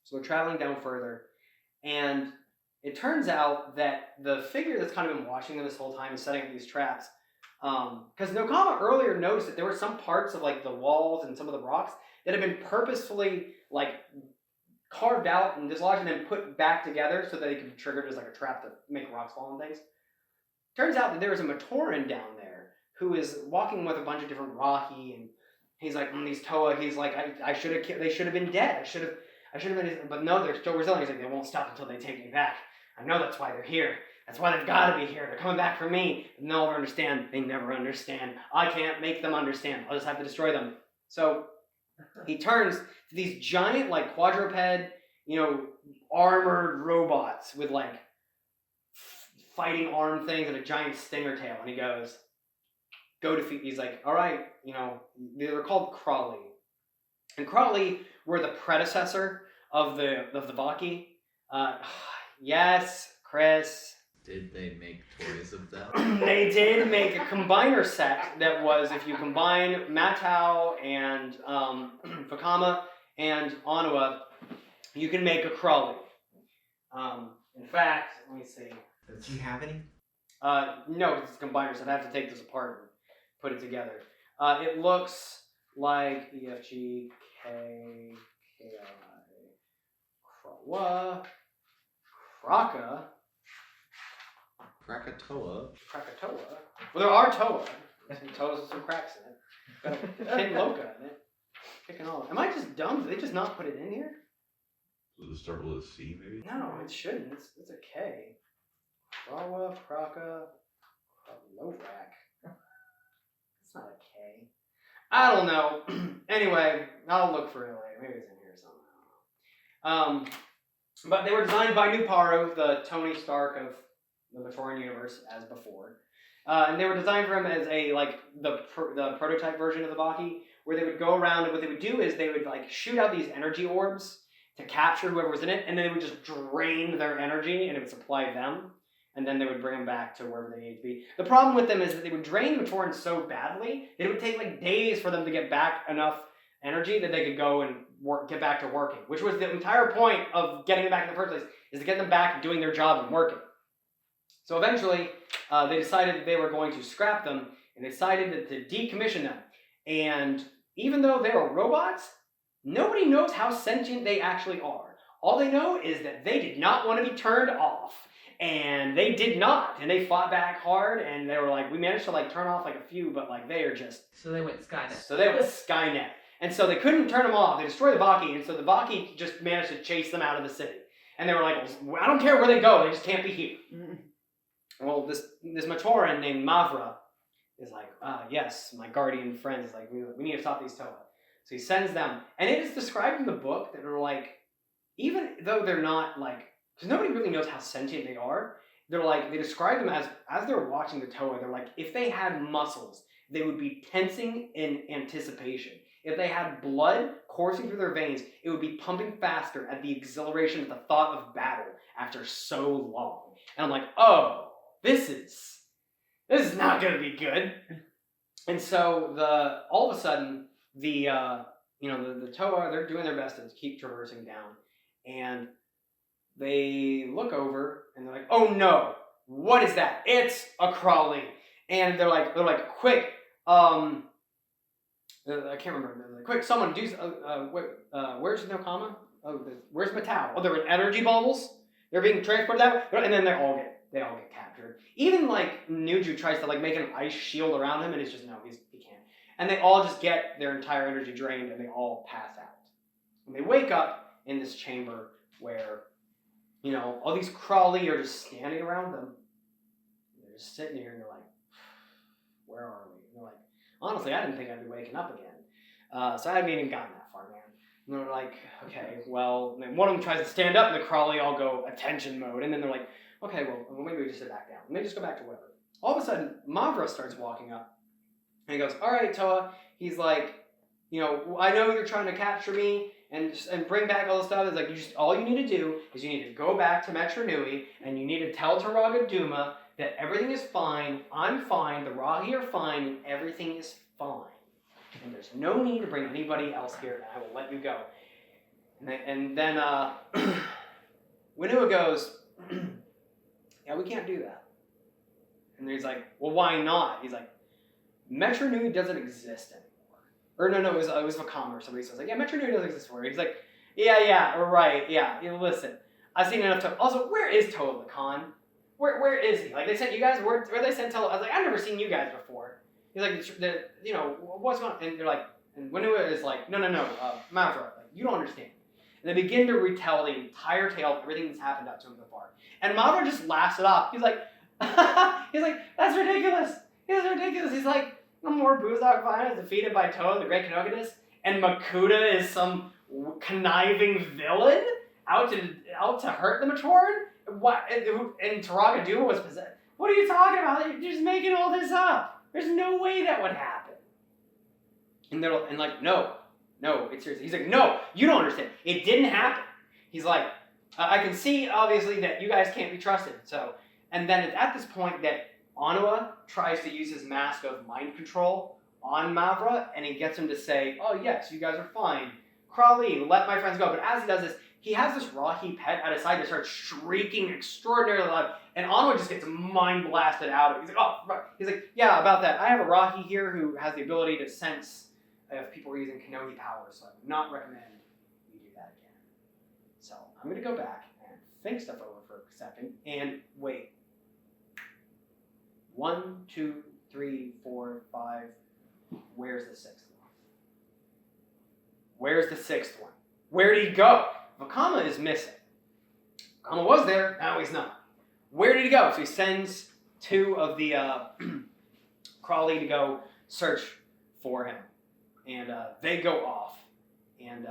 So they're traveling down further, and it turns out that the figure that's kind of been watching them this whole time is setting up these traps. Because Nokama earlier noticed that there were some parts of like the walls and some of the rocks that had been purposefully like carved out and dislodged and then put back together so that they could be triggered as like a trap to make rocks fall and things. Turns out that there was a Matoran down there who is walking with a bunch of different Rahi, and he's like, these Toa, he's like, I should have, they should have been dead. I should have been, but no, they're still resilient. He's like, they won't stop until they take me back. I know that's why they're here. That's why they've got to be here. They're coming back for me. They'll never understand. They never understand. I can't make them understand. I'll just have to destroy them. So he turns to these giant, like, quadruped, armored robots with, like, fighting arm things and a giant stinger tail. And he goes, go defeat. He's like, all right, they're called Crawley. And Crawley were the predecessor of the Baki. Yes, Chris. Did they make toys of them? They did make a combiner set that was, if you combine Matau and Vakama and Onua, you can make a Crawley. In fact, let me see. Does he have any? No, because it's a combiner set. I have to take this apart and put it together. It looks like EFG, K, KI, Krawa, Kraka. Krakatoa. Krakatoa. Well, there are Toa. Some Toas with some cracks in it. Got a Kid Loca in it. Kicking all. Am I just dumb? Did they just not put it in here? Does it start with a C, maybe? No, it shouldn't. It's a K. Krawa, Kraka, Lovrak. It's not a K. I don't know. Anyway, I'll look for it later. Maybe it's in here somewhere. But they were designed by Nuparu, the Tony Stark of the Matoran universe, as before. And they were designed for him as the prototype version of the Baki, where they would go around, and what they would do is they would shoot out these energy orbs to capture whoever was in it, and then they would just drain their energy, and it would supply them, and then they would bring them back to wherever they needed to be. The problem with them is that they would drain the Matorans so badly that it would take days for them to get back enough energy that they could go and get back to working, which was the entire point of getting them back in the first place, is to get them back doing their job and working. So eventually, they decided that they were going to scrap them, and they decided to decommission them. And even though they were robots, nobody knows how sentient they actually are. All they know is that they did not want to be turned off. And they did not, and they fought back hard, and they were like, we managed to like turn off like a few, but like they are just. So they went Skynet. So they went Skynet, and so they couldn't turn them off. They destroyed the Baki, and so the Baki just managed to chase them out of the city. And they were like, well, I don't care where they go, they just can't be here. Well, this Matoran named Mavra is like, yes, my guardian friend is like, we need to stop these Toa. So he sends them, and it is described in the book that they're like, even though they're not like. Because nobody really knows how sentient they are. They're like, they describe them as they're watching the Toa, they're like, if they had muscles, they would be tensing in anticipation. If they had blood coursing through their veins, it would be pumping faster at the exhilaration at the thought of battle after so long. And I'm like, oh, this is not gonna be good. And so all of a sudden, the Toa, they're doing their best to keep traversing down. And they look over and they're like, oh no, what is that? It's a crawly. And they're like, quick, I can't remember. They're like, quick, someone do, where's Nokama? Where's Matau? Oh, they're in energy bubbles. They're being transported that way. And then they all get captured. Even like Nuju tries to like make an ice shield around him, and it's just no, he can't. And they all just get their entire energy drained, and they all pass out. And they wake up in this chamber where, all these crawly are just standing around them. They're just sitting here, and they're like, where are we? And they're like, honestly, I didn't think I'd be waking up again. So I haven't even gotten that far, man. And they're like, okay, well, and then one of them tries to stand up, and the crawly all go attention mode. And then they're like, okay, well, maybe we just sit back down. Maybe just go back to whatever. All of a sudden, Mavra starts walking up. And he goes, all right, Toa. He's like, I know you're trying to capture me and bring back all the stuff. It's like, all you need to do is you need to go back to Metru Nui, and you need to tell Taraga Duma that everything is fine, I'm fine, the Rahi are fine, and everything is fine. And there's no need to bring anybody else here, and I will let you go. And then Winua goes, yeah, we can't do that. And he's like, well, why not? He's like, Metru Nui doesn't exist anymore. Or no, it was Vakama or somebody says like, yeah, Metru Nui doesn't exist anymore. He's like, yeah, right, yeah. Listen, I've seen enough Toa. Also, where is Toa Lacan? Where is he? Like, they sent you guys, where they sent Toa? I was like, I've never seen you guys before. He's like, what's going on? And they're like, and Winua is like, no, Mavra, like, you don't understand. And they begin to retell the entire tale of everything that's happened up to him so far. And Mavra just laughs it off. He's like, that's ridiculous. He's like, more Buzak Vine is defeated by Toa, the Great Kanogadis, and Makuta is some conniving villain out to hurt the Matoran? What? And Taraga Duma was possessed. What are you talking about? You're just making all this up. There's no way that would happen. And they're like, no, it's serious. He's like, no, you don't understand. It didn't happen. He's like, I can see obviously that you guys can't be trusted. So, and then it's at this point that Onua tries to use his mask of mind control on Mavra, and he gets him to say, oh yes, you guys are fine. Crawley, let my friends go. But as he does this, he has this Rahi pet at his side that starts shrieking extraordinarily loud, and Onua just gets mind blasted out of it. He's like, oh, right. He's like, yeah, about that. I have a Rahi here who has the ability to sense if people are using Kenohi powers, so I would not recommend you do that again. So I'm going to go back and think stuff over for a second, and wait. 1, 2, 3, 4, 5. Where's the sixth one? Where did he go? Vakama is missing. Vakama was there, now he's not. Where did he go? So he sends 2 of the Crawley to go search for him. And they go off. And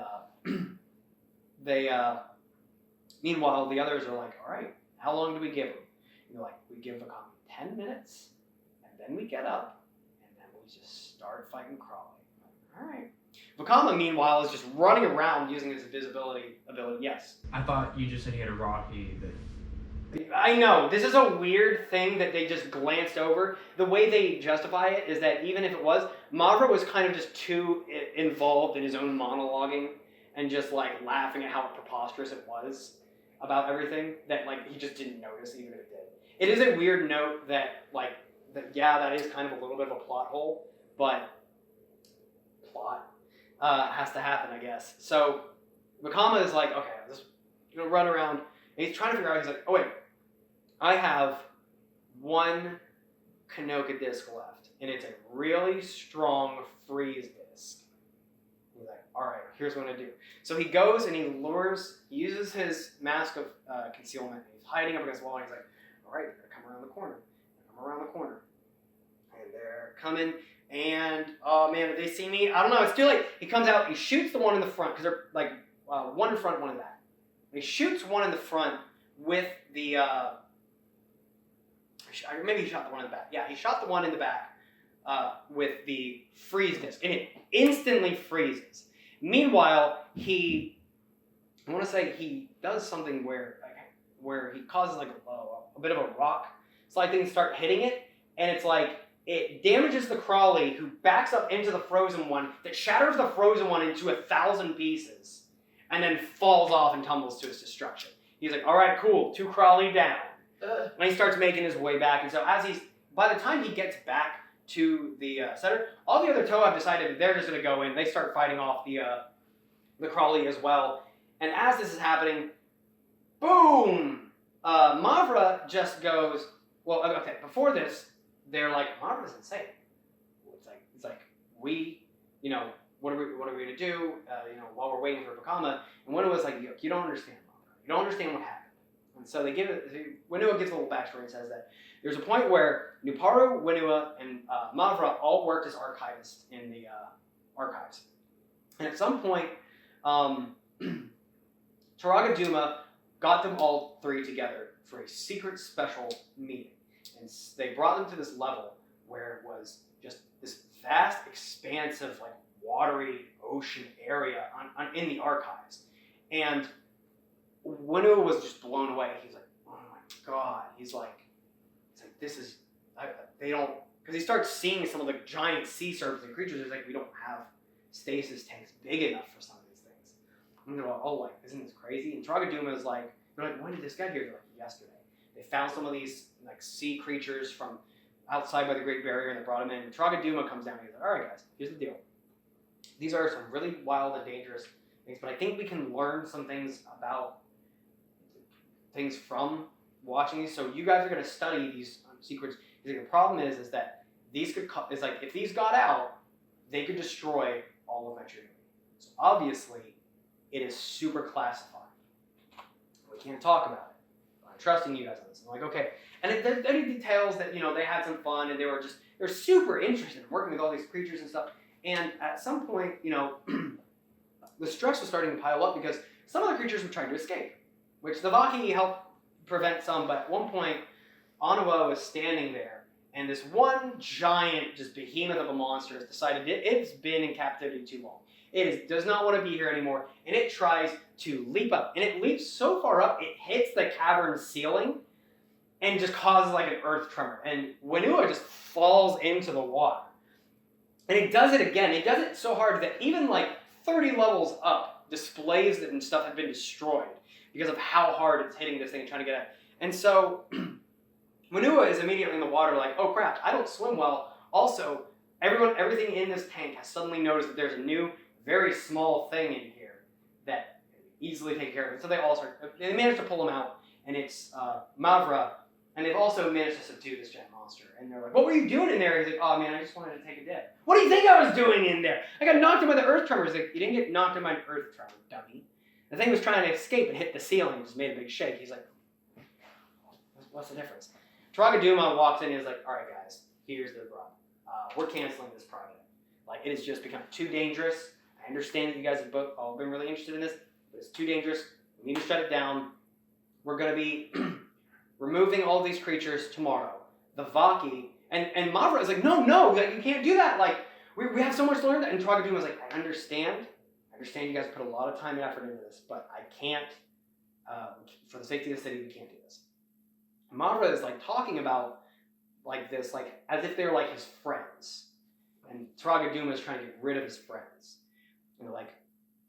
meanwhile, the others are like, all right, how long do we give him? And they're like, we give Vakama 10 minutes, and then we get up, and then we just start fighting Crawley. All right. Vakama, meanwhile, is just running around using his invisibility ability. Yes. I thought you just said he had a Rahi that. I know. This is a weird thing that they just glanced over. The way they justify it is that even if it was, Mavra was kind of just too involved in his own monologuing and just like laughing at how preposterous it was about everything that like he just didn't notice even if it did. It is a weird note that that is kind of a little bit of a plot hole, but plot has to happen, I guess. So Vakama is like, okay, I'm just gonna run around, and he's trying to figure out. He's like, oh wait, I have one Kanoka disc left, and it's a really strong freeze disc. He's like, all right, here's what I'm gonna do. So he goes and he uses his mask of concealment, and he's hiding up against the wall, and he's like, all right, they're gonna come around the corner. And they're coming, and oh man, if they see me, I don't know, it's too late. He comes out, he shoots the one in the front, because they're like one in front, one in back. He shoots one in the front with the, maybe he shot the one in the back. Yeah, he shot the one in the back with the freeze disc, and it instantly freezes. Meanwhile, I want to say he does something where he causes like a bit of a rock slide thing, start hitting it, and it's like, it damages the Crawly, who backs up into the frozen one, that shatters the frozen one into 1,000 pieces, and then falls off and tumbles to his destruction. He's like, all right, cool, 2 Crawly down. And he starts making his way back, and so by the time he gets back to the center, all the other Toe have decided that they're just going to go in. They start fighting off the Crawly as well. And as this is happening, boom! Mavra just goes, well, okay, before this, they're like, Mavra's insane. It's like we, what are we going to do, while we're waiting for Bakama? And Winua was like, you don't understand, Mavra. You don't understand what happened. And so Winua gives a little backstory and says that there's a point where Nuparu, Winua, and Mavra all worked as archivists in the archives. And at some point, Turaga Duma got them all 3 together for a secret special meeting. And they brought them to this level where it was just this vast, expansive, like watery ocean area in the archives. And Winua was just blown away. He's like, oh my god. He's like, this is, they don't, because he starts seeing some of the giant sea serpents and creatures. He's like, we don't have stasis tanks big enough for some of these things. And they're like, oh, like, isn't this crazy? And Turaga Duma is like, they're like, when did this get here? They're like, yesterday. They found some of these like sea creatures from outside by the Great Barrier, and they brought them in. And Turaga Duma comes down and he's like, all right, guys, here's the deal. These are some really wild and dangerous things, but I think we can learn some things about things from watching these. So you guys are going to study these secrets. The problem is that these if these got out, they could destroy all of Metru. So obviously, it is super classified. We can't talk about it. I'm trusting you guys on this. I'm like, okay. And there's any details that, they had some fun, and they're super interested in working with all these creatures and stuff. And at some point, the stress was starting to pile up because some of the creatures were trying to escape, which the Vaki helped prevent some. But at one point, Onua was standing there, and this one giant, just behemoth of a monster has decided it's been in captivity too long. It does not want to be here anymore, and it tries to leap up. And it leaps so far up, it hits the cavern ceiling and just causes like an earth tremor. And Winua just falls into the water. And it does it again. It does it so hard that even like 30 levels up, displays and stuff have been destroyed because of how hard it's hitting this thing and trying to get at. And so Winua is immediately in the water like, oh crap, I don't swim well. Also, everything in this tank has suddenly noticed that there's a new, very small thing in here that easily take care of it. So they manage to pull him out, and it's Mavra, and they've also managed to subdue this giant monster. And they're like, what were you doing in there? He's like, oh man, I just wanted to take a dip. What do you think I was doing in there? I got knocked in by the earth tremor. He's like, you didn't get knocked in by an earth tremor, dummy. The thing was trying to escape and hit the ceiling and just made a big shake. He's like, what's the difference? Turaga Duma walks in and is like, all right guys, here's the rub. We're canceling this project. Like, it has just become too dangerous. I understand that you guys have both all been really interested in this, but it's too dangerous. We need to shut it down. We're going to be removing all these creatures tomorrow. The Vaki, and Mavra is like, no, like, you can't do that. Like, we have so much to learn. And Turaga Duma is like, I understand you guys put a lot of time and effort into this, but I can't, for the safety of the city, we can't do this. And Mavra is like talking about like this, like as if they're like his friends. And Turaga Duma is trying to get rid of his friends. And they're like,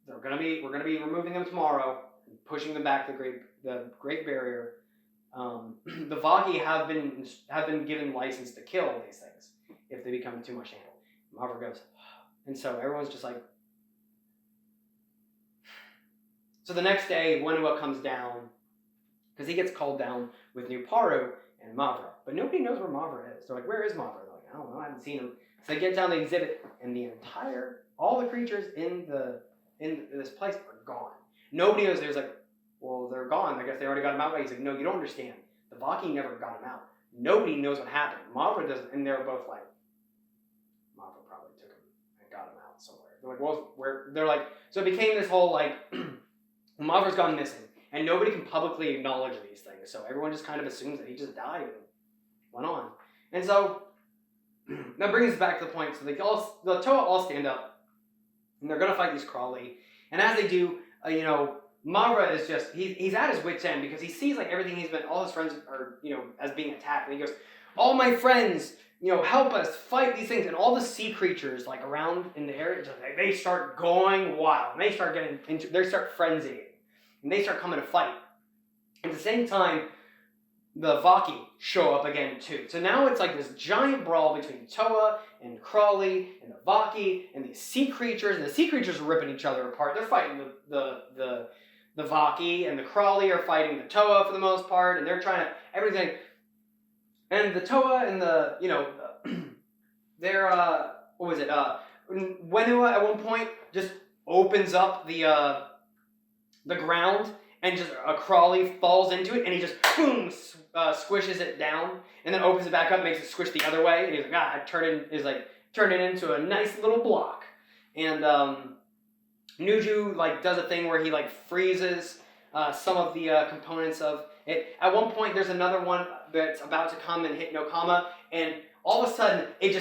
we're gonna be removing them tomorrow, and pushing them back to the Great Barrier. The Vaki have been given license to kill these things if they become too much to handle. Mavra goes, and so everyone's just like. So the next day, Winua comes down, because he gets called down with Nuparu and Mavra. But nobody knows where Mavra is. They're like, where is Mavra? They're like, I don't know, I haven't seen him. So they get down the exhibit, and all the creatures in this place are gone. Nobody knows. There's like, well, they're gone. I guess they already got him out. He's like, no, you don't understand. The Vaki never got him out. Nobody knows what happened. Mavra doesn't, and they're both like, Mavra probably took him and got him out somewhere. They're like, well, they're like, so it became this whole like, Mavra's gone missing, and nobody can publicly acknowledge these things. So everyone just kind of assumes that he just died and went on. And so that brings us back to the point. So the Toa all stand up, and they're gonna fight these Crawley. And as they do, Mavra is just, he's at his wit's end because he sees like everything all his friends are, as being attacked. And he goes, all my friends, help us fight these things. And all the sea creatures like around in the area, they start going wild. And they start they start frenzying. And they start coming to fight. At the same time, the Vaki show up again too. So now it's like this giant brawl between Toa and Crawley and the Vaki and these sea creatures. And the sea creatures are ripping each other apart. They're fighting the Vaki, and the Crawley are fighting the Toa for the most part, and they're trying to everything. And the Toa and they're what was it? Wenua at one point just opens up the ground, and just a Crawley falls into it, and he just boom squishes it down, and then opens it back up, makes it squish the other way, and he's like, I turned it into a nice little block. And Nuju does a thing where he freezes some of the components of it. At one point, there's another one that's about to come and hit Nokama, and all of a sudden, it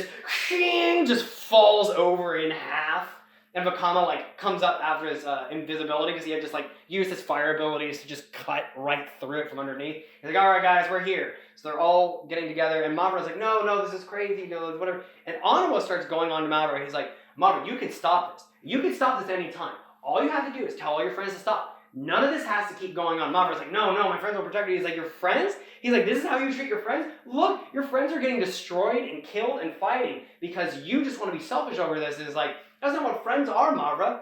just falls over in half. And Vakama comes up after his invisibility because he had just used his fire abilities to just cut right through it from underneath. He's like, all right, guys, we're here. So they're all getting together, and Mavra's like, no, this is crazy, whatever. And Onuma starts going on to Mavra. He's like, Mavra, you can stop this. You can stop this anytime. All you have to do is tell all your friends to stop. None of this has to keep going on. Mavra's like, no, my friends will protect you. He's like, your friends? He's like, this is how you treat your friends? Look, your friends are getting destroyed and killed and fighting because you just want to be selfish over this. And it's like, that's not what friends are, Mavra.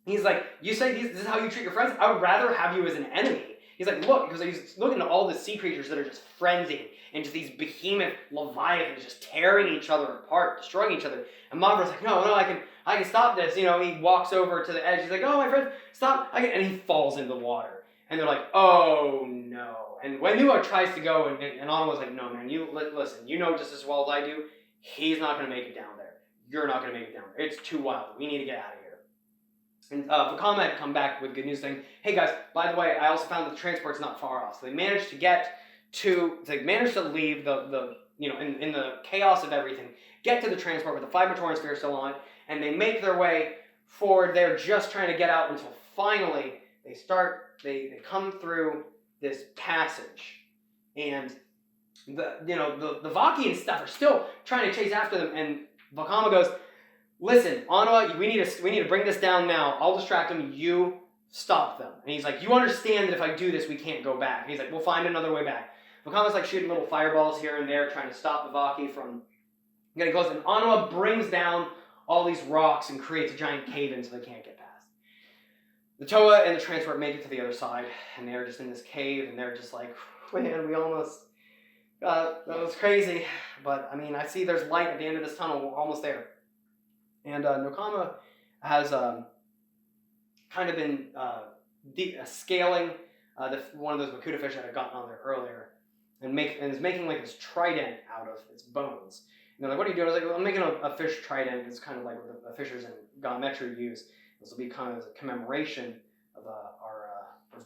He's like, you say this is how you treat your friends? I would rather have you as an enemy. He's like, look, because he's looking at all the sea creatures that are just frenzied, and just these behemoth leviathans just tearing each other apart, destroying each other. And Mavra's like, no, I can stop this. He walks over to the edge. He's like, oh, my friend, stop. And he falls into the water. And they're like, oh, no. And when Nua tries to go, and Anna was like, no, man, listen, just as well as I do, he's not going to make it down there. You're not going to make it down there. It's too wild. We need to get out of here. And Vakama had come back with good news saying, hey guys, by the way, I also found the transport's not far off. So they managed to leave the in the chaos of everything, get to the transport with the 5 Matoran sphere still on it, and they make their way forward. They're just trying to get out until finally they come through this passage, and the Vaki and stuff are still trying to chase after them, and Vakama goes, listen, Anua, we need to bring this down now. I'll distract them. You stop them. And he's like, you understand that if I do this, we can't go back. And he's like, we'll find another way back. Vakama's shooting little fireballs here and there, trying to stop the Vaki from getting close. And Anua brings down all these rocks and creates a giant cave-in so they can't get past. The Toa and the transport make it to the other side, and they're just in this cave, and they're just like, man, we almost... that was crazy, but I see there's light at the end of this tunnel. We're almost there. And Nokama has kind of been scaling one of those Makuta fish that had gotten on there earlier, and is making this trident out of its bones. And they're like, what are you doing? I was like, well, I'm making a fish trident. It's kind of like what the fishers in Metru use. This will be kind of a commemoration of our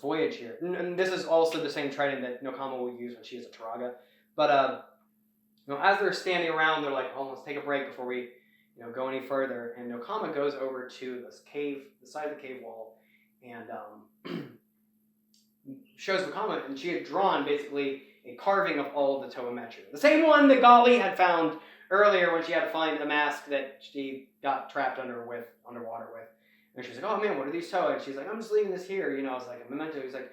voyage here. And this is also the same trident that Nokama will use when she is a Turaga. But as they're standing around, they're like, oh, let's take a break before we go any further. And Nokama goes over to this cave, the side of the cave wall, and shows Vakama, and she had drawn basically a carving of all of the Toa Metru. The same one that Gali had found earlier when she had to find a mask that she got trapped underwater with. And she's like, oh man, what are these Toa? And she's like, I'm just leaving this here. It's like a memento. He's like,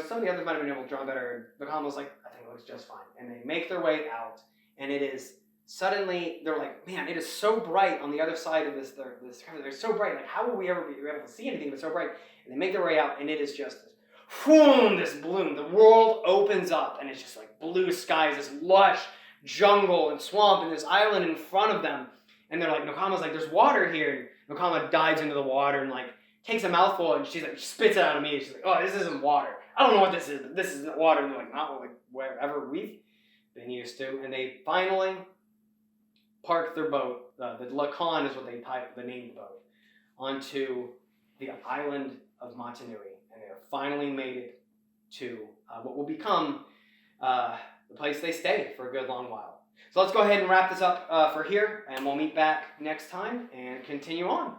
some of the others might have been able to draw better. And Vakama was like, I think it looks just fine. And they make their way out, and it is suddenly, they're like, man, it is so bright on the other side of this. They're so bright. Like, how will we ever be able to see anything but so bright? And they make their way out, and it is just this whoom, this bloom. The world opens up, and it's just like blue skies, this lush jungle and swamp, and this island in front of them. And they're like, Nakama's like, there's water here. And Nakama dives into the water and like takes a mouthful, and she's like, she spits it out of me. She's like, oh, this isn't water. I don't know what this is, but this isn't water. And they're like, not like wherever we've been used to. And they finally park their boat. The Lacan is what they named the boat, onto the island of Motunui. And they have finally made it to what will become the place they stay for a good long while. So let's go ahead and wrap this up for here, and we'll meet back next time and continue on.